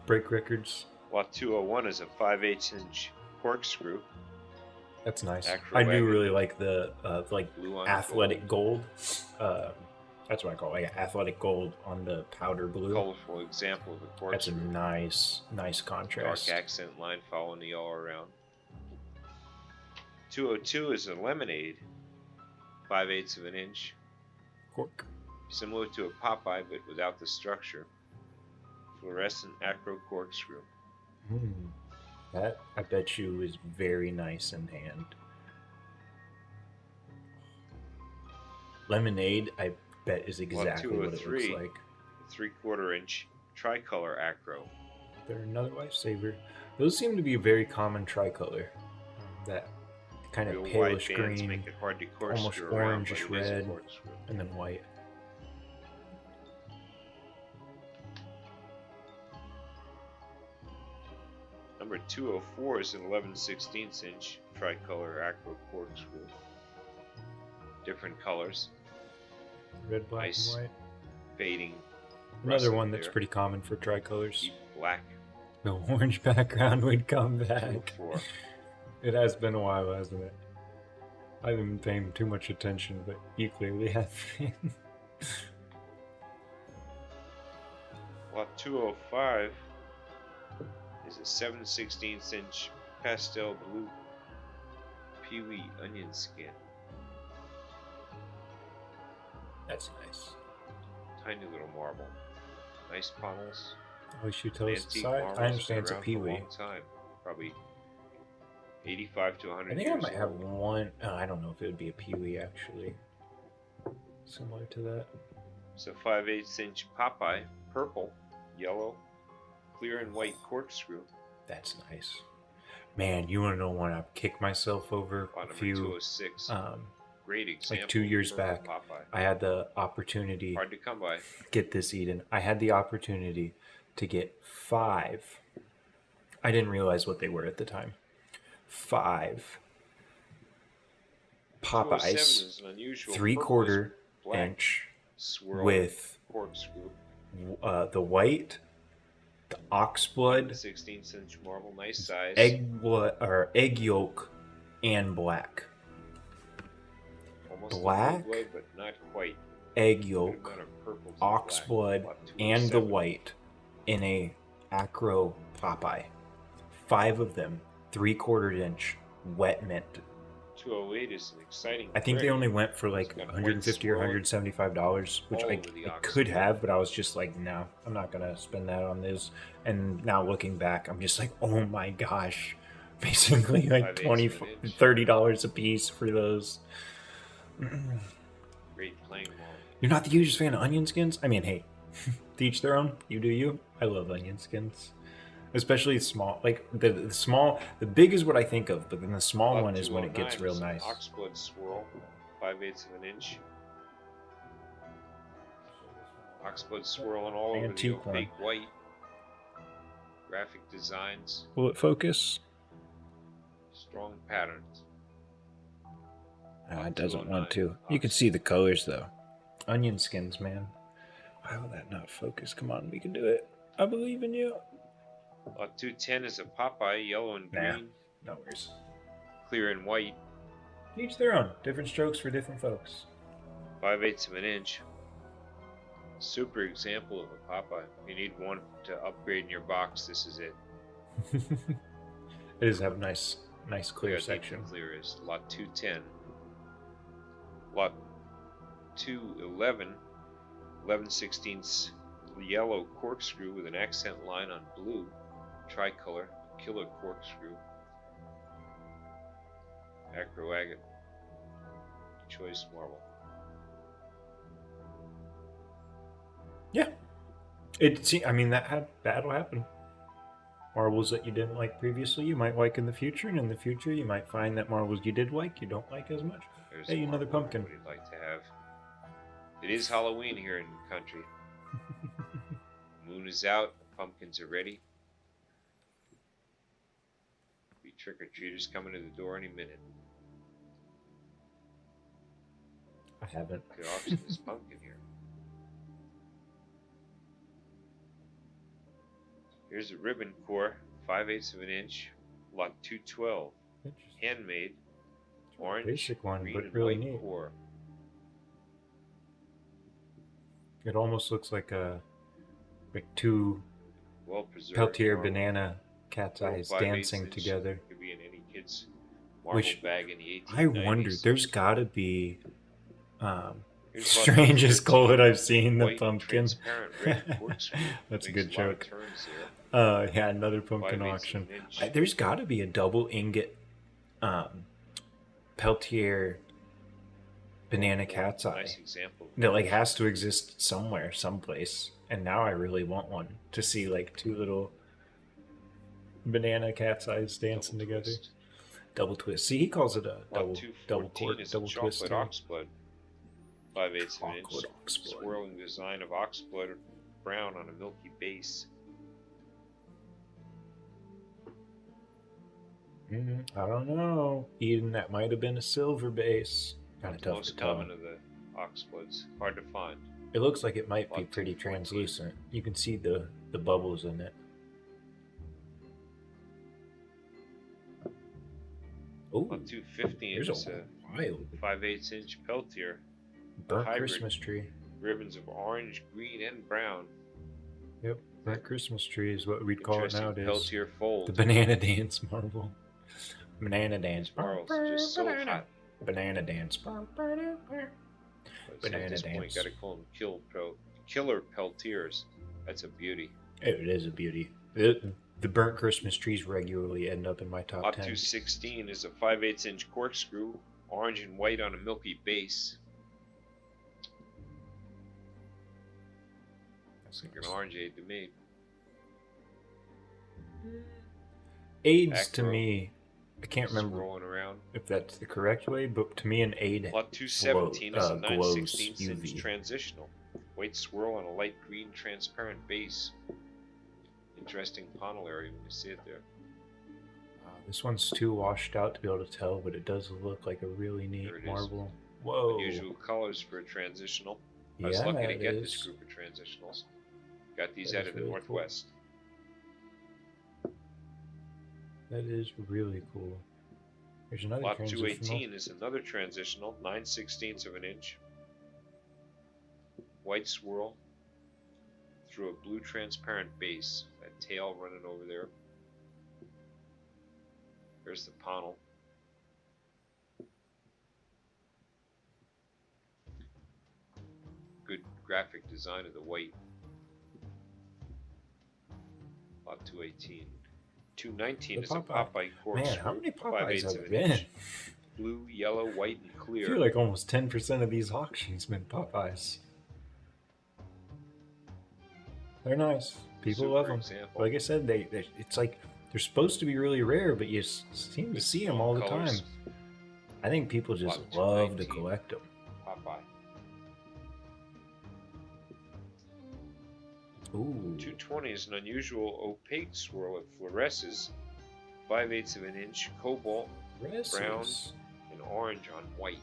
Break records. Lot 201 is a 5/8 inch corkscrew. That's nice. Acro I do wagon. really like the Blue on athletic gold. That's what I call it, like athletic gold on the powder blue. Colorful example of a That's a corkscrew. nice contrast. Dark accent line following the all around. 202 is a lemonade, 5/8 of an inch, Cork. similar to a Popeye but without the structure. Fluorescent acro corkscrew. That I bet you is very nice in hand. Lemonade, I bet is exactly what it looks 203. like. 3/4 inch tricolor acro. They're another lifesaver. Those seem to be a very common tricolor. That kind of Real palish wide bands green, make it hard to corkscrew almost around, orangish but it is a red. corkscrew. and then white. Number 204 is an 11/16 inch tricolor acro corkscrew. Different colors, Red, black, Nice. and white. fading. Another russet one that's there. pretty common for tricolors. Deep black. The orange background would come back. 204. It has been a while, hasn't it? I haven't been paying too much attention, but you clearly have been. Lot 205 is a 7/16 inch pastel blue peewee onion skin. That's nice. Tiny little marble. Nice panels. Oh, you tell us the Antique size. marbles I understand it's a been around for peewee. long time. Probably 85 to 100 I think years I might have old. one. I don't know if it would be a peewee actually. Similar to that. So 5/8 inch Popeye, purple, yellow, clear and white corkscrew. That's nice. Man, you want to know when I kicked myself over Lot a number few 206. Great example. 2 years of back. Popeye. I had the opportunity. Hard to come by. Get this, Eden. I had the opportunity to get 5. I didn't realize what they were at the time. 5 207 Popeyes, is an unusual 3/4 black inch swirl with corkscrew. the white, the oxblood, 16th inch marble, nice size. egg yolk, and black. Almost black, a blue blood, but not quite. Egg Good yolk, amount of purple to oxblood, black. Lot and the 207. white in a acro Popeye. 5 of them, 3/4 inch, wet mint. 208 is an exciting. I think they trick. only went for like It's got $150 or white $175, which all I over the could oxblood. have, but I was just like, no, I'm not gonna spend that on this. And now looking back, I'm just like, oh my gosh, basically like 5/8 $20, of an inch. $30 a piece for those. Great playing ball. You're not the hugest fan of onion skins? I mean, hey, to each their own. You do you. I love onion skins. Especially small. Like, the small, the big is what I think of, but then the small Lot one is when it 209 gets real is an nice. Oxblood swirl, 5/8 of an inch. Oxblood swirling all over the Antique one. opaque white. Graphic designs, Will it focus? strong patterns. It doesn't 209 want to. You can see the colors, though. Onion skins, man. Why will that not focus? Come on, we can do it. I believe in you. Lot 210 is a Popeye, yellow and Nah. green, No worries. clear and white, Each their own. Different strokes for different folks. 5/8 of an inch. Super example of a Popeye. You need one to upgrade in your box. This is it. It does have a nice clear Look how deep section. the clear is. Lot 210. Lot 211, 11/16 yellow corkscrew with an accent line on blue. tricolor, killer corkscrew, acro agate, choice marble. Yeah. I mean, that'll happen. Marbles that you didn't like previously, you might like in the future, and in the future, you might find that marbles you did like, you don't like as much. There's Hey, another pumpkin. What you'd like to have. It is Halloween here in the country. Moon is out. The pumpkins are ready. Be trick-or-treaters coming to the door any minute. I haven't. Could auction this pumpkin here. Here's a ribbon core, 5/8 of an inch, lot 212. Handmade, orange, basic one, green, but and really white neat. core. It almost looks like two Well-preserved Peltier marble. banana cat's eyes dancing together. Could be in any kid's marble bag in the 1890s. I wonder, there's got to be strangest cold I've seen the pumpkin. That's a good joke. Yeah, another pumpkin auction. There's got to be a double ingot Peltier banana cat's eye that like has to exist somewhere, someplace. And now I really want one to see like two little banana cat's eyes dancing together. Double twist. See, he calls it a double court, double twist. Oxblood. 5/8 of an inch. Swirling design of oxblood brown on a milky base. I don't know. Eden, that might have been a silver base. Kind of tough most to tell. common of the oxbloods. Hard to find. It looks like it might be pretty translucent. You can see the bubbles in it. Oh, 250 there's is a wild 5/8 inch Peltier. burnt Christmas tree. Ribbons of orange, green, and brown. Yep, burnt Christmas tree is what we'd call it nowadays. Peltier fold. The banana dance marble. Banana dance. Marbles just so hot. Banana dance. Banana at this point, dance. gotta call them killer Peltiers. That's a beauty. It is a beauty. The burnt Christmas trees regularly end up in my top 10. 216 is a 5/8 inch corkscrew, orange and white on a milky base. That's like an orangeade to me. Aids to me, I can't remember around. if that's the correct way, but to me an aid Lot 217 is a 9/16 UV. inch transitional. White swirl on a light green transparent base. Interesting panel area when you see it there. This one's too washed out to be able to tell, but it does look like a really neat marble. Whoa. Unusual colors for a transitional. I was lucky to get this group of transitionals. Got these out of the Northwest. Cool. That is really cool. There's another Lot transitional. 218 is another transitional, 9/16 of an inch. White swirl through a blue transparent base. That tail running over there. There's the panel. Good graphic design of the white. Lot 218. 219 is a Popeye corkscrew. Man, how many Popeyes have there been? Blue, yellow, white, and clear. I feel like almost 10% of these auctions been Popeyes. They're nice. People love them. Like I said, it's like they're supposed to be really rare, but you seem to see them all the time. I think people just love to collect them. Popeye. Ooh. 220 is an unusual opaque swirl that fluoresces 5/8 of an inch cobalt, brown, and orange on white.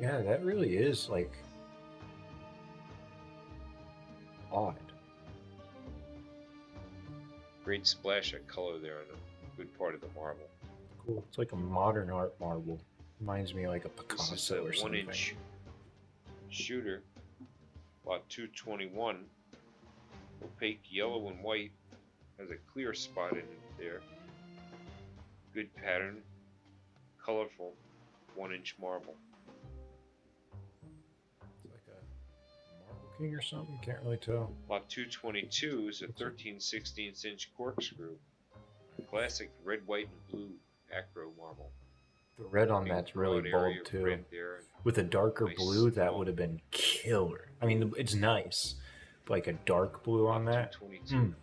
Yeah, that really is like odd. Great splash of color there on a good part of the marble. Cool. It's like a modern art marble. Reminds me of like a Picasso this is a or something. 1-inch shooter. Lot 221. Opaque yellow and white. Has a clear spot in it there. Good pattern. Colorful. 1-inch marble. It's like a marble working or something. Can't really tell. Lot 222 is a 13/16" corkscrew. Classic red, white, and blue acro marble. The red on Big that's really broad bold area of too. red there. With a darker Nice blue, that small- would have been killer. I mean, it's nice, but like a dark blue on that. 222.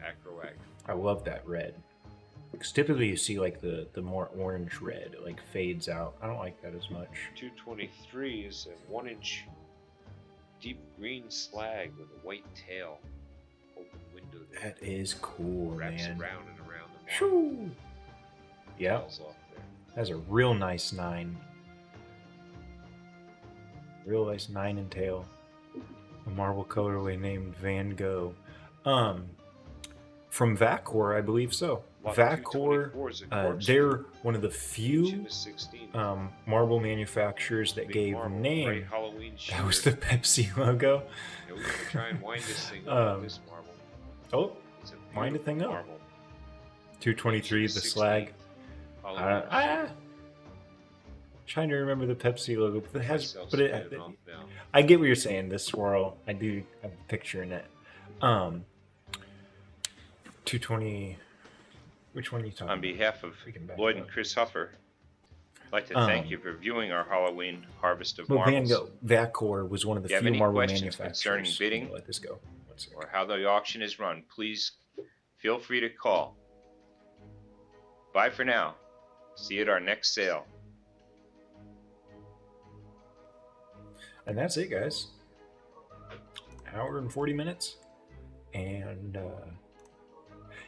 Acro. I love that red. Because typically you see like the more orange red, it like fades out. I don't like that as much. 223 is a 1-inch deep green slag with a white tail. Open window there. That is cool, Wraps man. around and around the marble. Shoo! Yep, Falls off there. that's a real nice 9. Real nice 9 and tail. A marble colorway named Van Gogh. From Vacor, I believe so. Lot Vacor, 224 is a corkscrew. they're one of the few 2/16. marble manufacturers that Big gave marble, name. bright Halloween That was the shooter. Pepsi logo. Yeah, we can try and wind this thing up with this marble. Oh, It's a wind the beautiful thing up. marble. 223, the 2/16 slag. Halloween shooter. Trying to remember the Pepsi logo, but it has. Myself But it, spinning off now. I get what you're saying. This swirl, I do have a picture in it. 220. Which one are you talking On about? behalf of We can back Lloyd it and up. Chris Huffer, I'd like to thank you for viewing our Halloween harvest of But Van marbles, Gogh, Vacor was one of the You have few any marble questions manufacturers. concerning bidding? Let this go. One second. or how the auction is run. Please feel free to call. Bye for now. See you at our next sale. And that's it, guys. Hour and 40 minutes. And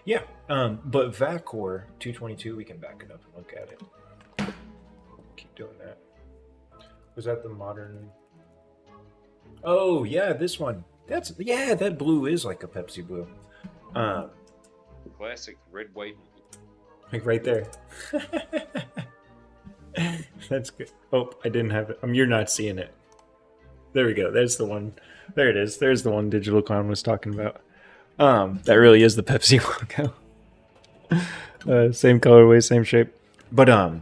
yeah, but Vacor 222, we can back it up and look at it. Keep doing that. Was that the modern? Oh yeah, this one. That's that blue is like a Pepsi blue. Classic red, white, Like right there. That's good. Oh, I didn't have it. You're not seeing it. There we go. There's the one. There it is. There's the one Digital Clown was talking about. That really is the Pepsi logo. Same colorway, same shape. But I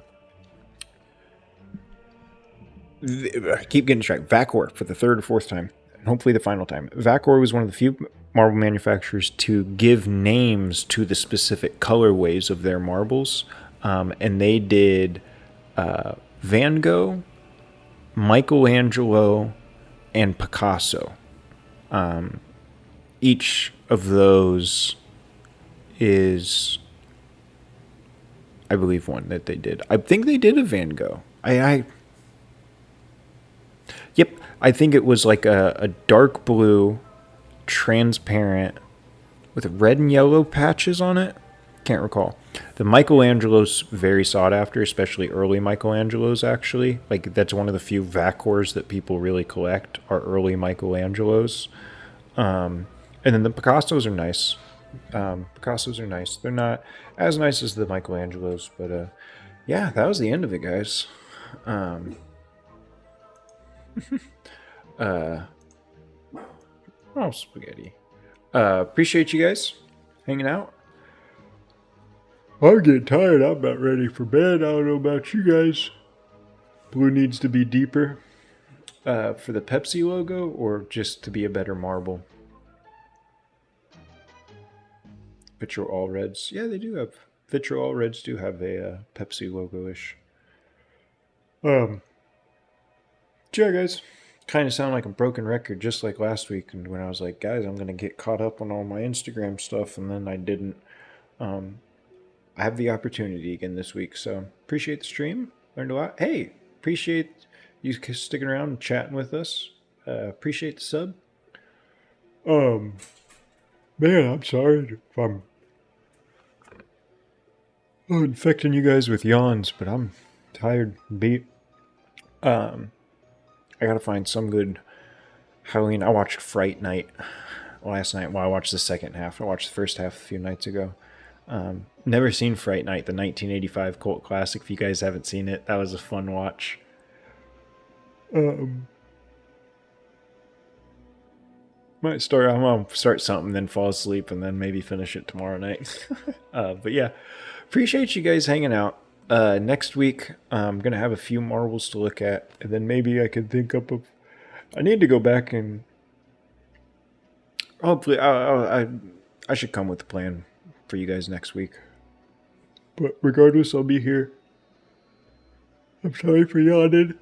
keep getting distracted. Vacor for the third or fourth time, and hopefully the final time. Vacor was one of the few marble manufacturers to give names to the specific colorways of their marbles, and they did Van Gogh, Michelangelo, and Picasso. Each of those is, I believe, one that they did. I think they did a Van Gogh. Yep, I think it was like a dark blue, transparent, with red and yellow patches on it. Can't recall. The Michelangelo's very sought after, especially early Michelangelo's, actually. Like, that's one of the few Vacors that people really collect, are early Michelangelo's. And then the Picassos are nice. Picassos are nice. They're not as nice as the Michelangelo's, but yeah, that was the end of it, guys. Oh, spaghetti. Appreciate you guys hanging out. I'm getting tired. I'm about ready for bed. I don't know about you guys. Blue needs to be deeper for the Pepsi logo, or just to be a better marble. Vitro All Reds. Yeah, they do have. Vitro All Reds do have a Pepsi logo-ish. Yeah, guys. Kind of sound like a broken record, just like last week when I was like, guys, I'm going to get caught up on all my Instagram stuff, and then I didn't. I have the opportunity again this week, so appreciate the stream. Learned a lot. Hey, appreciate you sticking around and chatting with us. Appreciate the sub. Man, I'm sorry if I'm infecting you guys with yawns, but I'm tired and beat. I gotta find some good Halloween. I watched Fright Night last night. Well, I watched the second half. I watched the first half a few nights ago. Never seen Fright Night, the 1985 cult classic. If you guys haven't seen it, that was a fun watch. Might start. I'm gonna start something, then fall asleep, and then maybe finish it tomorrow night. But yeah, appreciate you guys hanging out. Next week, I'm gonna have a few marbles to look at, and then maybe I could think up of. I need to go back and Hopefully, I should come with a plan for you guys next week. But regardless, I'll be here. I'm sorry for yawning.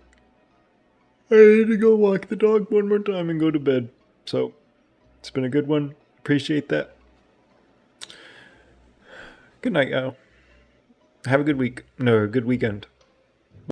I need to go walk the dog one more time and go to bed. So, it's been a good one. Appreciate that. Good night, y'all. Have a good week. No, a good weekend.